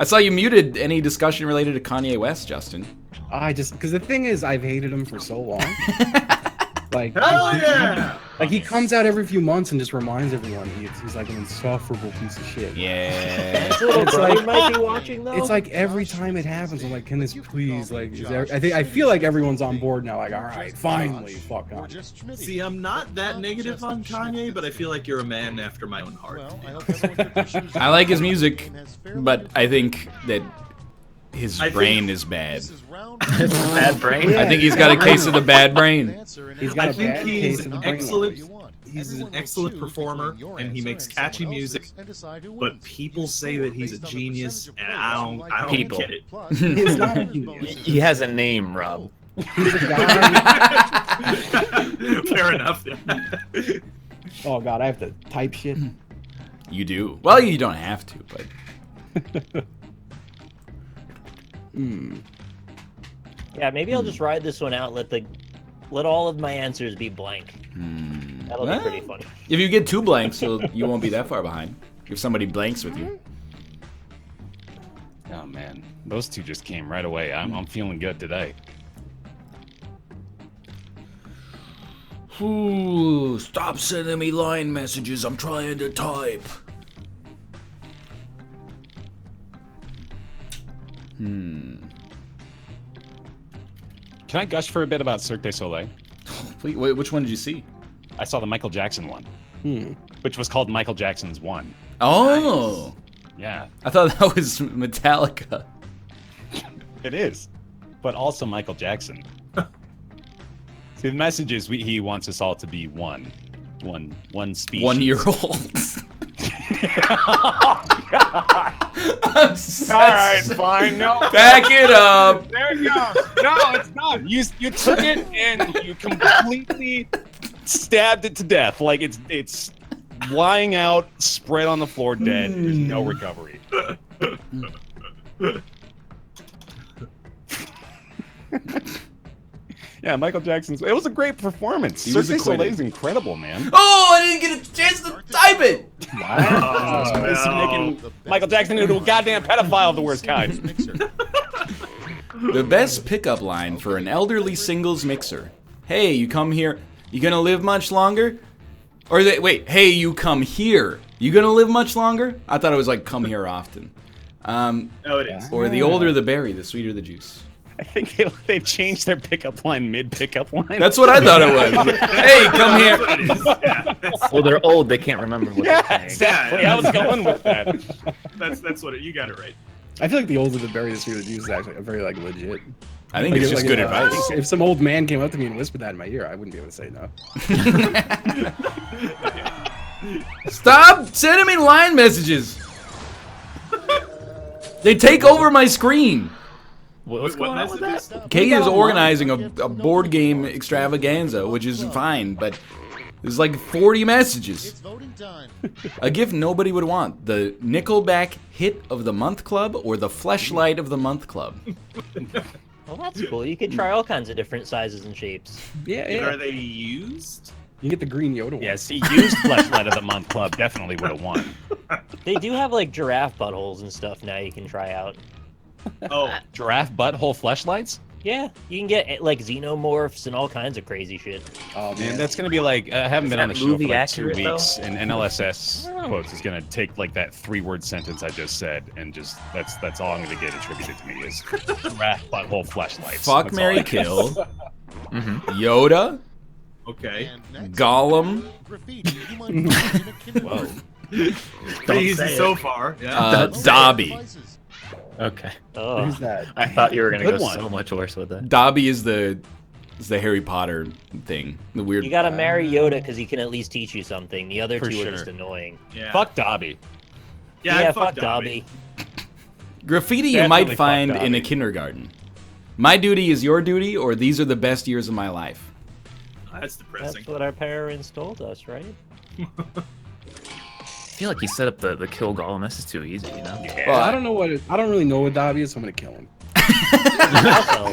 A: I saw you muted any discussion related to Kanye West, Justin.
F: Because the thing is, I've hated him for so long. Like,
B: Hell yeah!
F: like he comes out every few months and just reminds everyone he's like an insufferable piece of shit.
A: Yeah.
C: Little
F: It's
C: brother
F: like-
C: might be watching though.
F: It's like every time it happens, I'm like, can this please, like, I feel like everyone's on board now. Like, all right, finally, fuck on.
B: See, I'm not that negative on Kanye, but I feel like you're a man after my own heart.
A: I like his music, but I think that his brain is bad.
G: Bad brain.
A: I think he's got a case of the bad brain.
F: He's got
B: I
F: a
B: think
F: bad
B: he's
F: case of the
B: an
F: brain.
B: excellent. He's an excellent performer, and he makes catchy music. But people say that he's a genius, and I don't
G: People.
B: get it.
F: He's not a genius.
G: He has a name, Rob.
F: He's a guy.
B: Fair enough.
F: Oh god, I have to type shit.
A: You do. Well, you don't have to, but
C: Yeah, maybe I'll just ride this one out. Let all of my answers be blank. That'll be
A: Well,
C: pretty funny.
A: if you get two blanks, you won't be that far behind. If somebody blanks with you.
E: Oh man, those two just came right away. I'm feeling good today.
A: Ooh, stop sending me line messages. I'm trying to type.
E: Can I gush for a bit about Cirque du Soleil?
A: Wait, which one did you see?
E: I saw the Michael Jackson one, which was called Michael Jackson's One.
A: Oh,
E: Yeah,
A: I thought that was Metallica.
E: it is, but also Michael Jackson. See, the message is he wants us all to be one species.
A: 1 year old.
E: All right, fine. No,
A: Back it up.
E: there you go. No, it's not. You took it and you completely stabbed it to death. Like it's lying out, spread on the floor, dead. There's no recovery. Yeah, Michael Jackson's. It was a great performance.
A: He
E: Cirque
A: was
E: du
A: acquitted.
E: Soleil's incredible, man.
A: Oh, I didn't get a chance to type it.
E: This is making Michael Jackson into a goddamn pedophile of the worst kind.
A: The best pickup line for an elderly singles mixer. Hey, you come here. You gonna live much longer? Or wait, hey, you come here. You gonna live much longer? I thought it was like come here often.
B: Oh, it is.
A: Or the older the berry, the sweeter the juice.
E: I think they changed their pickup line mid-pickup line.
A: That's what I thought it was. Hey, come here.
B: It is. Yeah,
G: Well, they're old. They can't remember what
E: Yeah,
G: they're saying.
E: exactly. I was going with that.
B: that's what you got it right.
F: I feel like the older the berry, the sweeter the juice is actually a very like legit.
A: I think it's just good
F: if,
A: advice.
F: If some old man came up to me and whispered that in my ear, I wouldn't be able to say no.
A: Stop sending me line messages. They take over my screen.
G: What's
B: What
G: going on with
B: message
G: that?
A: Kay is organizing a board game extravaganza, which is fine, but there's like 40 messages. A gift nobody would want. The Nickelback Hit of the Month Club or the Fleshlight of the Month Club.
C: Well, that's cool. You can try all kinds of different sizes and shapes.
F: Yeah,
B: Are they used?
F: You get the green Yoda one.
E: Yes, he used Fleshlight of the Month Club. Definitely would have won.
C: They do have like giraffe buttholes and stuff now you can try out.
B: Oh,
E: Giraffe butthole fleshlights?
C: Yeah, you can get like xenomorphs and all kinds of crazy shit.
F: Oh
E: Man,
F: man,
E: that's gonna be like I haven't been on the
G: that
E: show for
G: movie
E: like 2
G: accurate, though?
E: weeks, and NLSS quotes is gonna take like that 3-word sentence I just said, and just that's all I'm gonna get attributed to me is giraffe butthole fleshlights.
A: Fuck,
E: That's
A: Mary,
E: all I-
A: kill.
G: Mhm.
A: Yoda,
B: okay.
A: Gollum,
E: Whoa.
B: Pretty easy so far. Yeah.
A: Dobby.
G: Okay.
C: Oh,
F: who's that?
G: I thought you were gonna
E: Good
G: go
E: one.
G: so much worse with that.
A: Dobby is the Harry Potter thing. The weird.
C: you gotta marry Yoda because he can at least teach you something. The other
E: For
C: two are
E: sure.
C: just annoying.
B: Yeah.
E: Fuck Dobby.
B: Yeah,
C: fuck Dobby.
A: Graffiti you
E: Definitely
A: might
E: fuck
A: find in a
E: Dobby.
A: kindergarten. My duty is your duty, or these are the best years of my life.
B: That's depressing.
C: That's what our parents told us, right?
G: I feel like you set up the kill Gollum. This is too easy, you know?
E: Yeah.
A: Well,
F: I don't know what I don't really know what Dobby is, so I'm gonna kill him.
C: Also,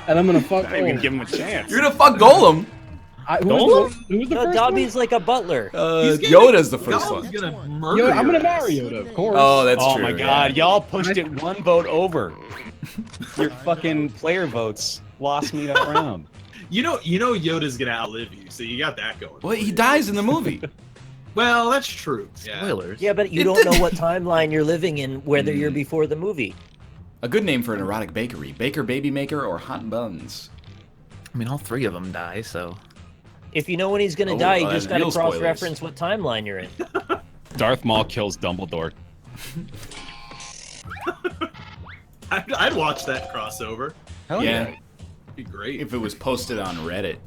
F: And I'm gonna fuck.
E: Not even
F: Golem.
E: give him a chance.
A: You're gonna fuck Golem.
F: Who was the
C: no,
F: first
C: Dobby's like a butler.
A: Yoda's the first
B: Gollum's
A: one.
B: gonna
F: one?
B: murder
F: Yoda, I'm
B: your
F: gonna
B: ass.
F: marry Yoda, of course.
A: Oh, that's
E: Oh
A: true.
E: my god, y'all pushed it 1 vote over. Your fucking player votes lost me that round.
B: You know Yoda's gonna outlive you, so you got that going.
A: Well, he dies in the movie.
B: Well, that's true. Yeah.
G: Spoilers.
C: Yeah, but you
A: It
C: don't
A: didn't-
C: know what timeline you're living in, whether you're before the movie.
A: A good name for an erotic bakery: Baker Baby Maker or Hot Buns.
G: I mean, all 3 of them die, so.
C: If you know when he's gonna
A: Oh,
C: die, you
A: well,
C: just
A: then
C: gotta
A: real spoilers.
C: cross-reference what timeline you're in.
E: Darth Maul kills Dumbledore.
B: I'd watch that crossover.
E: Hell
A: Yeah.
B: It'd be great.
A: If it was posted on Reddit.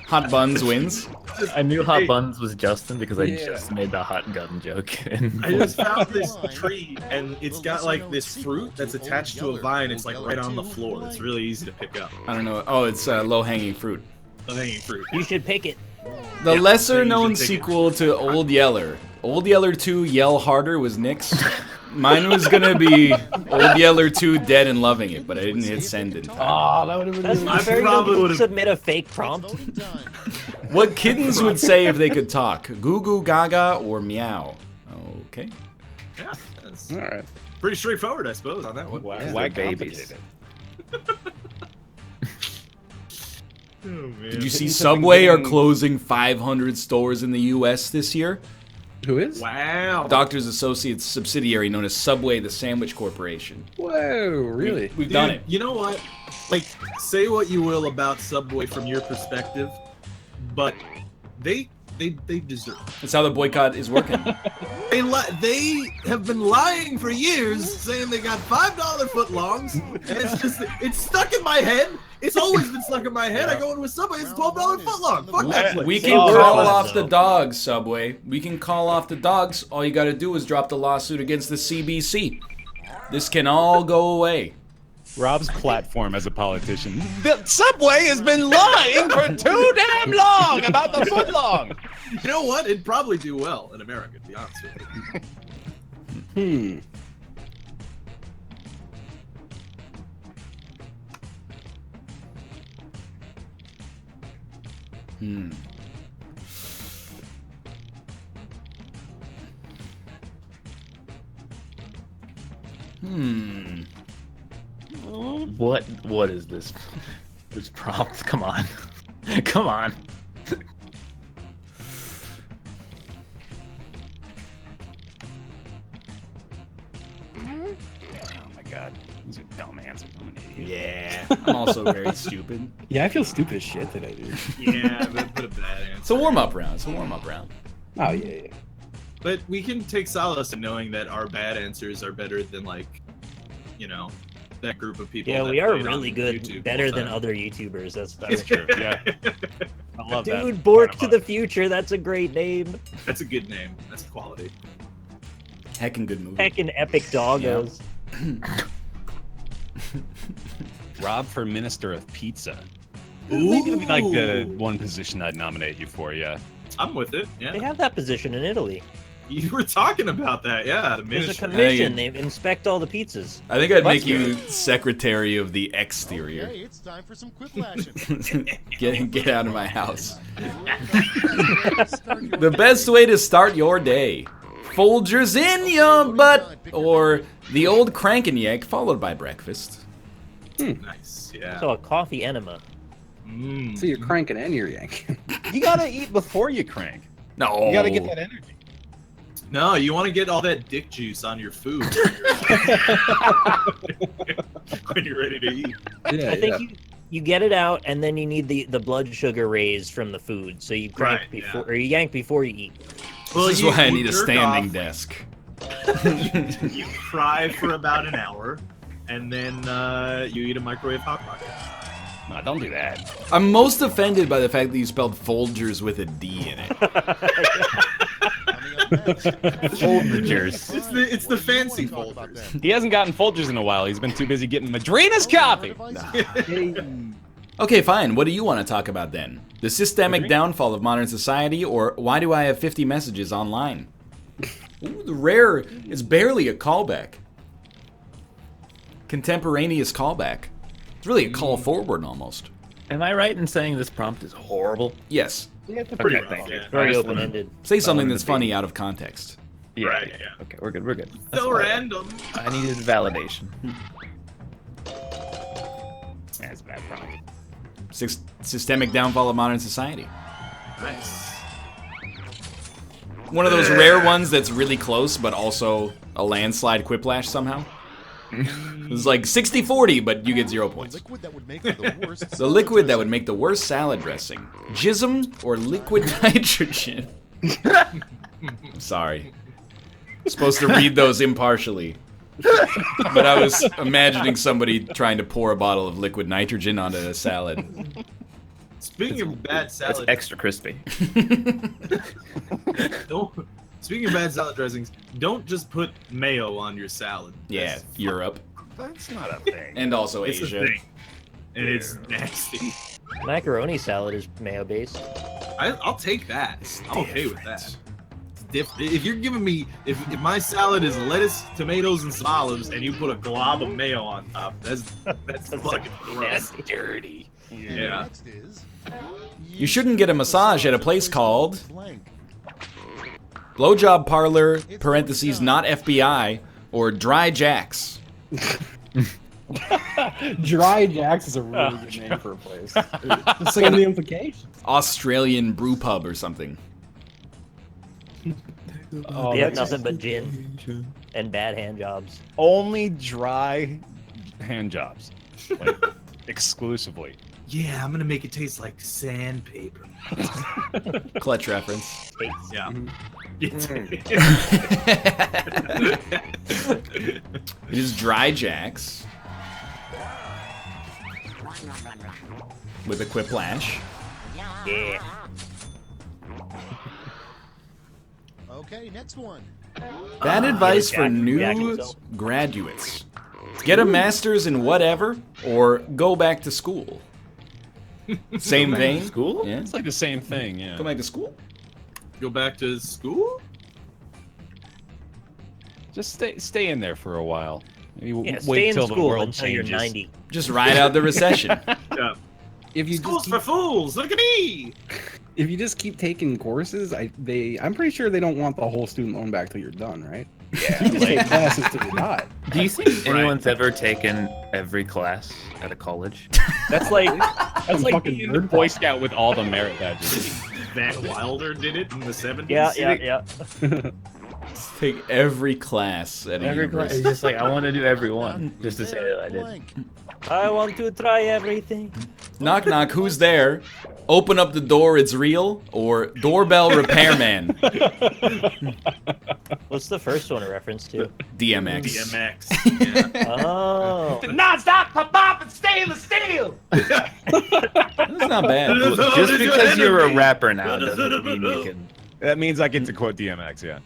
A: Hot Buns wins.
G: I knew
B: Hey.
G: Hot Buns was Justin because I
F: Yeah.
G: just made the hot gun joke. And
B: I just found this tree, and it's got like this fruit that's attached to a vine. It's like right on the floor. It's really easy to pick up.
A: I don't know. Oh, it's low-hanging fruit.
B: The hanging fruit.
C: You should pick it.
A: The
B: Yeah,
A: lesser-known
B: you should take it.
A: sequel to Old Yeller. Old Yeller 2 Yell Harder was Nick's. Mine was gonna be Old Yeller 2 Dead and Loving It, but I didn't hit send in time.
F: Oh, that would have been.
C: That's
B: I
C: very
B: probably
C: good.
B: would've-
C: Submit a fake prompt.
A: What kittens would say if they could talk? Goo goo gaga or meow? Okay.
B: Yeah, that's
F: All right.
B: pretty straightforward, I suppose, on that one.
E: Why,
G: Why babies?
B: Oh, man.
A: Did you see
F: Something
A: Subway are
F: getting-
A: closing 500 stores in the U.S. this year?
F: Who is?
B: Wow.
A: Doctors Associates subsidiary known as Subway, the Sandwich Corporation.
F: Whoa, really?
A: We've
B: Dude,
A: done it.
B: You know what? Like, say what you will about Subway from your perspective, but they deserve it.
A: That's how the boycott is working.
B: They have been lying for years, saying they got $5 footlongs, and it's stuck in my head. It's always been stuck in my head. I go into a Subway, it's $12 footlong. Fuck that place.
A: We can
C: Oh,
A: call
C: right.
A: off the dogs, Subway. We can call off the dogs. All you gotta do is drop the lawsuit against the CBC. This can all go away.
E: Rob's platform as a politician. The Subway has been lying for too damn long about the footlong.
B: You know what? It'd probably do well in America, to be honest with you.
G: What is this? This prompt? Come on. Come on.
E: Oh my god. These are dumb answers. I'm an idiot.
A: Yeah, I'm also very stupid.
F: Yeah, I feel stupid as shit today, dude.
B: Yeah, but put a bad answer.
A: It's a warm-up round. It's a warm-up round.
F: Oh yeah, yeah.
B: But we can take solace in knowing that our bad answers are better than, like, you know, that group of people.
C: Yeah,
B: that
C: we are
B: played on
C: really good.
B: YouTube
C: Better
B: all the
C: than
B: time.
C: other YouTubers. That's
E: True. Yeah. I love that.
C: Dude, Bork
E: part
C: to
E: about
C: the
E: it.
C: future. That's a great name.
B: That's a good name. That's quality.
A: Heckin' good movie.
C: Heckin' epic doggos.
E: Rob for Minister of Pizza. Maybe that'd be like the one position I'd nominate you for, yeah.
B: I'm with it.
C: They
B: Yeah.
C: have that position in Italy.
B: You were talking about that, yeah. The
C: There's a
B: ministry.
C: commission. They inspect all the pizzas.
A: I think I'd make
E: That's
A: you secretary of the exterior.
H: Okay, it's time for some quiplashing.
A: Get out of my house. The best way to start your day. Folgers in your butt, or the old crank-and-yank followed by breakfast.
B: Nice, yeah.
C: So a coffee enema.
F: So you're cranking and you're yanking.
E: You gotta eat before you crank.
A: No.
E: You gotta get that energy.
B: No, you want to get all that dick juice on your food when you're ready to eat.
F: Yeah,
C: I think you get it out, and then you need the blood sugar raised from the food. So you crank
B: Right,
C: before,
B: yeah.
C: or you yank before you eat.
B: Well,
A: This is
B: you-
A: why I
B: you
A: need a
B: jerk
A: standing
B: off,
A: desk.
B: You fry for about an hour, and then you eat a microwave hot pocket.
E: No, don't do that.
A: I'm most offended by the fact that you spelled Folgers with a D in it.
G: Folgers.
B: It's the fancy folders.
E: He hasn't gotten Folgers in a while. He's been too busy getting Madrina's coffee.
A: Okay, fine. What do you want to talk about then? The systemic downfall of modern society, or why do I have 50 messages online? Ooh, the rare is barely a callback. Contemporaneous callback. It's really a call forward almost.
G: Am I right in saying this prompt is horrible?
A: Yes.
B: Pretty
G: Okay,
B: rough,
G: thank you.
B: yeah.
C: Very open-ended.
A: Say something
G: wanted
A: that's
G: to be-
A: funny out of context.
G: Yeah,
B: Right,
G: yeah.
B: yeah.
G: Okay, we're good. We're good. That's
B: So
G: all I-
B: random.
G: I needed validation. That's a bad prompt.
A: Systemic downfall of modern society.
B: Nice.
A: One of those rare ones that's really close, but also a landslide quiplash somehow. It's like 60-40, but you get 0 points.
H: Liquid that would make for the worst.
A: The liquid that would make the worst salad dressing. Jism or liquid nitrogen? Sorry. Supposed to read those impartially. But I was imagining somebody trying to pour a bottle of liquid nitrogen onto a salad.
B: Speaking of bad
G: That's
B: salad,
G: extra crispy.
B: speaking of bad salad dressings, don't just put mayo on your salad.
A: Yeah, Europe.
E: That's not a thing.
A: And also
B: It's a
A: Asia.
B: thing. And it's nasty.
C: Macaroni salad is mayo-based.
B: I'll take that. I'm okay with that. If you're giving me, if my salad is lettuce, tomatoes, and some olives, and you put a glob of mayo on top, that's fucking gross.
E: Dirty.
B: Yeah.
H: Next is
A: You shouldn't get a massage at a place called
H: blank.
A: Blowjob Parlor, parentheses, not FBI, or Dry Jacks.
F: Dry Jacks is a really good name for a place. Just like the implication.
A: Australian brew pub or something.
F: Oh,
C: They have
F: that's-
C: nothing but gin and bad hand jobs.
E: Only dry hand jobs. Like, exclusively.
B: Yeah, I'm gonna make it taste like sandpaper.
A: Clutch reference.
B: Yeah.
A: It is Dry Jacks. With a quiplash.
C: Yeah.
H: Okay, next one.
A: Bad advice for
C: Jack-
A: new
C: Jack himself.
A: graduates. Get a master's in whatever, or go back to school. Same vein.
G: School?
A: Yeah.
E: It's like the same thing, yeah.
A: Go back to school.
B: Go back to school?
E: Just stay in there for a while. Maybe
C: Yeah,
E: wait
C: stay in
E: till the
C: school
E: world
C: until
E: changes.
C: you're 90.
A: Just ride out the recession.
B: Yeah.
F: If you
B: School's
F: just
B: for fools. Look at me.
F: if you just keep taking courses, I'm pretty sure they don't want the whole student loan back till you're done, right? Yeah. You just take classes till you're not.
G: Do you think anyone's ever taken every class at a college?
E: That's like
F: fucking
E: being the
F: nerd
E: Boy Scout with all the merit badges.
B: Van Wilder did it in the 70s.
C: Yeah.
A: Take every class at a
G: Every class. It's
A: university.
G: just like, I want to do every one. Just to say that I did.
H: Blank.
C: I want to try everything.
A: Knock knock, who's there? Open up the door, it's real, or doorbell repairman.
C: What's the first one a reference to?
A: DMX.
B: DMX. Yeah.
C: Oh.
E: Non-stop pop and stainless steel.
A: That's not bad.
G: Just because you're a rapper now doesn't mean you can.
E: That means I get to quote DMX, yeah.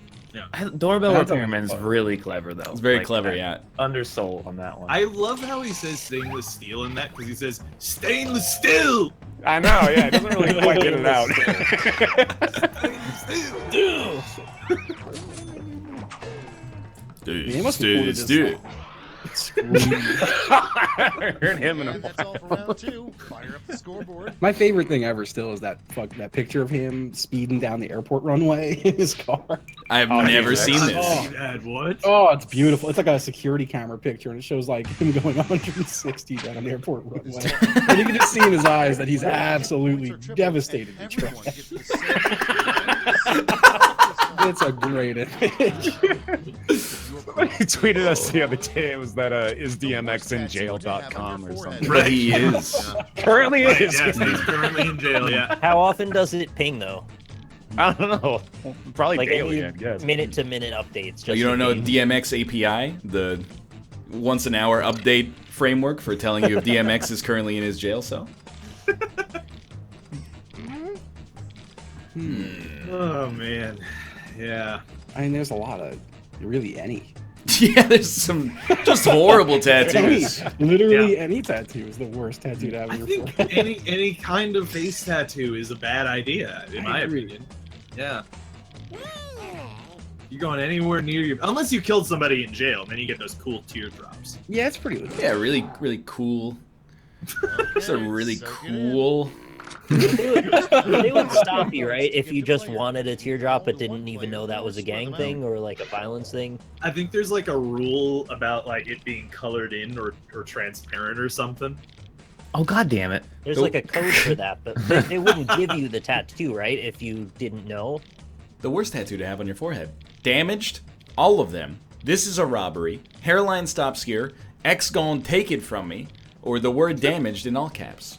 G: Doorbell
F: That's
G: repairman's
F: fun.
G: really clever though.
A: It's very
G: Like,
A: clever,
G: I-
A: yeah.
G: Undersold on that one.
B: I love how he says stainless steel in that because he says stainless steel.
E: I know, yeah, it doesn't really quite get it out.
F: It must be cool to just, like,
E: I heard him in
H: And that's all for round 2. Fire up the scoreboard.
F: My favorite thing ever still is that picture of him speeding down the airport runway in his car.
A: I've
E: Oh,
A: never
E: Jesus.
A: seen this.
F: Oh.
B: Dad, what?
F: Oh, it's beautiful. It's like a security camera picture, and it shows like him going 160 down an airport runway. And you can just see in his eyes that he's absolutely devastated.
H: And
F: to try.
H: everyone gets the same-
F: It's a great image.
E: He tweeted us the other day. It was that is DMXinjail.com or something.
A: But he is.
E: Currently
B: Right,
E: is.
B: yes, he's currently in jail. Yeah.
C: How often does it ping though?
E: I don't know. Probably
C: Like
E: daily, I
C: any
E: guess.
C: minute-to-minute updates. Just
A: You don't
C: in
A: know
C: case.
A: DMX API, the once an hour update framework for telling you if DMX is currently in his jail cell?
B: Oh man. Yeah.
F: I mean, there's a lot of really any.
A: Yeah, there's some just horrible tattoos.
F: Literally any tattoo is the worst tattoo to have
B: I
F: on your
B: think
F: forehead.
B: any kind of face tattoo is a bad idea, in my
F: agree.
B: opinion. Yeah. You're going anywhere near your unless you killed somebody in jail, then you get those cool teardrops.
F: Yeah, it's pretty legit.
A: Yeah, really, really cool. It's a really
H: Soak it in.
A: cool.
C: They would stop you, right? If you just wanted a teardrop but didn't even know that was a gang thing or like a violence thing.
B: I think there's like a rule about like it being colored in or transparent or something.
G: Oh god damn it!
C: There's like a code for that, but they wouldn't give you the tattoo, right? If you didn't know.
A: The worst tattoo to have on your forehead. Damaged, all of them. This is a robbery. Hairline stops here. X gon' take it from me. Or the word damaged in all caps.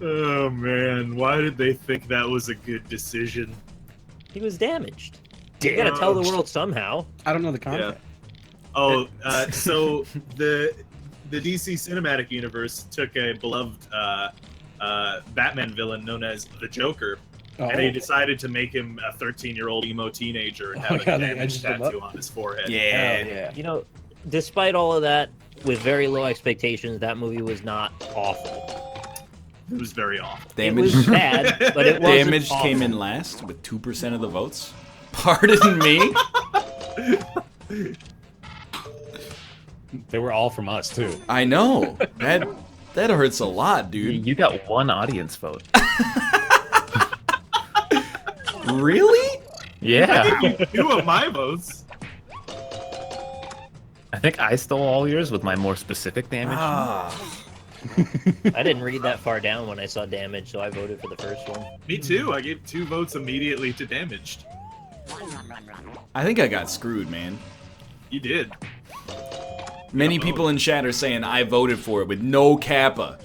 B: Oh man, why did they think that was a good decision?
C: He was damaged. You gotta tell the world somehow.
F: I don't know the context.
B: Oh, so the DC cinematic universe took a beloved Batman villain known as the Joker,
F: Oh,
B: and they decided to make him a 13-year-old emo teenager and
F: Oh,
B: have a
F: yeah, they
B: damage
F: edged him up.
B: tattoo on his forehead.
A: Yeah.
F: yeah.
C: You know, despite all of that, with very low expectations, that movie was not awful.
B: It was very awful.
C: It was
A: Damaged.
C: bad, but it wasn't
A: Damaged
C: awful.
A: came in last with 2% of the votes. Pardon me?
E: They were all from us too.
A: I know. That hurts a lot, dude.
G: You got one audience vote.
A: Really?
G: Yeah.
B: Two of my votes.
G: I think I stole all yours with my more specific damage.
A: Ah.
C: I didn't read that far down when I saw damage, so I voted for the first one.
B: Me too. I gave 2 votes immediately to damaged.
A: I think I got screwed, man.
B: You did.
A: Many people in chat are saying I voted for it with no kappa.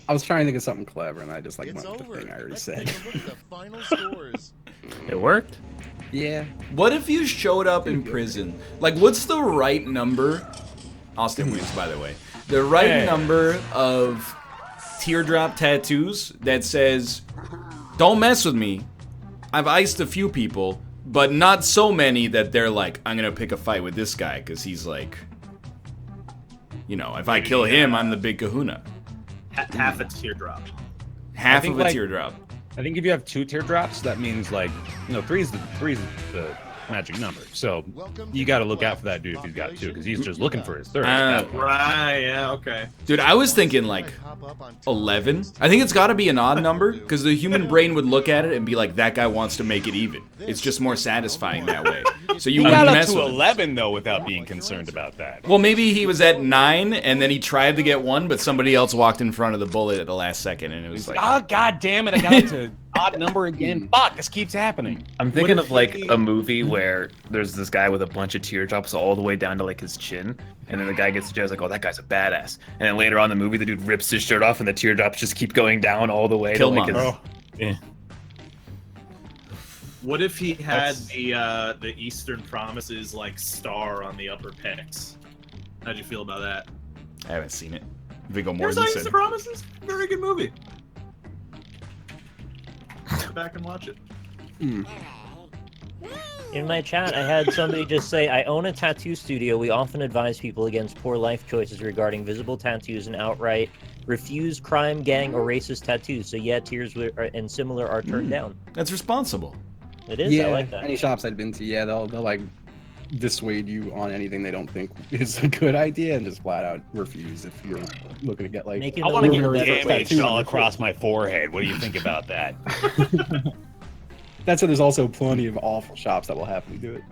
F: I was trying to think of something clever, and I just like
H: It's
F: went with the
H: over.
F: thing I already
H: Let's
F: said.
H: take a look at the final scores.
G: It worked.
F: Yeah.
A: What if you showed up in prison? Like, what's the right number? Austin wins, by the way. The right
E: Hey.
A: number of teardrop tattoos that says, "Don't mess with me. I've iced a few people, but not so many that they're like, I'm gonna pick a fight with this guy because he's like, you know, if I kill him, I'm the big kahuna."
B: Half a teardrop.
A: Half
E: think,
A: of a
E: like-
A: teardrop.
E: I think if you have 2 teardrops, that means like, three is the magic number. So
H: Welcome
E: you
H: to
E: got to look out
H: Quiplash.
E: for that dude if he's got 2, because he's
H: Population,
E: just looking for his third.
A: Ah.
E: at that point.
B: Right, yeah, okay.
A: Dude, I was thinking like 11. I think it's got to be an odd number because the human brain would look at it and be like, that guy wants to make it even. It's just more satisfying that way. So you
E: He
A: wouldn't
E: got up
A: mess
E: to
A: with him.
E: 11 though without being concerned about that.
A: Well, maybe he was at 9 and then he tried to get 1, but somebody else walked in front of the bullet at the last second, and it was like,
E: Oh god damn it! I got to odd number again. Fuck! This keeps happening.
G: I'm thinking
B: What
G: of
B: if
G: like
B: he-
G: a movie where there's this guy with a bunch of teardrops all the way down to like his chin, and then the guy gets to jail. It's like, oh, that guy's a badass. And then later on in the movie, the dude rips his shirt off, and the teardrops just keep going down all the way. to, like,
A: Killmonger.
G: his...
B: What if he had the Eastern Promises like star on the upper pecs? How'd you feel about that?
A: I haven't seen it. Viggo
B: There's Eastern
A: Mortensen.
B: Promises. Very good movie. sit back and watch it.
C: In my chat, I had somebody just say, I own a tattoo studio. We often advise people against poor life choices regarding visible tattoos and outright refuse crime, gang, or racist tattoos. So yeah, tears and similar are turned down.
A: That's responsible.
C: It is,
F: Yeah,
C: I like that.
F: any shops I've been to, yeah, they'll like dissuade you on anything they don't think is a good idea and just flat out refuse if you're looking to get like.
C: Making
E: I
C: the
E: want to get
C: world a better
E: damage
C: place.
E: all across my forehead. What do you think about that?
F: That's why there's also plenty of awful shops that will happily do it.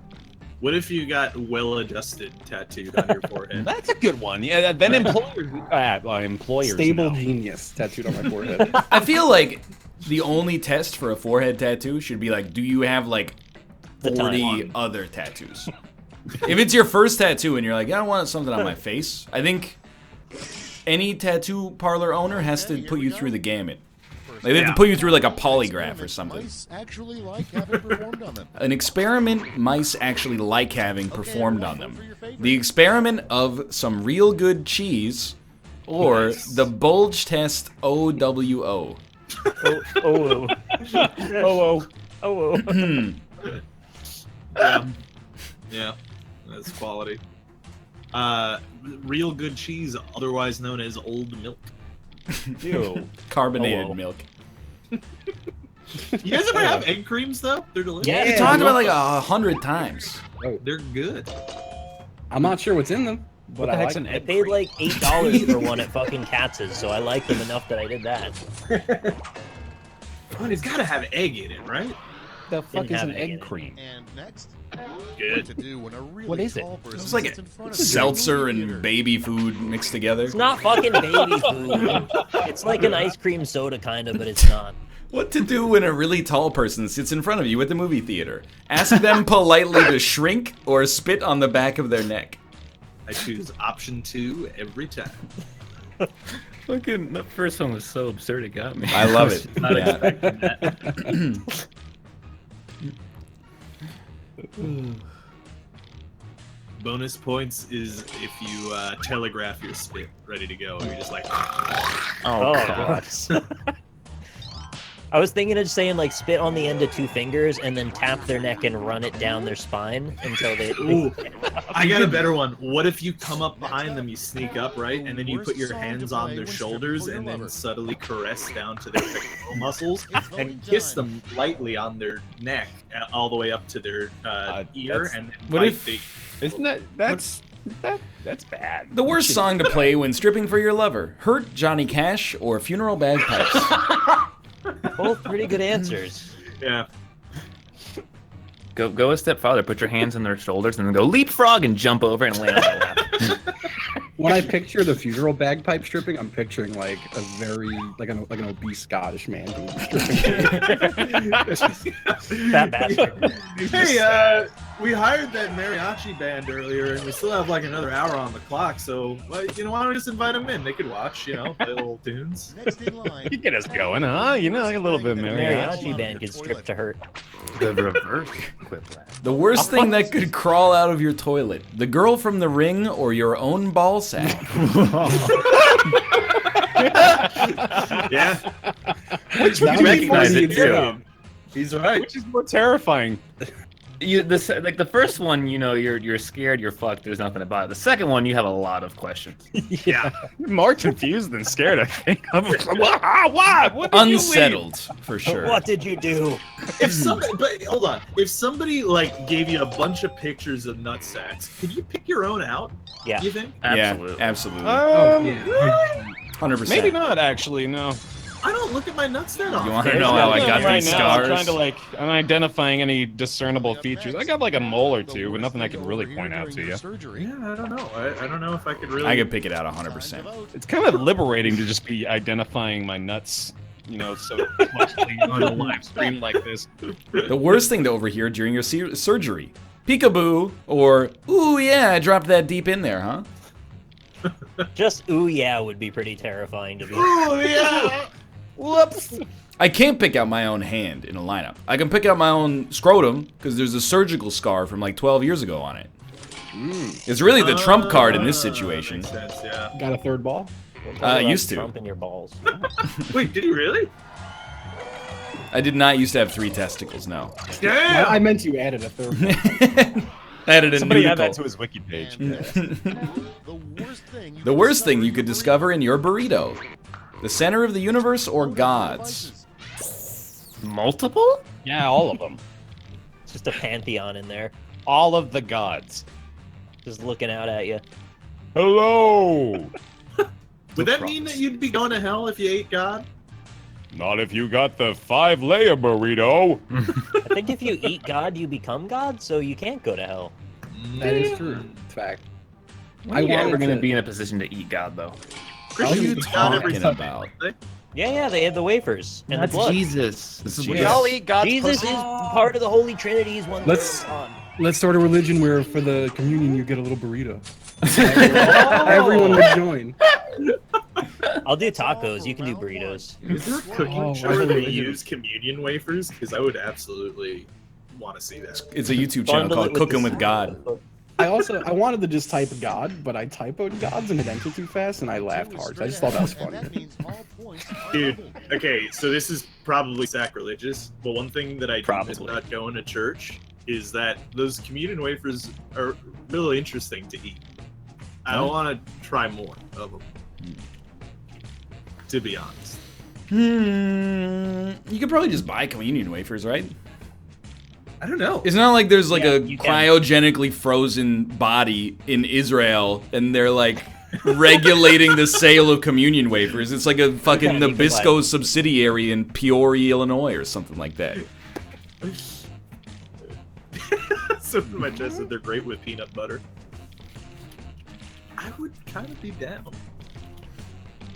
B: What if you got well-adjusted tattooed on your forehead?
E: That's a good one. Yeah, then employers
F: Stable
E: know.
F: genius tattooed on my forehead.
A: I feel like the only test for a forehead tattoo should be like, do you have like
C: The
A: 40
C: time.
A: other tattoos? If it's your first tattoo and you're like, I don't want something on my face, I think any tattoo parlor owner has to put you through the gamut. Like, they have to put you through like a polygraph or something.
H: Mice actually like having performed on them.
A: An experiment mice actually like having performed on them. The experiment of some real good cheese or the bulge test OWO.
B: Yeah, that's quality. Real good cheese, otherwise known as old milk.
E: Ew.
A: Carbonated milk.
B: You guys ever have egg creams though? They're delicious.
C: Yeah.
A: We talked about like 100 times.
B: They're good.
F: I'm not sure what's in them, but
E: What the
F: I
E: heck's
F: like
E: an
C: I
E: egg
C: paid
E: cream?
C: like $8 for one at fucking Katz's, so I like them enough that I did that.
B: But it's gotta have egg in it, right?
E: The fuck
C: Didn't
E: is
C: have
E: an
C: egg in
E: egg
C: it.
E: cream?
H: And next,
B: Good.
H: what to do when a really
E: What is it?
H: tall person
A: It's like
H: sits in front of
A: a
H: you.
A: seltzer and baby food mixed together.
C: It's not fucking baby food. It's like an ice cream soda kind of, but it's not.
A: What to do when a really tall person sits in front of you at the movie theater? Ask them politely to shrink or spit on the back of their neck.
B: I choose option 2 every time.
G: Fucking, the first one was so absurd it got me.
A: I love it.
G: Not
A: Yeah.
G: expecting that.
B: Bonus points is if you telegraph your spit ready to go. You're just like,
C: Oh, God. I was thinking of just saying, like, spit on the end of 2 fingers and then tap their neck and run it down their spine until they...
B: ooh, I got a better one. What if you come up behind them, you sneak up, right, and then you put your hands on their shoulders and then subtly caress down to their pectoral muscles and kiss them lightly on their neck all the way up to their ear
E: that's-
B: and then
A: what
B: bite
A: if-
B: the...
E: Isn't that's bad.
A: The worst song to play when stripping for your lover: Hurt, Johnny Cash, or Funeral Bagpipes.
C: Both pretty good answers.
B: Yeah.
G: Go a step farther. Put your hands on their shoulders and then go leapfrog and jump over and land on their lap.
F: When I picture the funeral bagpipe stripping, I'm picturing like a very like an obese Scottish man doing the stripping.
C: That bastard.
B: Hey, we hired that mariachi band earlier, and we still have like another hour on the clock. So, well, you know, why don't we just invite them in? They could watch, you know, play little tunes.
H: Next in line.
E: You get us going, huh? You know, like a little bit of mariachi.
C: Mariachi band gets stripped to hurt.
G: The reverse Quiplash.
A: The worst thing that could crawl out of your toilet: the girl from The Ring or your own ball sack.
B: Yeah.
E: Which
F: That
E: you
F: would be
E: recognize
F: funny
E: it
F: as
E: too.
F: hell.
B: He's right.
E: Which is more terrifying.
G: Like the first one, you know, you're scared, you're fucked. There's nothing about it. The second one, you have a lot of questions.
B: Yeah.
E: More confused than scared, I think. I'm just like, what? What did you leave?
A: Unsettled, for sure.
C: What did you do?
B: If somebody, but hold on, if somebody like gave you a bunch of pictures of nut sacks, could you pick your own out?
C: Yeah.
B: You think?
G: Absolutely.
A: Yeah, absolutely.
B: Yeah.
A: 100%.
E: Maybe not, actually, no.
B: I don't look at my nuts that often.
A: You want to know how I got
E: right
A: these
E: now, I'm
A: scars?
E: trying to like, I'm identifying any discernible features. I got like a mole or two, but nothing I can really point out to you.
B: Yeah, I don't know. I don't know if I could really.
A: I could pick it out 100%.
E: It's kind of liberating to just be identifying my nuts, you know, so closely on a live stream like this.
A: The worst thing to overhear during your surgery: peekaboo, or ooh yeah, I dropped that deep in there, huh?
C: Just ooh yeah would be pretty terrifying to me.
B: Oh yeah.
E: Whoops.
A: I can't pick out my own hand in a lineup. I can pick out my own scrotum because there's a surgical scar from like 12 years ago on it. It's really the trump card in this situation.
B: Makes sense, yeah.
F: Got a third ball?
A: Used to.
C: Trump in your balls.
B: Wait, did he really?
A: I did not used to have 3 testicles, no.
B: Damn!
F: I meant you added a third one.
A: Added a
E: Somebody
A: new
E: add that to his wiki page.
A: The worst thing you could discover in your burrito. The center of the universe or gods?
G: Multiple?
E: Yeah, all of them.
C: It's just a pantheon in there,
E: All of the gods.
C: just looking out at you.
E: Hello!
B: Would that mean that you'd be going to hell if you ate God?
E: Not if you got the 5-layer burrito.
C: I think if you eat God, you become God, so you can't go to hell.
F: That is true. Fact.
G: When are you ever
F: wanted
G: going to
F: to-
G: be in a position to eat God, though?
A: What are you
B: Christians eat God every
A: talking
B: Sunday,
A: about?
B: don't
C: Yeah, they had the wafers and the
G: That's
C: blood.
G: Jesus. This is
A: We
G: what
A: all
E: eat God's
C: Jesus is part of the Holy Trinity. He's one
F: Let's-
C: third God.
F: Let's start a religion where for the communion you get a little burrito. Everyone would join.
C: I'll do tacos. You can do burritos.
B: Is there a cooking
F: Oh,
B: show
F: I
B: where they
F: believe it.
B: use communion wafers? Because I would absolutely want to see that.
A: It's a YouTube channel
C: Bundle
A: called
C: it with
A: Cooking
C: the-
A: with God.
F: I wanted to just type God, but I typoed gods and it entered too fast, and I laughed hard. So I just thought that was funny.
B: Dude, okay, so this is probably sacrilegious, but one thing that I do miss
G: Probably.
B: about going to church is that those communion wafers are really interesting to eat. I want to try more of them. To be honest.
A: You could probably just buy communion wafers, right?
B: I don't know.
A: It's not like there's like
C: Yeah,
A: a
C: you can.
A: cryogenically frozen body in Israel and they're like regulating the sale of communion wafers. It's like a fucking
C: You can buy
A: Nabisco
C: it.
A: subsidiary in Peoria, Illinois or something like that.
B: Something in my chest that they're great with peanut butter. I would kind of be down.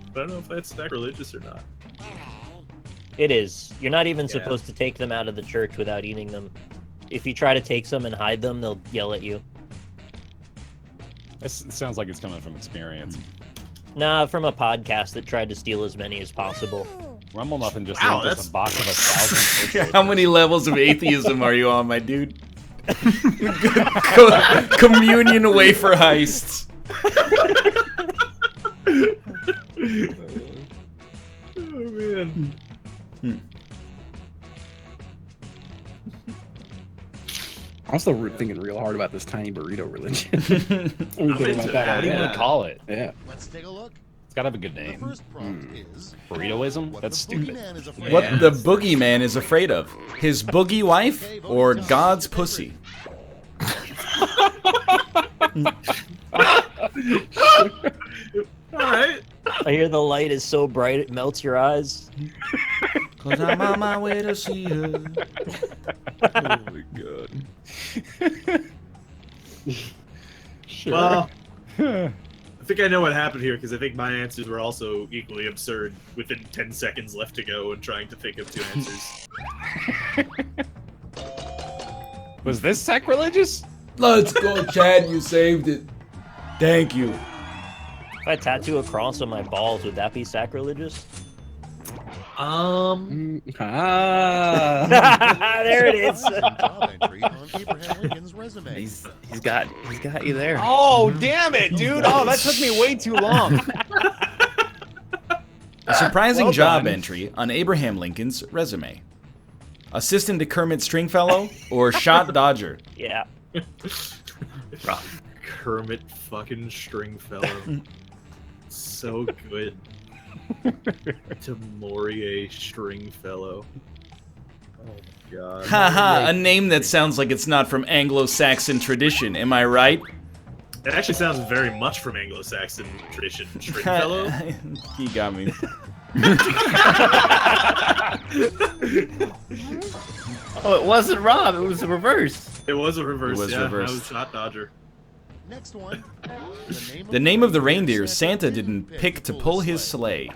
B: I don't know if that's sacrilegious or not.
C: It is. You're not even
B: Yeah.
C: supposed to take them out of the church without eating them. If you try to take some and hide them, they'll yell at you.
E: This sounds like it's coming from experience.
C: Nah, from a podcast that tried to steal as many as possible.
E: Rumble Muffin just
B: Wow,
E: sent us
B: that's-
E: a box of 1,000.
A: How many levels of atheism are you on, my dude? Communion wafer heists.
B: Oh man.
F: I'm still thinking real hard about this tiny burrito religion. I'm
B: into
F: thinking about
B: that.
E: What do you
F: that.
E: want to call it?
F: Yeah.
H: Let's take a look.
E: It's got to have a good
H: The
E: name.
H: first prompt is
E: Burritoism?
H: what
E: That's
H: the
E: stupid.
H: boogeyman is afraid
A: What
H: of.
A: the boogeyman is afraid of. His boogie wife or God's pussy?
B: Alright.
C: I hear the light is so bright it melts your eyes.
A: Cause I'm on my way to see her. Oh my god.
E: Sure.
B: Well, I think I know what happened here because I think my answers were also equally absurd within 10 seconds left to go and trying to think of 2 answers.
E: Was this sacrilegious?
A: Let's go, Chad. You saved it. Thank you.
C: If I tattoo a cross on my balls, would that be sacrilegious? There it is.
H: Job entry on Abraham Lincoln's resume.
G: He's got you there.
E: Oh, damn it, dude. Oh, that took me way too long.
A: A surprising
E: Well
A: job
E: done.
A: entry on Abraham Lincoln's resume. Assistant to Kermit Stringfellow or shot dodger?
C: Yeah.
B: Kermit fucking Stringfellow. So good. To Maurier Stringfellow. Oh my god.
A: Haha, a name that sounds like it's not from Anglo-Saxon tradition, am I right?
B: It actually sounds very much from Anglo-Saxon tradition. Stringfellow?
A: He got me.
G: Oh, it wasn't Rob. It was the reverse.
B: It was a reverse,
A: It was
B: yeah.
A: reversed.
B: I was shot dodger.
H: Next one.
A: The name of the reindeer Santa didn't pick to pull his sleigh.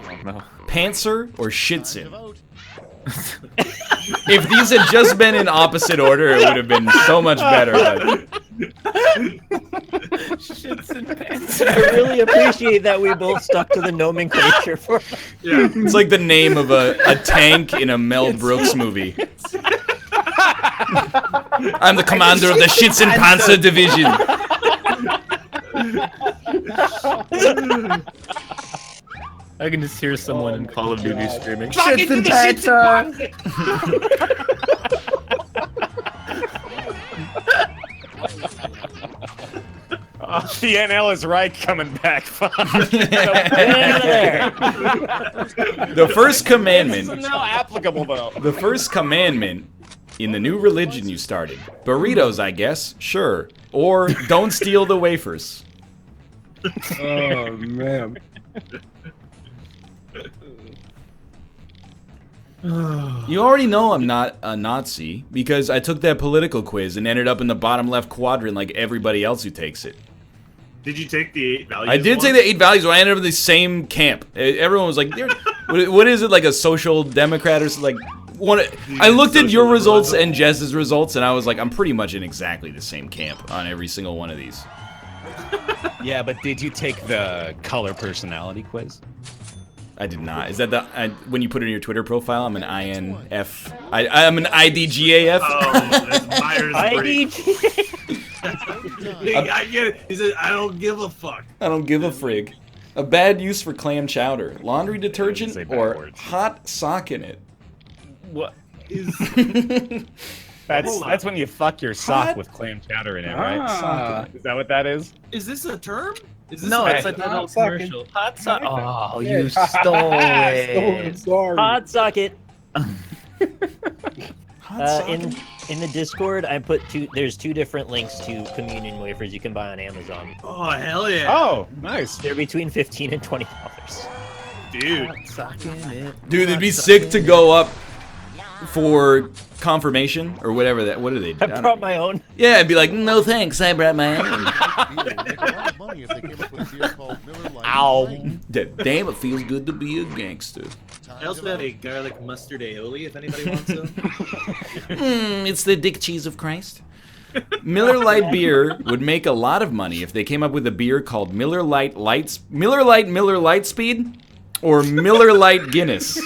G: Oh no.
A: Pantser or
H: Time to
A: Shitzen?
H: vote.
A: If these had just been in opposite order, it would have been so much better. But
C: I really appreciate that we both stuck to the nomenclature for.
B: Yeah.
A: it's like the name of a tank in a Mel Brooks movie. I'm the commander of the Schützenpanzer Division.
G: I can just hear someone in Call of Duty screaming,
C: Fucking
G: "Shits and
C: shit
G: Tyson!"
E: The NL is right coming back. Fuck.
C: Get out of there.
A: The first
E: This
A: commandment.
E: is now applicable though.
A: The first commandment in the new religion you started. Burritos, I guess. Sure. Or don't steal the wafers.
F: Oh man.
A: You already know I'm not a Nazi because I took that political quiz and ended up in the bottom left quadrant like everybody else who takes it.
B: Did you take the 8 values?
A: I did take the 8 values, but I ended up in the same camp. Everyone was like, what is it, like a social democrat or something? Like, I looked at your results and Jess's results, and I was like, I'm pretty much in exactly the same camp on every single one of these.
E: Yeah, but did you take the color personality quiz?
A: I did not. Is that when you put it in your Twitter profile? I'm an INF. I'm an IDGAF.
B: Oh, that's Myers-Briggs. I get it. He said, I don't give a fuck.
A: I don't give a frig. A bad use for clam chowder. Laundry detergent or hot sock in it.
E: What?
B: Is
E: That's when you fuck your sock with clam chowder in it, right? Is that what that is?
B: this a term? Is this
G: No,
B: a
G: it's like that
F: hot
G: old
F: socket.
G: commercial. Hot sock. Oh,
F: Yeah.
G: you stole it.
F: Sorry.
C: Hot socket.
A: Hot socket?
C: In the Discord, I put there's 2 different links to communion wafers you can buy on Amazon.
B: Oh, hell yeah.
E: Oh, nice.
C: They're between $15 and $20.
B: Dude.
A: Dude, it'd be sick to go up for confirmation or whatever that. What are they?
C: I brought my own.
A: Yeah, I'd be like, no thanks, I brought my own.
H: Ow.
A: Damn, it feels good to be a gangster.
B: I also have a garlic mustard aioli if anybody wants some.
A: It's the dick cheese of Christ. Miller Lite beer would make a lot of money if they came up with a beer called Miller Lite Speed, or Miller Lite Guinness.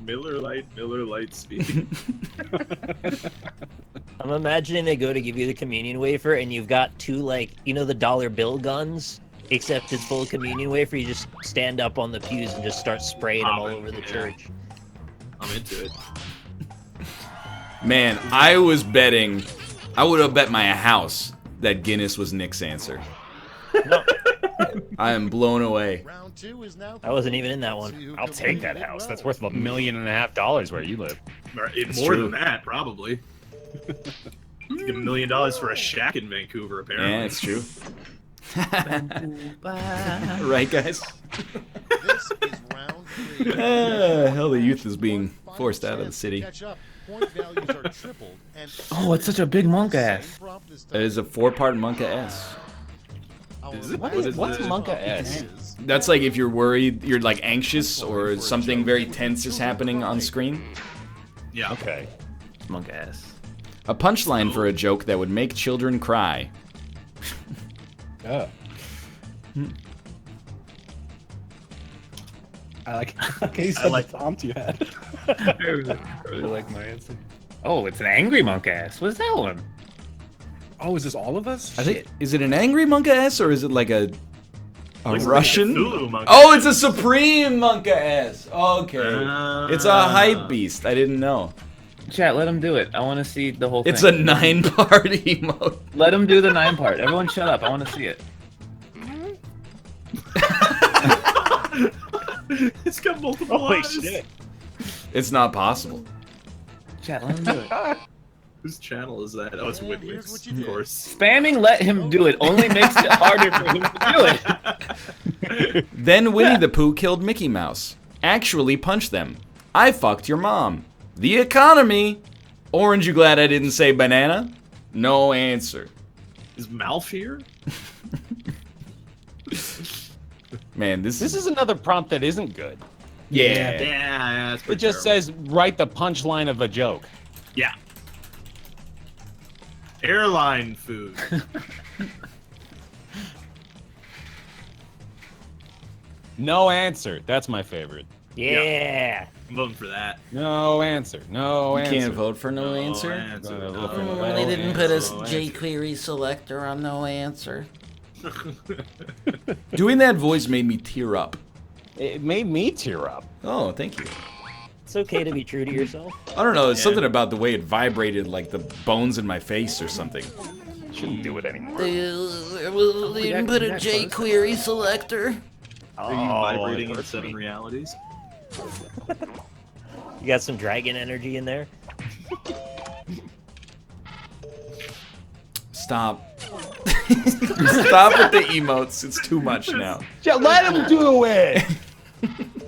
B: Miller Lite Speed.
C: I'm imagining they go to give you the communion wafer and you've got 2, like, you know, the dollar bill guns, except it's full of communion wafer. You just stand up on the pews and just start spraying them all over the church.
B: I'm into it.
A: Man, I would have bet my house that Guinness was Nick's answer. I am blown away.
H: Round 2 is now
C: I wasn't even in that one.
E: I'll take that house. That's worth $1.5 million where you live.
B: More than that, probably. You get $1 million for a shack in Vancouver, apparently.
A: Yeah, it's true. Right, guys?
H: This is round 3.
A: Hell, the youth is being forced out of the city.
H: Catch up. Point values are tripled, and
G: Oh, it's such a big monk ass.
A: It is a 4-part Monka S.
E: What's Monka S?
A: That's like if you're worried, you're like anxious, or something very tense is happening on screen.
B: Yeah.
E: Okay.
G: Monk ass.
A: A punchline for a joke that would make children cry.
F: Yeah. I like how you said
B: like-
F: the prompt you had.
G: I really like my answer. Oh, it's an angry monk ass. What's that one?
F: Oh, is this all of us?
A: I think, is it an angry Monka S or is it like a Russian?
B: Cthulhu monkey.
A: Oh, it's a Supreme Monka S. Okay. It's a hype beast. I didn't know.
G: Chat, let him do it. I want to see the whole thing.
A: It's a 9-part emote.
G: Let him do the 9 part. Everyone shut up. I want to see it.
B: It's got multiple
E: Holy
B: eyes.
E: shit.
A: It's not possible.
G: Chat, let him do it.
B: Whose channel is that? Oh, it's
H: And here's
B: Whitwick's,
H: what you
B: of
H: did.
B: course.
G: Spamming let him do it only makes it harder for him to do it.
A: Then Winnie the Pooh killed Mickey Mouse. Actually punched them. I fucked your mom. The economy. Orange, you glad I didn't say banana? No answer.
B: Is Malf here?
A: Man, this
E: This is another prompt that isn't good.
A: yeah.
B: Yeah, that's
E: It
B: pretty
E: just
B: terrible.
E: says write the punchline of a joke.
B: Yeah. Airline food.
E: No answer. That's my favorite.
C: Yeah.
B: I'm voting for that.
E: No answer. No
A: You
E: answer.
A: can't vote for no answer.
E: They didn't
A: put a
B: jQuery
A: selector on no answer. Doing that voice made me tear up.
E: It made me tear up.
A: Oh, thank you.
C: It's okay to be true to yourself.
A: I don't know. It's something about the way it vibrated, like the bones in my face or something.
E: Shouldn't do it anymore.
A: They didn't put a jQuery selector.
B: Are you vibrating in 7 realities?
C: You got some dragon energy in there?
A: Stop. Stop with the emotes. It's too much now.
E: Yeah, let him do it!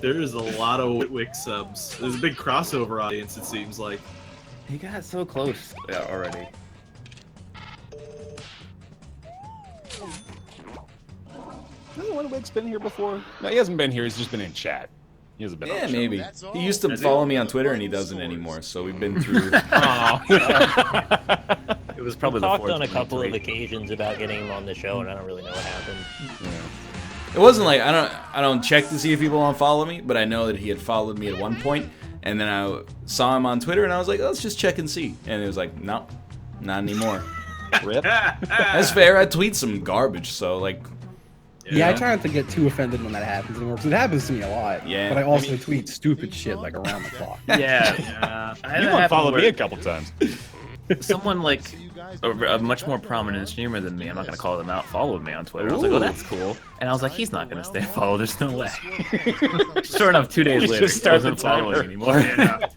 B: There is a lot of Witwick subs. There's a big crossover audience, it seems like.
G: He got so close already.
E: Hasn't Witwick's been here before? No, he hasn't been here. He's just been in chat. He hasn't been on
A: Yeah,
E: the show.
A: maybe. He used to follow me on Twitter, and he doesn't anymore. So we've been through.
G: It was probably the
C: Talked
G: fourth
C: on a
G: one
C: couple of
G: tweet.
C: occasions about getting him on the show, and I don't really know what happened.
A: It wasn't like I don't check to see if people unfollow me, but I know that he had followed me at one point, and then I saw him on Twitter, and I was like, let's just check and see. And it was like, no, not anymore.
E: Rip.
A: That's fair. I tweet some garbage, so like.
F: Yeah, I try not to get too offended when that happens anymore, because it happens to me a lot.
A: Yeah.
F: But I also tweet stupid shit like around the clock.
G: Yeah. I had
E: You
G: that happen
E: unfollowed me
G: where
E: a couple times.
G: Someone like a much more prominent streamer than me, I'm not gonna call them out, followed me on Twitter. I was like, oh, that's cool. And I was like, he's not gonna stay followed. There's no way. Sure enough, 2 days
E: You
G: later,
E: just
G: he
E: start
G: wasn't
E: the
G: following
E: timer.
G: me anymore.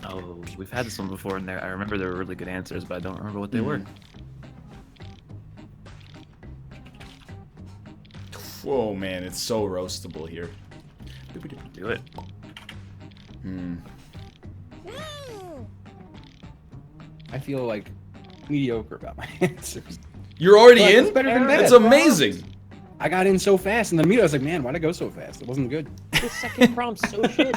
G: Oh, we've had this one before, and I remember there were really good answers, but I don't remember what they were.
A: Whoa, man, it's so roastable here.
G: Do it.
F: I feel like mediocre about my answers.
A: You're already
F: But
A: in?
F: it's better than bad.
A: That's amazing.
F: I got in so fast, and then immediately I was like, man, why'd I go so fast? It wasn't good.
C: The second prompt's so shit.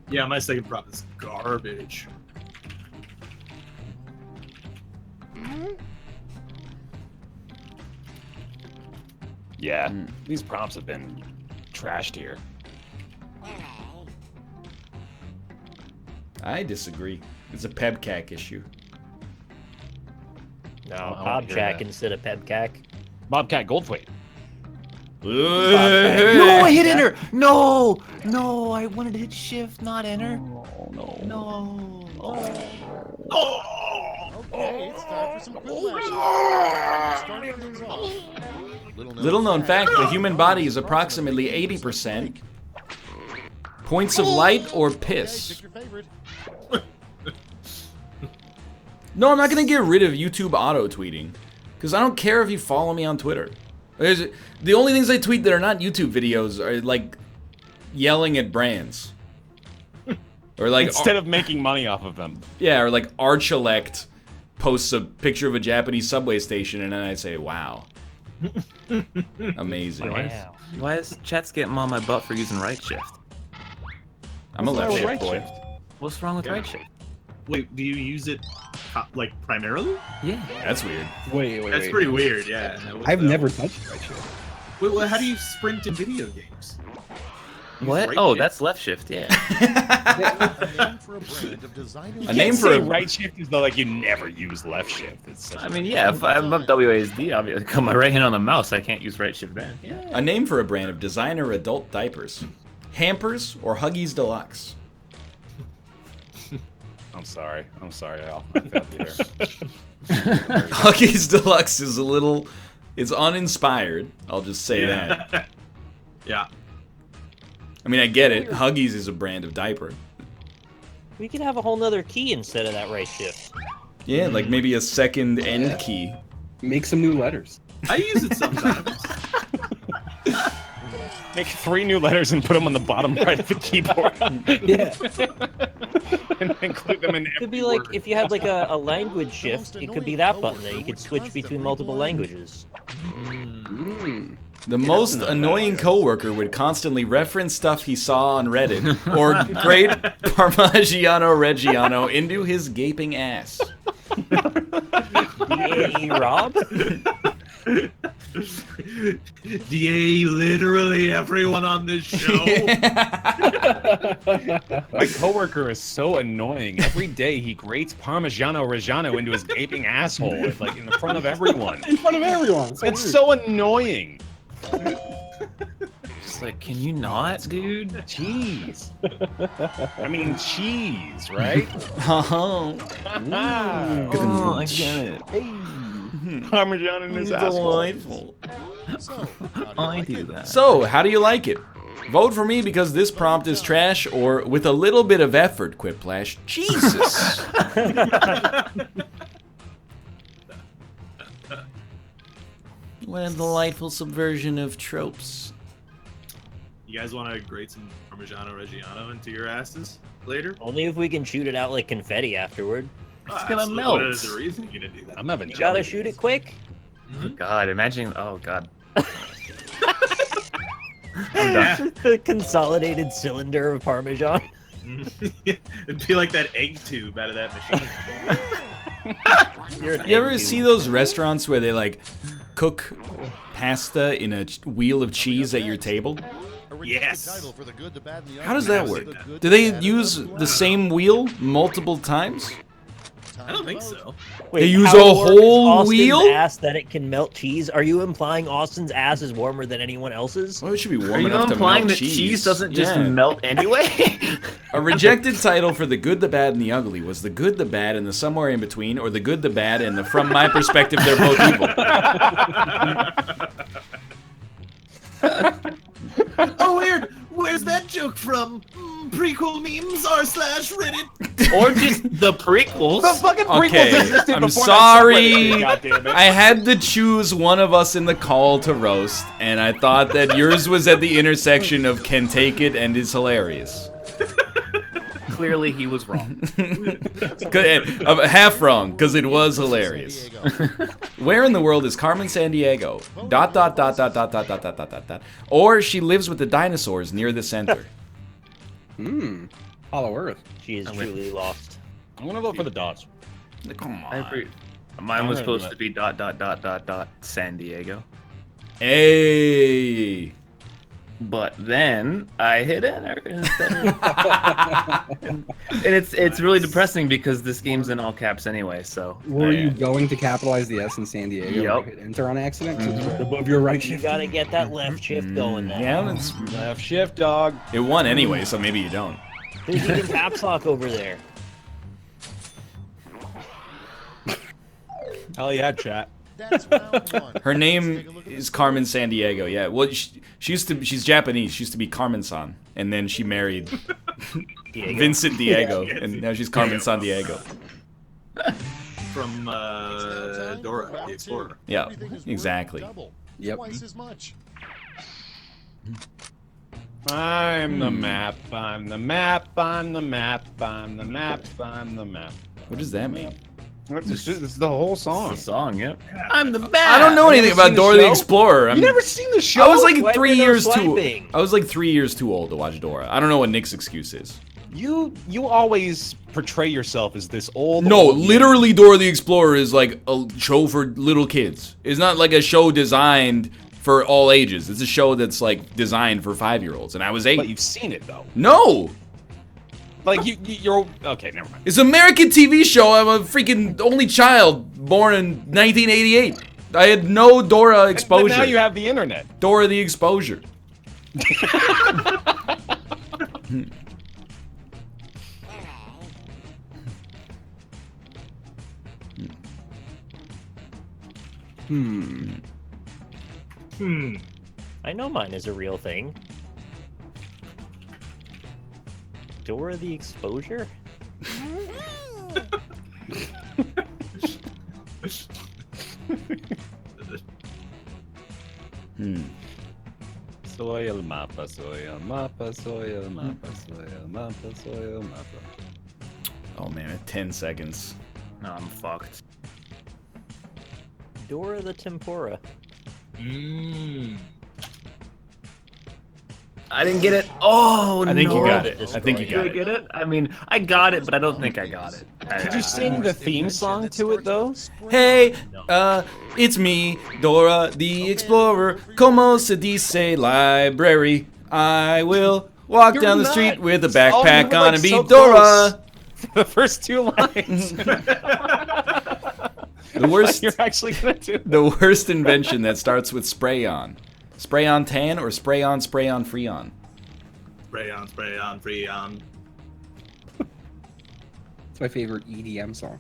B: Yeah, my second prop is garbage.
E: Yeah, these prompts have been trashed here.
A: I disagree. It's a pebcac issue.
C: No,
E: I wanna
C: Bob
E: hear
C: Jack
E: that.
C: instead of Pebcac.
E: Bobcat Goldthwait.
G: No, I hit enter! No! No, I wanted to hit shift, not enter.
E: No.
G: No.
H: Okay, it's time for some Quiplash. Starting things off.
A: Little known fact, the human body is approximately 80% points of light or piss.
H: Pick your favorite.
A: No, I'm not going to get rid of YouTube auto-tweeting, because I don't care if you follow me on Twitter. The only things I tweet that are not YouTube videos are, like, yelling at brands. Or, like...
E: Instead of making money off of them.
A: Yeah, or, like, Archelect posts a picture of a Japanese subway station, and then I say, wow. Amazing.
C: Wow.
G: Why is chat's getting on my butt for using right shift?
A: I'm a left shift
F: right
A: boy.
F: shift?
G: What's wrong with right shift?
B: Wait, do you use it, like, primarily?
G: Yeah.
A: That's weird.
F: Wait.
B: That's pretty weird, yeah.
F: I've never touched right shift.
B: Wait, well, how do you sprint in video games?
G: What?
B: right
G: Oh,
B: shift?
G: that's left shift, yeah.
H: A name for a brand of designer.
A: A name for
E: Say
A: a...
E: right shift is though like you never use left shift. It's such
G: I mean, yeah, if I'm up WASD, I'll got my right hand on the mouse, I can't use right shift then. Yeah.
A: A name for a brand of designer adult diapers. Hampers or Huggies Deluxe.
E: I'm sorry, Al. I failed you there.
A: Huggies Deluxe is a little... It's uninspired. I'll just say that.
B: Yeah.
A: I mean, I get it. Huggies is a brand of diaper.
C: We could have a whole nother key instead of that right shift.
A: Yeah, like maybe a second end key.
F: Make some new letters.
B: I use it sometimes.
E: Make 3 new letters and put them on the bottom right of the keyboard.
F: Yeah.
E: And include them in
C: It could
E: every
C: be like,
E: word.
C: if you had like a language shift, it could be that button there. You could switch between multiple languages.
A: The most annoying coworker would constantly reference stuff he saw on Reddit or grate Parmigiano Reggiano into his gaping ass.
C: Hey, Rob?
B: DA, literally everyone on this show.
E: My coworker is so annoying. Every day he grates Parmigiano Reggiano into his gaping asshole, like in front of everyone.
F: In front of everyone.
E: It's so annoying.
G: Just like, can you not, dude?
E: Cheese. I mean, cheese, right?
A: Oh,
G: I get it.
E: Parmesan in his asshole.
A: delightful.
H: So,
G: I do that.
A: So, how do you like it? Vote for me because this prompt is trash, or with a little bit of effort, Quiplash. Jesus. What a delightful subversion of tropes.
B: You guys want to grate some Parmigiano Reggiano into your asses later?
C: Only if we can shoot it out like confetti afterward.
G: It's gonna melt.
B: What is the reason you're gonna do that?
E: I'm having
C: You gotta shoot it quick.
G: Oh God, imagine. Oh God.
C: The consolidated cylinder of Parmesan.
B: It'd be like that egg tube out of that machine.
A: You ever see those restaurants where they like cook pasta in a wheel of cheese at your table?
B: Yes.
A: How does that work? Do they use the same wheel multiple times?
B: I don't think so.
C: Wait,
A: They use
C: how
A: a
C: warm is
A: whole
C: Austin's
A: wheel?
C: ass that it can melt cheese? Are you implying Austin's ass is warmer than anyone else's?
A: Well, it should be
G: Are
A: warm
G: you
A: enough to
G: implying
A: melt
G: that cheese doesn't just
A: Yeah.
G: melt anyway?
A: A rejected title for The Good, the Bad, and the Ugly was The Good, the Bad, and the Somewhere in Between, or The Good, the Bad, and the From My Perspective, They're Both Evil.
B: Oh, weird. Where's that joke from? Prequel memes r/Reddit.
G: Or just the prequels?
E: The fucking prequels
A: Okay,
E: existed
A: I'm
E: before
A: sorry.
E: that subreddit, goddammit.
A: I had to choose one of us in the call to roast, and I thought that yours was at the intersection of Can Take It and is hilarious.
G: Clearly, he was wrong.
A: Half wrong, because it was hilarious. Where in the world is Carmen Sandiego? ... Or she lives with the dinosaurs near the center.
F: Hollow Earth.
C: She is truly lost.
E: I'm gonna vote for the dots.
A: Come
G: I
A: on.
G: agree. Mine was supposed to be ... San Diego.
A: Hey.
G: But then I hit enter instead. And it's really depressing because this game's in all caps anyway. So
F: Were you going to capitalize the S in San Diego?
G: Yup.
F: And hit enter on accident? Above your right
C: You
F: shift?
C: gotta get that left shift going now.
A: Yeah, it's,
E: Left shift, dog.
A: it won anyway, so maybe you don't.
C: There's even caps lock over there.
E: Hell yeah, chat.
H: That's round one.
A: Her name is Carmen Sandiego. Yeah, well, she's Japanese. She used to be Carmen-san, and then she married
C: Diego.
A: Vincent Diego, and now she's Carmen Sandiego.
B: From Dora the
H: Round
B: Explorer.
H: two.
A: Yeah,
H: Everything is worth
A: exactly.
H: double,
F: Yep.
H: Twice as much.
E: I'm the map. I'm the map. I'm the map. I'm the map. I'm the map.
A: What does that mean?
E: This is the whole song.
G: the song, yep. I'm the best.
A: I don't know anything
E: never
A: about
E: seen the
A: Dora the
E: show?
A: Explorer.
E: You never seen the show?
A: I was like
C: Swiping
A: 3
C: or
A: years too.
C: swiping?
A: I was like 3 years too old to watch Dora. I don't know what Nick's excuse is.
E: You always portray yourself as this old.
A: No,
E: old
A: literally, Dora the Explorer is like a show for little kids. It's not like a show designed for all ages. It's a show that's like designed for 5-year-olds, and I was 8.
E: But you've seen it though.
A: No,
E: Like you're okay. Never mind.
A: it's an American TV show. I'm a freaking only child born in 1988. I had no Dora
E: But
A: exposure.
E: now you have the internet.
A: Dora the Exposure.
C: I know mine is a real thing. Dora the Exposure?
E: Soy el mapa, soy el mapa, soy el mapa, soy el mapa, soy el mapa.
A: Oh man, 10 seconds.
G: No, I'm fucked.
C: Dora the Tempura.
G: I didn't get it. Oh,
A: I think
G: no.
A: you got it. I think you
G: Did
A: got
G: I
A: it.
G: get it? I mean, I got it, but I don't think I got it.
E: Did you sing the theme song to it though?
A: Hey, it's me, Dora the Explorer. Como se dice library? I will walk
E: You're
A: down the
E: not.
A: street with a
E: Oh, you
A: backpack
E: were,
A: on
E: like,
A: and be
E: so
A: Dora.
E: The first two lines.
A: The worst,
E: You're actually gonna do.
A: the worst invention that starts with spray on. Spray on tan or spray on free on?
B: Spray on, free on.
F: It's my favorite EDM song.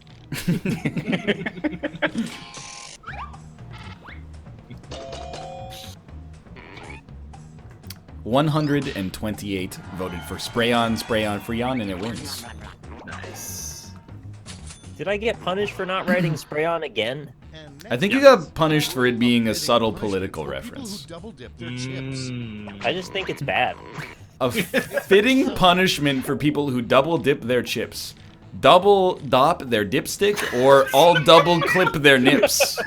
A: $128 voted for spray on, free on, and it wins.
B: Nice.
C: Did I get punished for not writing spray on again?
A: I think you got punished for it being a subtle political reference.
C: I just think it's bad.
A: A fitting punishment for people who double dip their chips. Double dop their dipstick or all double clip their nips.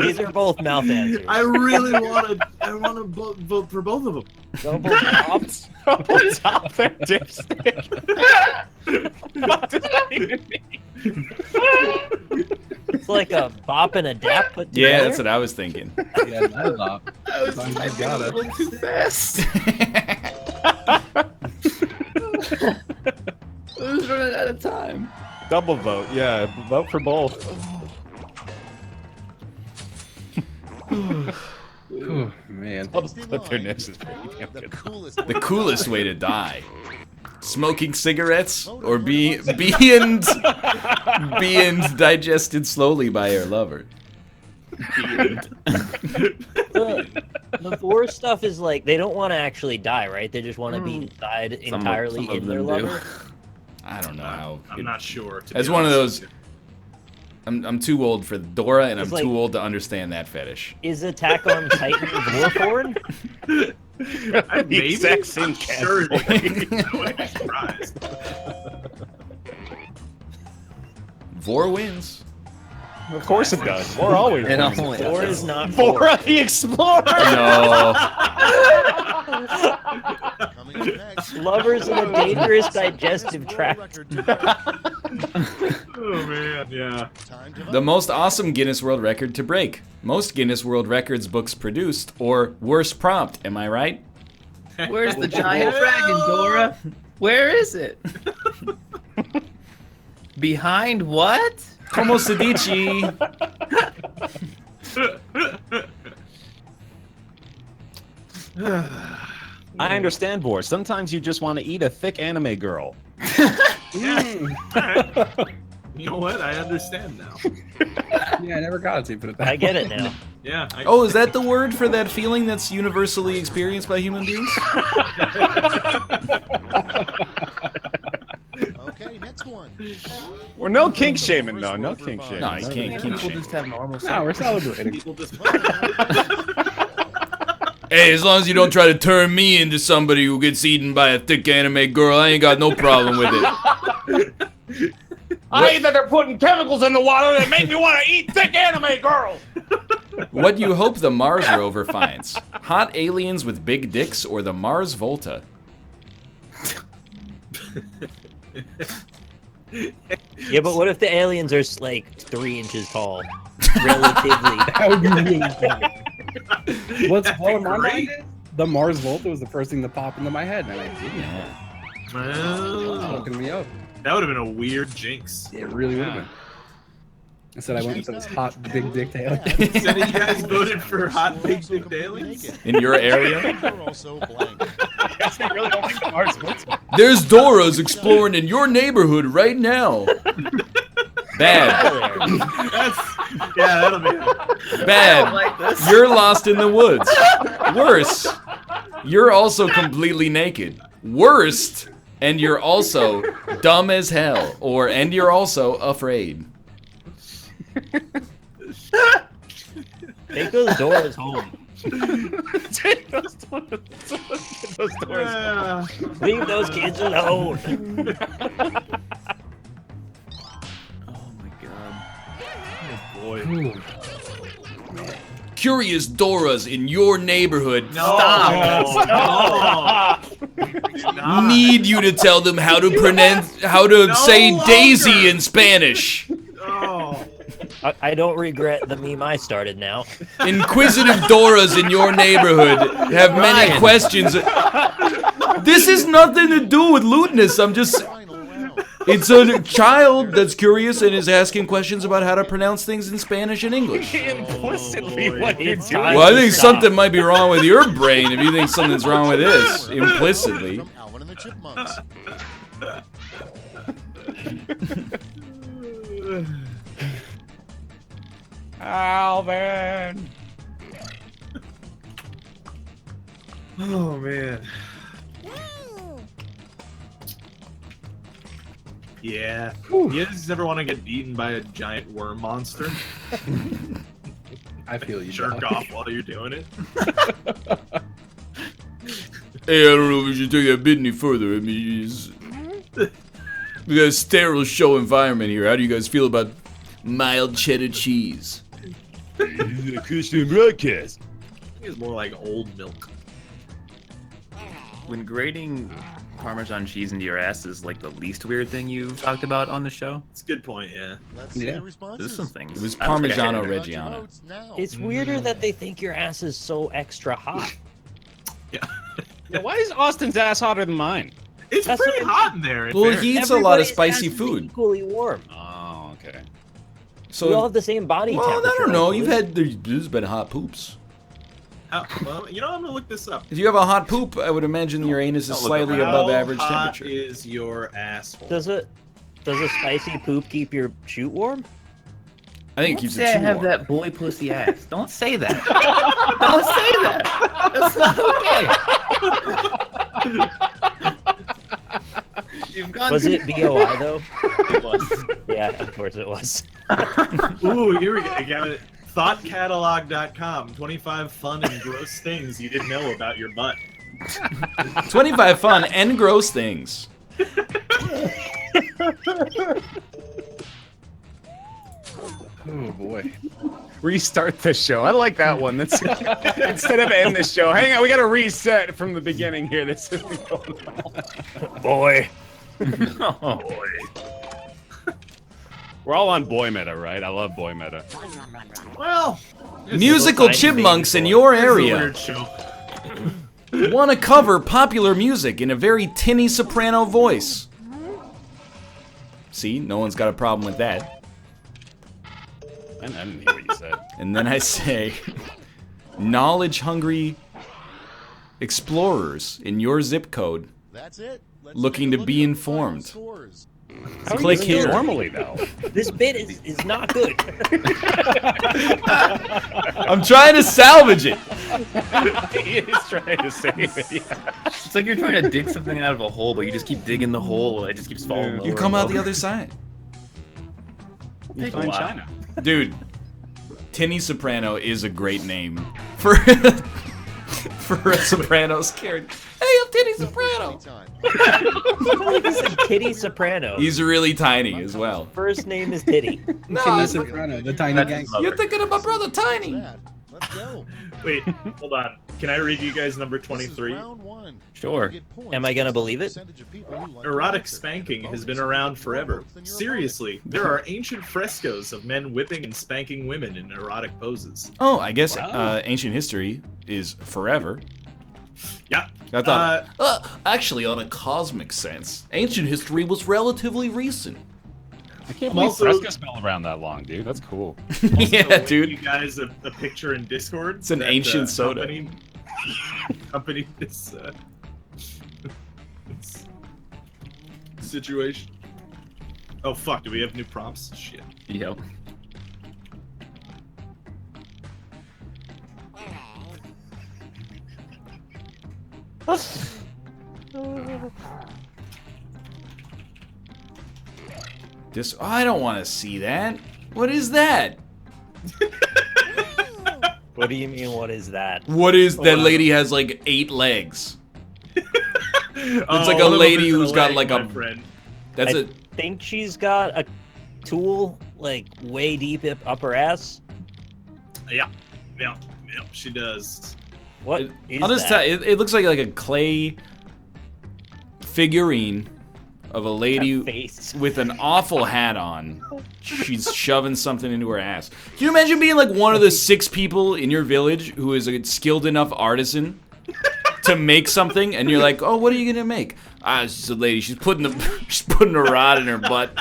C: These are both mouth answers.
B: I really want to vote for both of them.
C: Double tops.
E: Double top their dipstick. What does that even mean?
C: It's like a bop and a dap put together.
A: Yeah, that's what I was thinking.
F: Yeah, that's up. I got it.
G: Too fast. I was running out of time.
E: Double vote. Yeah, vote for both.
F: Oh, man.
E: But their nips is pretty damn good.
A: The coolest way to die. Smoking cigarettes or being digested slowly by your lover.
C: The Vor stuff is like they don't want to actually die, right? They just want to be inside entirely
G: some of
C: in their
G: them do.
C: lover.
A: I don't know how.
B: I'm not sure. to
A: As
B: be
A: one of
B: honest
A: those.
B: with
A: I'm too old for Dora, and I'm
C: It's like-
A: too old to understand that fetish.
C: Is Attack on Titan Vor porn?
B: you.
E: The
B: Maybe?
E: exact same
B: I'm sure.
E: category.
B: I wouldn't be surprised.
A: Vor wins.
E: Of course it does. Vor always
G: It
E: wins.
G: only
C: Vor is not
E: Vor the Explorer.
A: No.
H: Coming up next,
C: Lovers in a dangerous digestive tract.
B: Oh man, yeah.
H: time to
A: The most awesome Guinness World Record to break. Most Guinness World Records books produced, or worst prompt, am I right?
G: Where's the giant dragon, Dora? Where is it? Behind what?
A: Como se dice?
E: I understand, Vor. Sometimes you just want to eat a thick anime girl.
B: You know what? I understand now.
F: Yeah, I never got it to put it that
C: I get it now.
B: Yeah.
A: Oh, is that the word for that feeling that's universally experienced by human beings?
H: Okay, next one.
E: We're no kink shaming, though. No kink shaming.
A: No, you can't keep
G: People
A: shit.
G: just have normal sex.
F: No, we're celebrating.
B: People just.
A: Hey, as long as you don't try to turn me into somebody who gets eaten by a thick anime girl, I ain't got no problem with it.
E: I hate that they're putting chemicals in the water that make me want to eat thick anime girls.
A: What do you hope the Mars rover finds? Hot aliens with big dicks or the Mars Volta?
C: Yeah, but what if the aliens are like 3 inches tall? Relatively.
F: That would be really funny. What's blowing my mind is the Mars Volta was the first thing that popped into my head, and I didn't.
B: Well,
F: Fucking me up.
B: that would have been a weird jinx.
F: It really would have been. Instead, I went with those hot big dick aliens.
B: Instead of you guys voted for hot big dick aliens.
A: In your area?
H: You're also blank.
E: I really don't think the Mars works.
A: There's Doras exploring in your neighborhood right now. Bad.
B: Yeah, that'll be it.
A: Bad.
G: Like this.
A: You're lost in the woods. Worse, you're also completely naked. Worst, and you're also dumb as hell. And you're also afraid.
C: Take those doors home.
E: Take those doors. Get those doors.
B: Yeah.
C: Leave those kids alone.
G: Oh my god.
B: Boy.
A: curious Doras in your neighborhood need you to tell them how to say Daisy in Spanish.
B: Oh.
C: I don't regret the meme I started now.
A: Inquisitive Doras in your neighborhood have many questions. This has nothing to do with lewdness. I'm just... It's a child that's curious and is asking questions about how to pronounce things in Spanish and English.
E: Implicitly, what you're doing.
A: Well, I think something might be wrong with your brain if you think something's wrong with this, implicitly.
H: From Alvin and the Chipmunks.
E: Alvin.
B: Oh man. Yeah. You guys ever want to get eaten by a giant worm monster?
F: I feel you.
B: Jerk
F: dog.
B: off while you're doing it.
A: Hey, I don't know if we should take that bit any further. I mean, we got a sterile show environment here. How do you guys feel about mild cheddar cheese?
E: Christian broadcast.
B: I think it's more like old milk.
G: When grating Parmesan cheese into your ass is like the least weird thing you've talked about on the show.
B: It's a good point, yeah.
H: Let's see
F: Yeah.
H: the responses.
G: There's some things.
A: It was
G: I don't think I
A: Parmigiano
G: hit it.
H: Got your
A: Reggiano.
H: votes now.
C: It's weirder that they think your ass is so extra hot.
E: Yeah, why is Austin's ass hotter than mine?
B: It's
C: That's
B: pretty
C: what-
B: hot in there. in
A: Well,
B: fairness.
A: he eats a lot of
C: Everybody's
A: spicy
C: ass is
A: food.
C: Equally warm.
E: Oh, okay.
C: We all
A: So,
C: have the same body
A: well,
C: temperature.
A: I don't know.
C: like
A: You've
C: this.
A: had there's been hot poops.
B: Well, you know, I'm gonna look this up.
A: If you have a hot poop, I would imagine your anus is
G: Don't look
A: slightly
G: around.
A: above
B: How
A: average
B: hot
A: temperature.
B: is your asshole?
C: Does a spicy poop keep your shoot warm?
A: I think it
G: Don't
A: keeps
G: say
A: it
G: I
A: too
G: have
A: warm.
G: that boy pussy ass. Don't say that. Don't say that. That's not okay. You've gone
C: Was
G: too
C: it BOI though?
G: It was.
C: Yeah, of course it was.
B: Ooh, here we go. I got it. ThoughtCatalog.com. 25 fun and gross things you didn't know about your butt.
A: 25 fun and gross things.
F: Oh boy.
E: Restart the show. I like that one. That's instead of end the show. Hang on, we gotta reset from the beginning here. This isn't going on.
C: Boy.
G: Oh,
E: We're all on boy meta, right? I love boy meta.
B: Well,
A: Musical
C: Tiny
A: chipmunks in
C: baby
A: your
B: it's a
A: area
B: weird show.
A: want to cover popular music in a very tinny soprano voice. See, no one's got a problem with that.
E: I didn't hear what you said.
A: And then I say, knowledge-hungry explorers in your zip code
H: That's it. Let's
A: looking
H: take
A: to
H: a
A: be
H: look at the final
A: informed.
H: scores.
E: How
A: Click
E: do you
A: here.
E: Normally, though.
C: This bit is not good.
A: I'm trying to salvage it.
E: He is trying to save it. Yeah.
G: it's like you're trying to dig something out of a hole, but you just keep digging the hole. It just keeps falling.
A: You
G: lower
A: come
G: and
A: out the
G: lower.
A: other side.
E: You
G: Take a
E: find
G: while.
E: China.
A: Dude, Tinny Soprano is a great name for for a Sopranos character. Hey, I'm Tinny Soprano.
H: Anytime.
C: He's a Titty Soprano.
A: He's really tiny as well.
C: First name is Titty.
A: No,
F: Timmy Soprano, the tiny
G: That's
F: gangster.
A: you're thinking of my brother Tiny.
H: Bad. Let's go.
B: Wait, hold on. Can I read you guys number
H: This is
B: 23?
H: round one.
G: Sure.
H: You get points
C: Am I gonna
H: for the
C: believe it?
H: percentage of people who like
B: Erotic
H: the answer.
B: spanking has been
H: Bonus.
B: around forever.
H: Then you're a
B: Seriously, there are ancient frescoes of men whipping and spanking women in erotic poses.
A: Oh, I guess
E: Wow.
A: ancient history is forever.
B: Yeah.
A: I thought, actually, on a cosmic sense, ancient history was relatively recent.
E: I can't
B: I'm
E: believe
B: also-
E: Fresco's been around that long, dude. That's cool.
A: Yeah,
B: So,
A: dude.
B: You guys a picture in Discord.
A: It's an
B: that,
A: ancient soda.
B: Accompanied this this situation. Oh fuck! Do we have new prompts? Shit.
G: Yep.
A: This I don't want to see that. What is that?
C: What do you mean? What is that?
A: What is that
B: on.
A: lady has like 8 legs?
B: It's
A: like a lady who's got like a-
B: friend.
A: That's
C: I
A: a
C: think she's got a tool like way deep up her ass.
B: Yeah. Yep, she does.
C: What is
A: I'll just
C: that?
A: tell it looks like a clay figurine of a lady
C: Face.
A: with an awful hat on. She's shoving something into her ass. Can you imagine being like one of the 6 people in your village who is a skilled enough artisan to make something, and you're like, oh, what are you gonna make? It's just a lady. She's putting a rod in her butt.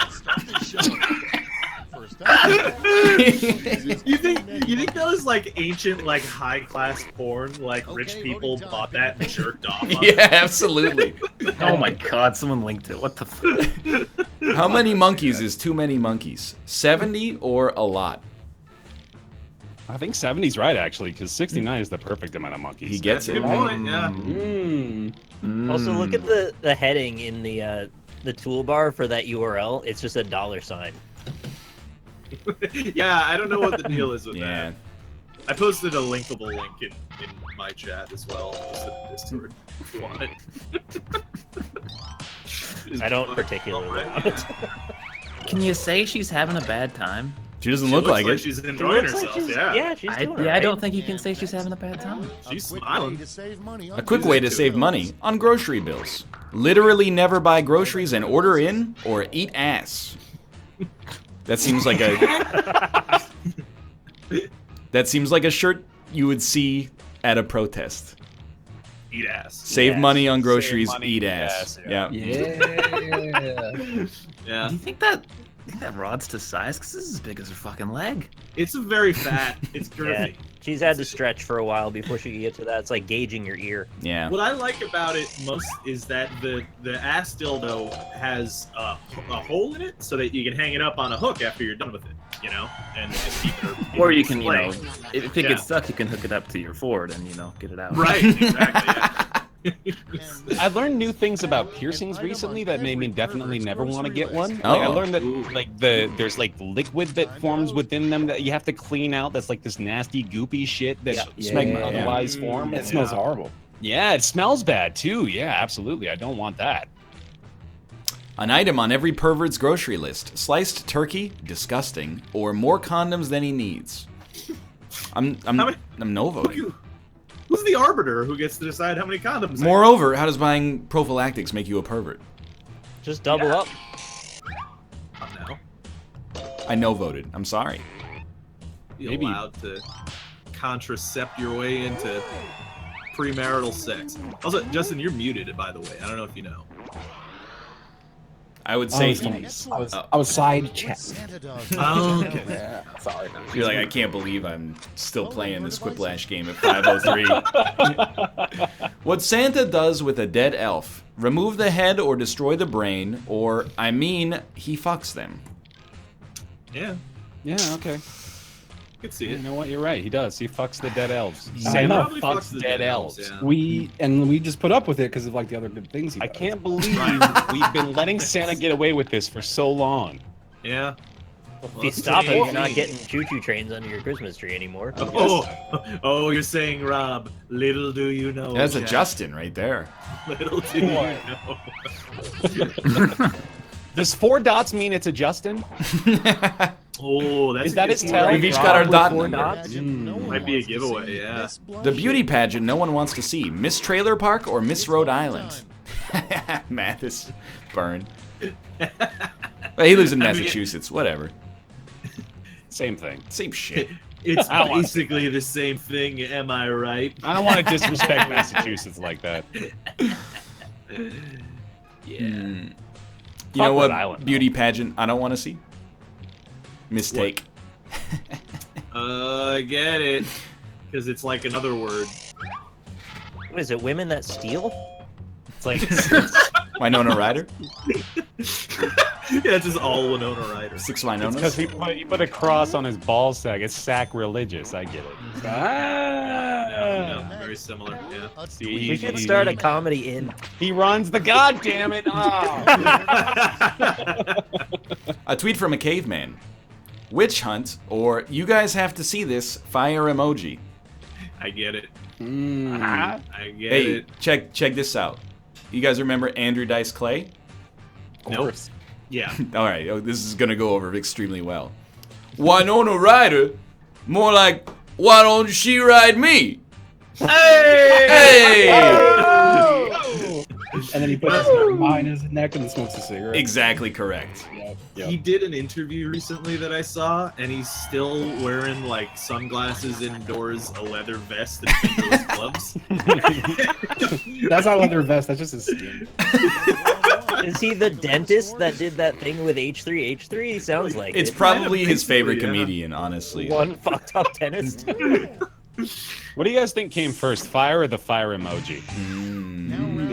B: You think those like ancient like high class porn like rich people bought that and jerked off on
A: Yeah, absolutely.
G: Oh my god, someone linked it. What the fuck?
A: How many monkeys is too many monkeys? 70 or a lot?
E: I think 70's right, actually, because 69 is the perfect amount of monkeys.
A: He gets it.
B: Good point, yeah.
C: Also, look at the heading in the toolbar for that URL. It's just a $sign.
B: Yeah, I don't know what the deal is with
A: Yeah.
B: that. I posted a linkable link in my chat as well. Just in Discord if you want it.
C: I don't particularly want it.
G: Can you say she's having a bad time?
A: She doesn't
B: She
A: look
B: looks
A: like it.
B: she's enjoying herself. Yeah,
C: she's
G: I,
C: doing
G: yeah, I
C: alright.
G: don't think you can say she's having a bad time.
B: she's
H: quick way
B: smiling.
H: to save money on
A: A quick way to save money on grocery bills. Literally never buy groceries and order in or eat ass. That seems like a shirt you would see at a protest.
B: Eat ass.
A: Save
C: Yes.
A: money on
E: Save
A: groceries,
E: money,
A: eat
E: eat
A: ass.
E: ass,
A: Yeah.
B: Yeah,
G: Do you think that rod's to size? Because this is as big as her fucking leg.
B: it's a very fat. It's
C: Yeah,
B: girthy.
C: she's had to stretch for a while before she can get to that. It's like gauging your ear.
A: Yeah.
B: What I like about it most is that the ass dildo has a hole in it so that you can hang it up on a hook after you're done with it, you know, and just keep it.
G: Or you can, you know,
B: display.
G: if it
B: Yeah.
G: gets stuck, you can hook it up to your Ford and, you know, get it out.
B: Right, exactly.
E: I've learned new things about piercings recently that made me definitely never want to get one. Like, I
A: Oh.
E: learned that there's like liquid that forms within them that you have to clean out. That's like this nasty goopy shit that smegma
F: Yeah.
E: otherwise form.
F: It smells horrible.
E: Yeah, it smells bad too. Yeah, absolutely. I don't want that.
A: An item on every pervert's grocery list. Sliced turkey, disgusting, or more condoms than he needs. I'm no voting.
B: Who's the arbiter who gets to decide how many condoms?
A: Moreover, how does buying prophylactics make you a pervert?
C: Just double up.
B: Now
A: I no voted. I'm sorry.
B: you're
E: Maybe.
B: allowed to contracept your way into premarital sex. Also, Justin, you're muted, by the way. I don't know if you know.
A: I would
F: I
A: say
F: was, I was side chat.
H: Santa does.
B: Oh, okay.
F: Yeah, sorry.
A: you're like, I can't believe I'm still playing this Quiplash game at 5:03. What Santa does with a dead elf: remove the head or destroy the brain, or I mean, he fucks them.
B: Yeah,
E: Yeah, okay.
B: I could see
E: You
B: it.
E: know what? You're right. He does. He fucks the dead elves.
F: I
E: Santa
F: know.
B: Probably
E: fucks dead elves.
B: yeah.
F: We just put up with it because of like the other good things he
E: I
F: does.
E: can't believe we've been letting Santa get away with this for so long.
B: Yeah.
C: If you stop it, you're not getting choo-choo trains under your Christmas tree anymore.
B: Oh, you're saying, Rob, little do you know.
A: That's a
B: Jack.
A: Justin right there.
B: Little do you know.
E: Does 4 dots mean it's a Justin?
B: Oh, that's
E: Is that
B: a
E: his
B: good
E: tell?
B: point.
A: We've each got our dot
C: Four
A: number.
C: dots?
B: Might be a giveaway, yeah.
A: The beauty pageant no one wants to see. Miss Trailer Park or Miss Rhode Island? Mathis. Burn. Well, he lives in Massachusetts. Whatever.
E: Same thing.
A: Same shit.
B: It's
E: I don't wanna
B: basically the same thing, am I right?
E: I don't want to disrespect Massachusetts like that.
A: You
E: Fuck
A: know what
E: Rhode Island,
A: beauty pageant I don't want to see? Mistake.
B: I get it. Because it's like another word.
C: What is it, women that steal?
E: It's like
A: Winona Ryder?
B: Yeah, it's just all Winona Ryder.
A: 6
E: because
A: Winonas?
E: he put a cross on his ball sack. It's sacrilegious. I get it.
B: Yeah, very similar, yeah.
E: See,
C: We should start a comedy in.
E: He runs the goddamn it. Oh.
A: A tweet from a caveman. Witch hunt, or you guys have to see this, fire emoji.
B: I get it.
E: Uh-huh.
B: I get
A: Hey,
B: it.
A: check this out. You guys remember Andrew Dice Clay?
F: Of course.
B: Yeah.
A: All right, this is gonna go over extremely well. Winona Ryder, more like Why don't she ride me?
B: Hey!
A: Hey!
F: And then he puts his arm behind his neck and smokes a cigarette.
A: Exactly correct.
F: Yep.
B: He did an interview recently that I saw, and he's still wearing like sunglasses indoors, a leather vest, and fingerless gloves.
F: That's not a leather vest. That's just his skin.
C: Is he the dentist that did that thing with H3H3? He sounds like
A: It's
C: it.
A: probably his favorite
B: yeah.
A: comedian, honestly.
C: One fucked up dentist.
E: What do you guys think came first, fire or the fire emoji?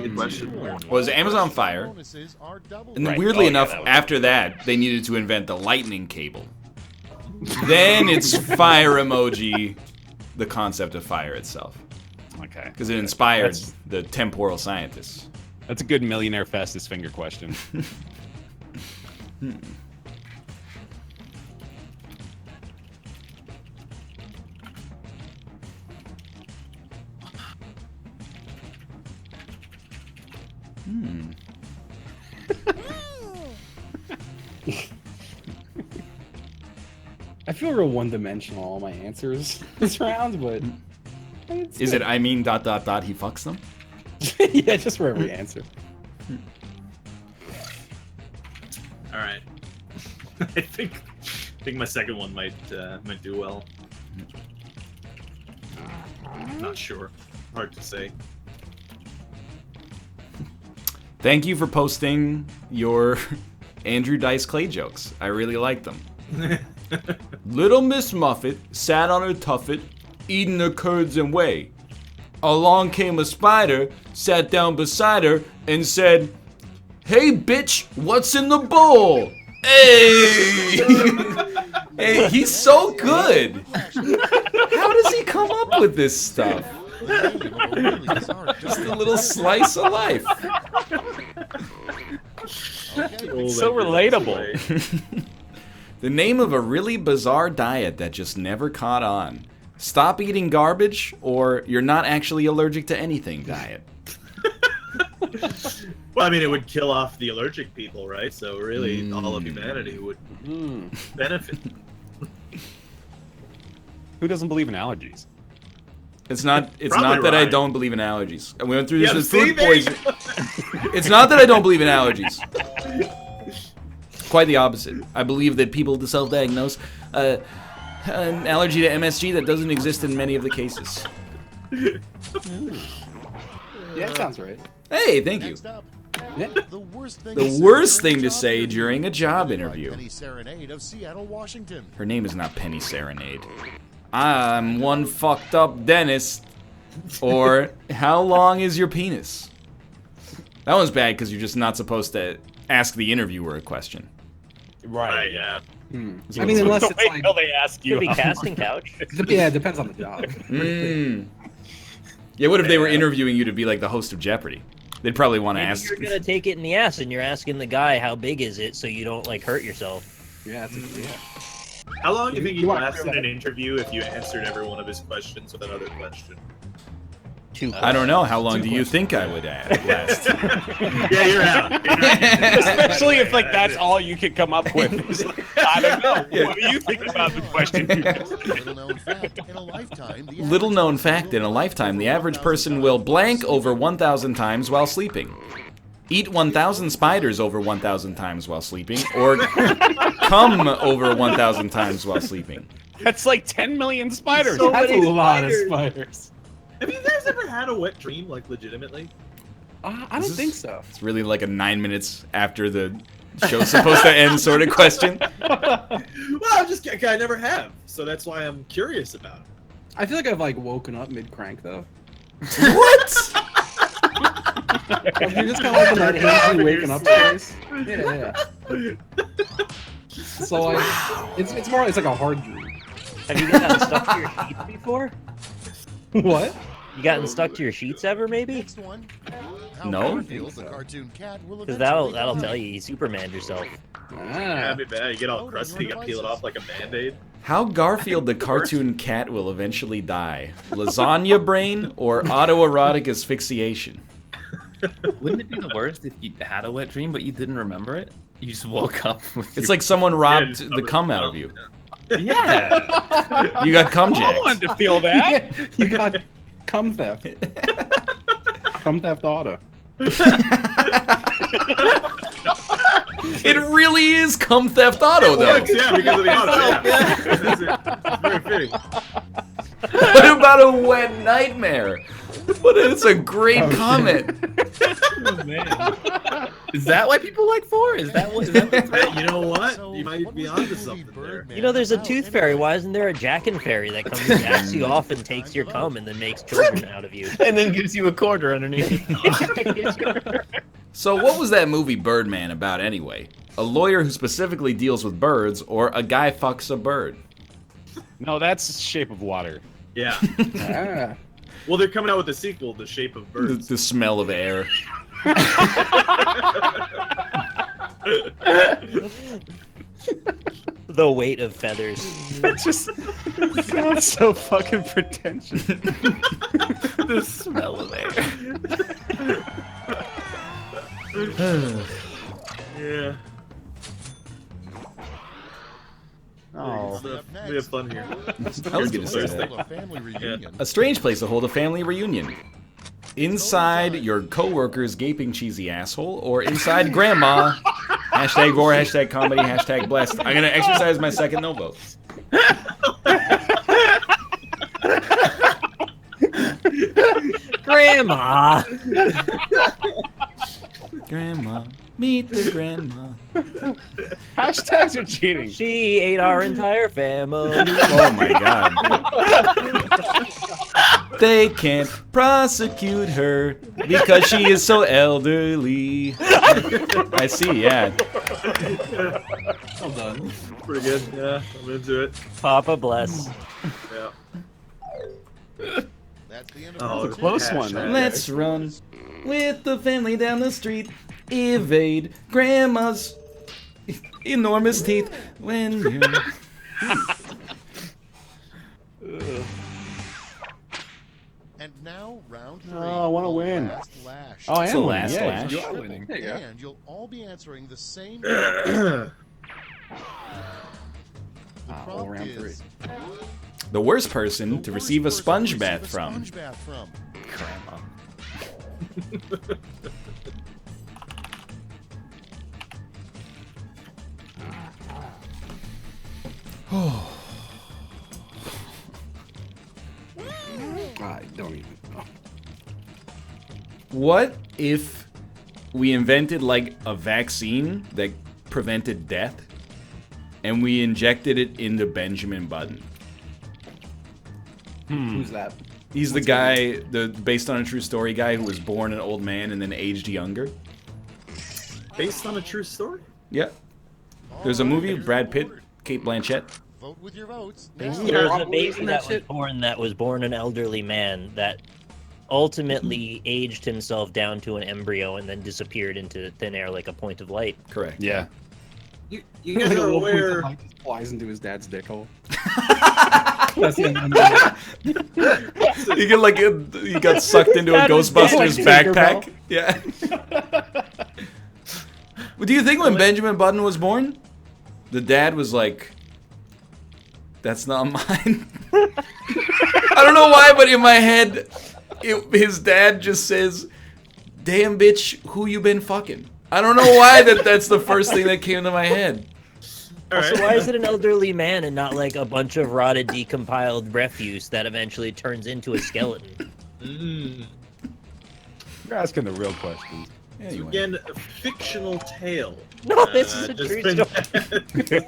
B: Good question.
A: Was Amazon Fire?
H: Bonuses are doubled.
A: And
E: Right.
A: weirdly
E: Oh, yeah,
A: enough,
E: that was-
A: after that, they needed to invent the lightning cable. Then it's fire emoji, the concept of fire itself.
E: Okay.
A: Because it inspired
E: That's-
A: the temporal scientists.
E: That's a good millionaire fastest finger question.
F: I feel real one-dimensional all my answers this round, but
A: Is it, I mean, ... he fucks them?
F: yeah, just for every answer.
B: All right. I think my second one might do well. Not sure. Hard to say.
A: Thank you for posting your Andrew Dice Clay jokes. I really like them. Little Miss Muffet sat on her tuffet, eating her curds and whey. Along came a spider, sat down beside her, and said, "Hey, bitch, what's in the bowl?" Hey! Hey, he's so good! How does he come up with this stuff? Just a little slice of life.
E: So relatable.
A: The name of a really bizarre diet that just never caught on. Stop eating garbage, or you're not actually allergic to anything diet.
B: Well, I mean, it would kill off the allergic people, right? So really, all of humanity would benefit.
E: Who doesn't believe in allergies?
A: It's not
B: Probably
A: that I
B: right.
A: don't believe in allergies. We went through this
B: Yeah,
A: with
B: see,
A: food
B: there you
A: poisoning. It's not that I don't believe in allergies. Quite the opposite. I believe that people self-diagnose an allergy to MSG that doesn't exist in many of the cases.
F: Yeah, that sounds right.
A: Hey, thank you.
H: Next up,
F: Yeah.
H: the worst thing,
A: The worst thing to say during a job interview.
H: Penny Serenade of Seattle, Washington.
A: Her name is not Penny Serenade. I'm one fucked up dentist. Or, how long is your penis? That one's bad because you're just not supposed to ask the interviewer a question.
B: Right, yeah.
F: I mean, unless it's
E: Wait
F: like,
E: till they ask you.
C: Could be
E: how-
C: casting couch.
F: yeah, it depends on the job.
A: Yeah, what if they were interviewing you to be like the host of Jeopardy? They'd probably want to
C: Maybe
A: ask.
C: you're gonna take it in the ass, and you're asking the guy how big is it, so you don't like hurt yourself.
F: Yeah, that's a, yeah.
B: How long do you think
F: You
B: you
F: want-
B: lasted an interview if you answered every one of his questions with another question?
A: I don't know. How long do you think I would last?
B: Yeah, you're out.
E: Especially if like that's all you can come up with. It's like, I don't know. What do you think about the question?
H: Little known fact, in a lifetime, the
A: Little
H: average
A: known
H: person
A: fact, in a
H: will
A: lifetime, the
H: over
A: average
H: 1,000
A: person will
H: times
A: blank
H: while
A: over
H: sleeping.
A: 1,000 times while sleeping. Eat 1,000 spiders over 1,000 times while sleeping, or come over 1,000 times while sleeping.
E: That's like 10 million spiders.
B: So
F: That's a
B: many
F: lot of
B: spiders.
F: spiders.
B: Have you guys ever had a wet dream, like legitimately?
F: I don't think so.
A: It's really like a 9 minutes after the show's supposed to end sort of question.
B: Well, I never have, so that's why I'm curious about it.
F: I feel like I've like woken up mid-crank though.
A: What?
F: Like, you're just kind of like in that hazy waking up space. Yeah. So like, it's more, it's like a hard dream.
C: Have you gotten stuck to your sheets before?
F: What?
C: You gotten stuck to your sheets ever, maybe?
H: Next one. How
A: No.
H: Garfield, the cartoon cat, will
C: Because
H: eventually
C: that'll
H: die.
C: tell you you Supermaned yourself.
B: Yeah,
F: Ah.
B: I mean, bad. You get all crusty, you gotta peel it off like a band-aid.
A: How Garfield the cartoon cat will eventually die. Lasagna brain or autoerotic asphyxiation?
G: Wouldn't it be the worst if you had a wet dream but you didn't remember it? You just woke up with
A: It's like someone robbed
B: just
A: the cum out of you.
E: Yeah.
A: You got cum
E: I
A: jacked.
E: wanted to feel that.
F: You got cum theft. Cum theft auto.
A: It really is cum theft auto, though.
B: Yeah, because of the auto. Yeah. It's very fitting.
A: What about a wet nightmare? It's a great comment.
G: Is that why people like 4? Is that what? Is that what
B: You know what?
H: So,
B: You might
H: what
B: be
H: was
B: onto
H: the movie
B: something there.
H: Birdman
C: You know, there's a
H: about
C: tooth fairy.
H: anyway?
C: Why isn't there a jackin' fairy that comes and jacks you off and takes your cum and then makes children out of you?
G: and then gives you a quarter underneath.
A: So what was that movie Birdman about anyway? A lawyer who specifically deals with birds, or a guy fucks a bird?
E: No, that's Shape of Water.
B: Yeah.
F: Ah.
B: Well, they're coming out with a sequel, The Shape of Birds.
A: The smell of air.
C: The weight of feathers.
E: That just sounds so fucking pretentious.
G: The smell of air.
B: Yeah.
E: Oh.
B: So, we have fun here.
A: I was gonna say that.
H: A family reunion.
A: A strange place to hold a family reunion. Inside your coworker's gaping cheesy asshole, or inside grandma. Hashtag vor, hashtag comedy, hashtag blessed. I'm gonna exercise my second no vote.
C: Grandma!
A: Grandma, meet the grandma.
E: Hashtags are cheating.
C: She ate our entire family.
A: Oh my god. They can't prosecute her because she is so elderly. I see, yeah.
F: Well done.
B: Pretty good. Yeah, I'm into it.
C: Papa bless.
B: Yeah.
H: That's the end of
B: Oh,
H: round
B: it's
H: two.
E: close one, man.
A: Let's run with the family down the street. Evade grandma's enormous teeth when you.
H: And now round 3.
E: Oh, I wanna
H: the
E: win.
H: Last lash.
E: Oh, I
A: It's
E: am
A: the
E: winning.
A: last
E: Yeah,
A: lash.
E: you are winning.
F: There you go.
H: And you'll all be answering the same.
F: Ah,
H: prompt
F: well, round 3.
H: is
A: The worst person
H: the
A: to
H: worst
A: receive a
H: person to
A: sponge
H: receive
A: bath
H: a
A: from.
H: sponge bath from.
A: Grandma.
F: I don't even know.
A: What if we invented like a vaccine that prevented death and we injected it into Benjamin Button?
F: Who's that?
A: He's the guy, the based on a true story guy who was born an old man and then aged younger.
B: Based on a true story?
A: Yeah. There's a movie with Brad Pitt, Kate Blanchett.
H: Vote with your votes. Now.
C: There's a
F: probably
C: baby
F: isn't
C: that
F: that
C: was
F: shit?
C: born an elderly man that ultimately aged himself down to an embryo and then disappeared into thin air like a point of light.
A: Correct.
E: Yeah.
B: You guys are aware.
F: Like just flies into his dad's dick hole. That's the end of the movie.
A: He get like he got sucked into a
C: That was
A: Ghostbusters
C: like
A: backpack. Yeah. Well, do you think when Benjamin Button was born, the dad was like, "That's not mine"? I don't know why, but in my head, his dad just says, "Damn bitch, who you been fucking?" I don't know why that's the first thing that came to my head.
B: All
C: So
B: right.
C: why is it an elderly man and not like a bunch of rotted, decompiled refuse that eventually turns into a skeleton?
E: You're asking the real questions.
A: Yeah, you win.
B: Again, a fictional tale.
C: No, this is a
B: just
C: true
B: been-
C: story.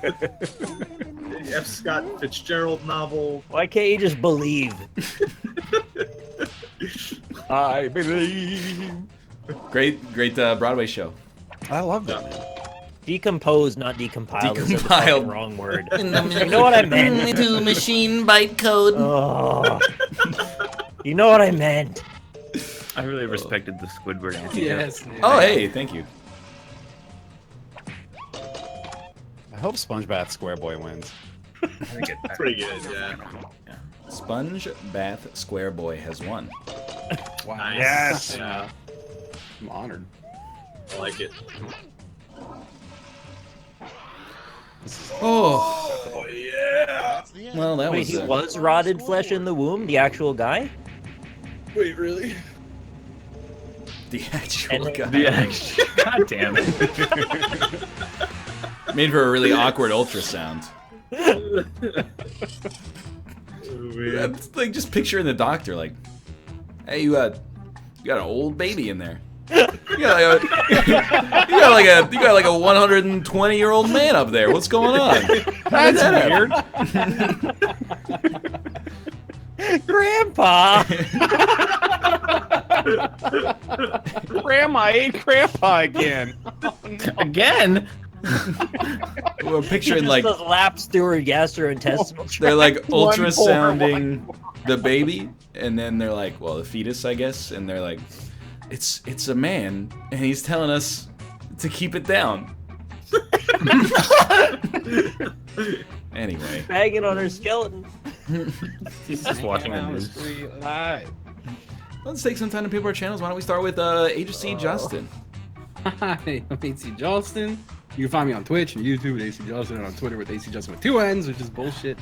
B: F. Scott Fitzgerald novel.
C: Why can't you just believe?
E: I believe.
A: Great Broadway show.
E: I love that. Man.
C: Decompose, not decompiled. Is the
A: Decompiled.
C: fucking wrong word. You know what I meant?
A: Into machine bytecode.
C: Oh. You know what I meant.
G: I really respected the Squidward answer.
F: Yes.
A: Oh, hey, thank you.
E: I hope SpongeBob SquareBoy wins.
B: Pretty good, yeah.
A: Sponge Bath Square Boy has won.
F: Wow.
B: Nice.
E: Yes.
B: Yeah,
F: I'm honored.
B: I like it.
A: Oh,
B: yeah.
H: That's the end.
A: well, that
C: Wait,
A: was.
C: he was rotted flesh in the womb, the actual guy?
B: Wait, really?
A: The actual
C: And-
A: guy.
G: The action. God damn it.
A: Made for a really awkward ultrasound. It's like just picturing the doctor, like, hey, you got an old baby in there. You got like a 120-year-old man up there. What's going on?
E: That's weird.
C: Grandpa!
E: Grandma ate Grandpa again.
G: Again?
A: We're picturing
C: Just
A: like
C: the lapsed through her gastrointestinal tract.
A: they're like
E: One
A: ultrasounding the baby, and then they're like, well, the fetus, I guess, and they're like, it's a man, and he's telling us to keep it down. Anyway,
C: Banging on her skeleton.
G: He's just watching the news.
A: let's take some time to people our channels. Why don't we start with HC Justin?
F: Hi, I'm AC Justin. You can find me on Twitch and YouTube with AC Justin, and on Twitter with AC Justin with 2 N's, which is bullshit.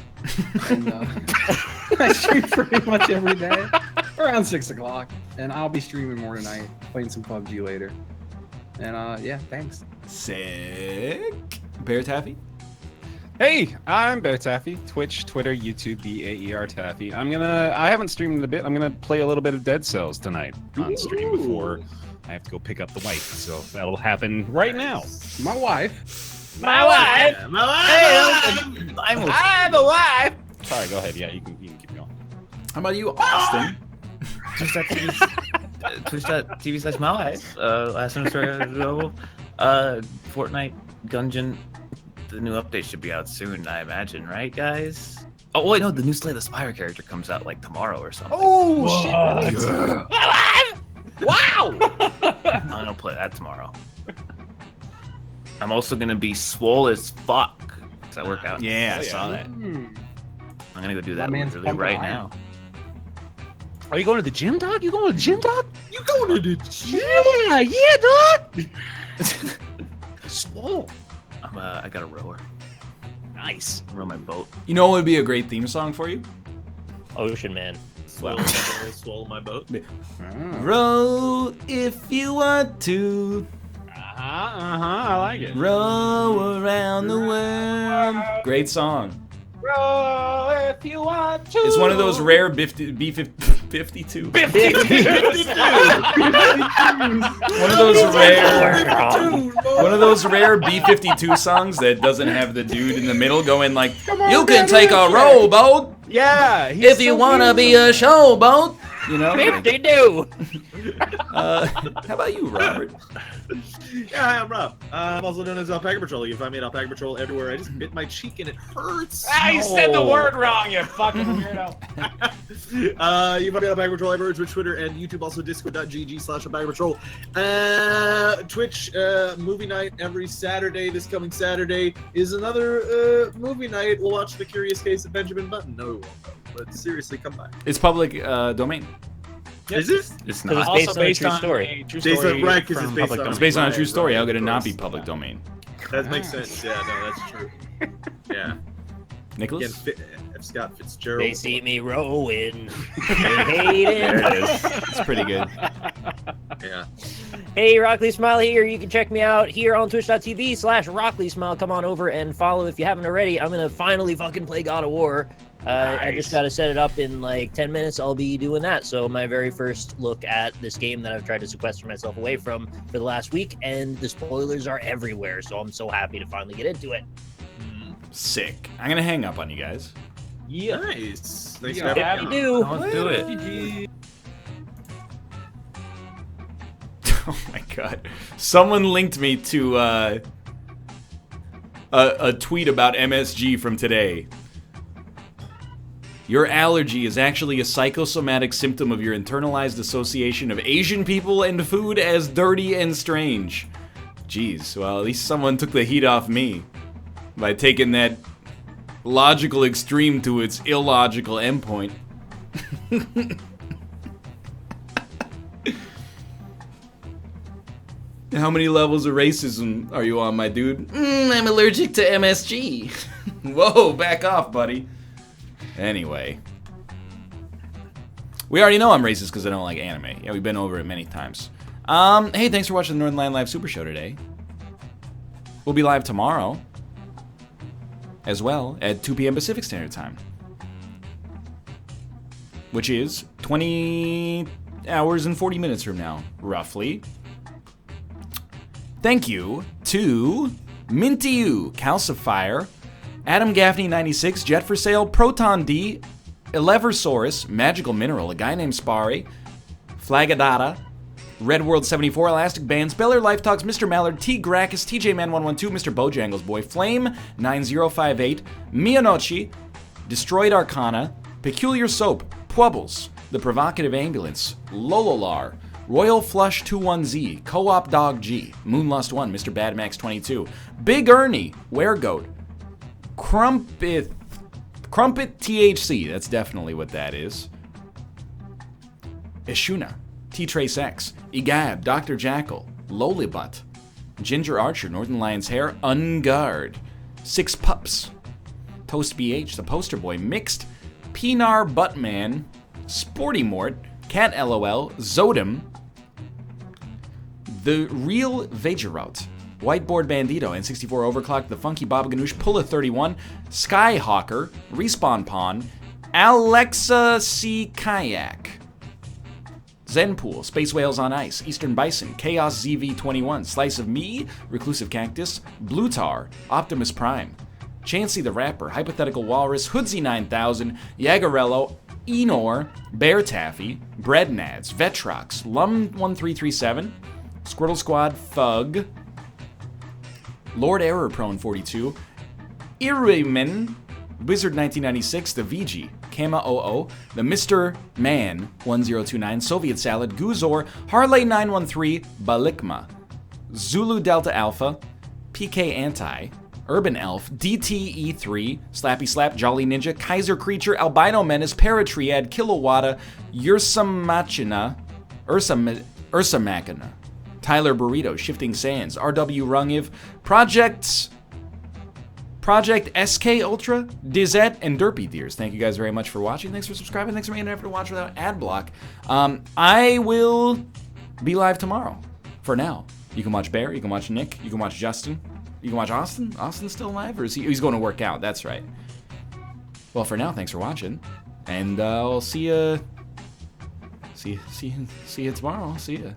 F: And I stream pretty much every day around 6 o'clock, and I'll be streaming more tonight, playing some PUBG later. And yeah, thanks.
A: Sick. Bear Taffy.
E: Hey, I'm Bear Taffy. Twitch, Twitter, YouTube, BAER Taffy. I haven't streamed in a bit. I'm gonna play a little bit of Dead Cells tonight on stream before I have to go pick up the wife. So that'll happen right now.
F: My wife.
C: My wife!
E: I'm a wife. Sorry, go ahead. Yeah, you can keep going.
A: How about you, Austin?
G: Twitch.tv/malice. Last semester ago. Fortnite Gungeon. The new update should be out soon, I imagine, right, guys? Oh wait, no, the new Slay the Spire character comes out like tomorrow or something.
E: Oh shit!
C: Wow!
G: I'm gonna play that tomorrow. I'm also gonna be swole as fuck. Does that work out?
A: Yeah, I saw that.
G: I'm gonna go do that
F: man's
G: literally
F: pumping
G: right
F: iron.
G: now.
E: Are you going to the gym, dog? You going to the gym, dog?
B: You going to the gym?
E: Yeah, dog. Swole.
G: I got a rower.
E: Nice.
G: Row my boat.
A: You know what would be a great theme song for you?
C: Ocean Man.
B: Swallow my boat.
A: Row if you want to.
E: I like it.
A: Row around the world. Great song.
E: Row if you want to.
A: It's one of those rare B52. One of those rare B52 songs that doesn't have the dude in the middle going like, "You can take a rowboat
E: Yeah.
A: if you wanna be a showboat." You know.
C: 52!
A: How about you, Robert?
B: Yeah, hi, I'm Rob. I'm also known as Alpaca Patrol. You can find me at Alpaca Patrol everywhere. I just bit my cheek and it hurts.
E: You said the word wrong, you fucking weirdo.
B: You can find me at Alpaca Patrol everywhere, Twitch, Twitter, and YouTube. Also discord.gg/Alpaca Patrol. Twitch movie night every Saturday. This coming Saturday is another movie night. We'll watch The Curious Case of Benjamin Button. No, we won't, but seriously, come by.
A: It's public domain.
B: Is this?
G: It's
C: It was
G: not.
C: based on a true story.
B: Based on right, because it's
G: from
B: based
G: public
B: on
A: It's based on a
B: right,
A: true story.
B: right,
A: How could it
B: of
A: not be
B: course.
A: public domain?
B: That makes sense. Yeah, no, that's true. Yeah. Again,
A: Nicholas?
B: F. Scott Fitzgerald.
C: They see me rowing.
G: There it is.
A: It's pretty good.
B: Yeah.
C: Hey, Rockley Smile here. You can check me out here on twitch.tv/Rockley Smile. Come on over and follow if you haven't already. I'm going to finally fucking play God of War. I just got to set it up in like 10 minutes. I'll be doing that. So my very first look at this game that I've tried to sequester myself away from for the last week, and the spoilers are everywhere. So I'm so happy to finally get into it.
A: Sick. I'm gonna hang up on you guys.
B: Nice. Thanks,
F: Yeah.
B: for
C: If
B: having
C: you
B: me.
C: do,
G: Let's do it.
A: Oh my god. Someone linked me to a tweet about MSG from today. Your allergy is actually a psychosomatic symptom of your internalized association of Asian people and food as dirty and strange. Jeez, well, at least someone took the heat off me by taking that logical extreme to its illogical endpoint. How many levels of racism are you on, my dude? I'm allergic to MSG. Whoa, back off, buddy. Anyway. We already know I'm racist because I don't like anime. Yeah, we've been over it many times. Hey, thanks for watching the Northernlion Live Super Show today. We'll be live tomorrow as well at 2 p.m. Pacific Standard Time, which is 20 hours and 40 minutes from now, roughly. Thank you to Minty U, Calcifier, Adam Gaffney 96, Jet for Sale, Proton D, Eleversaurus, Magical Mineral, a guy named Spari, Flagadata, Red World 74, Elastic Bands, Beller Life Talks, Mr. Mallard, T. Gracchus, TJ Man 112, Mr. Bojangles Boy, Flame 9058, Mianochi, Destroyed Arcana, Peculiar Soap, Pwubbles, The Provocative Ambulance, Lololar, Royal Flush 21Z, Co-op Dog G, Moonlust 1, Mr. Bad Max 22, Big Ernie, Weregoat, Crumpet THC, that's definitely what that is. Ishuna, T-Trace X, Egab, Dr. Jackal, Lolibut, Ginger Archer, Northern Lion's Hair, Unguard, Six Pups, Toast BH, The Poster Boy, Mixed, Pinar Buttman, Sporty Mort, Cat LOL, Zodem, The Real Vagerout, Whiteboard Bandito, N64 Overclock, The Funky Baba Ganoush, Pulla 31, Skyhawker, Respawn Pawn, Alexa C. Kayak, Zenpool, Space Whales on Ice, Eastern Bison, Chaos ZV21, Slice of Me, Reclusive Cactus, Blutar, Optimus Prime, Chansey the Rapper, Hypothetical Walrus, Hoodsy 9000, Yagarello, Enor, Bear Taffy, Bread Nads, Vetrox, Lum1337, Squirtle Squad, Thug, Lord Error Prone 42, Iriman, Wizard 1996, The VG, Kama 00, The Mr. Man 1029, Soviet Salad, Guzor, Harley 913, Balikma, Zulu Delta Alpha, PK Anti, Urban Elf, DTE3, Slappy Slap, Jolly Ninja, Kaiser Creature, Albino Menace, Paratriad, Kilowatta, Ursa Machina, Tyler Burrito, Shifting Sands, RW Rungiv, Project SK Ultra, Dizette, and Derpy Deers. Thank you guys very much for watching. Thanks for subscribing. Thanks for making an effort to watch without ad block. I will be live tomorrow. For now, you can watch Bear, you can watch Nick, you can watch Justin, you can watch Austin. Austin's still alive, or is he's going to work out? That's right. Well, for now, thanks for watching, and I'll see you. See you tomorrow. See ya.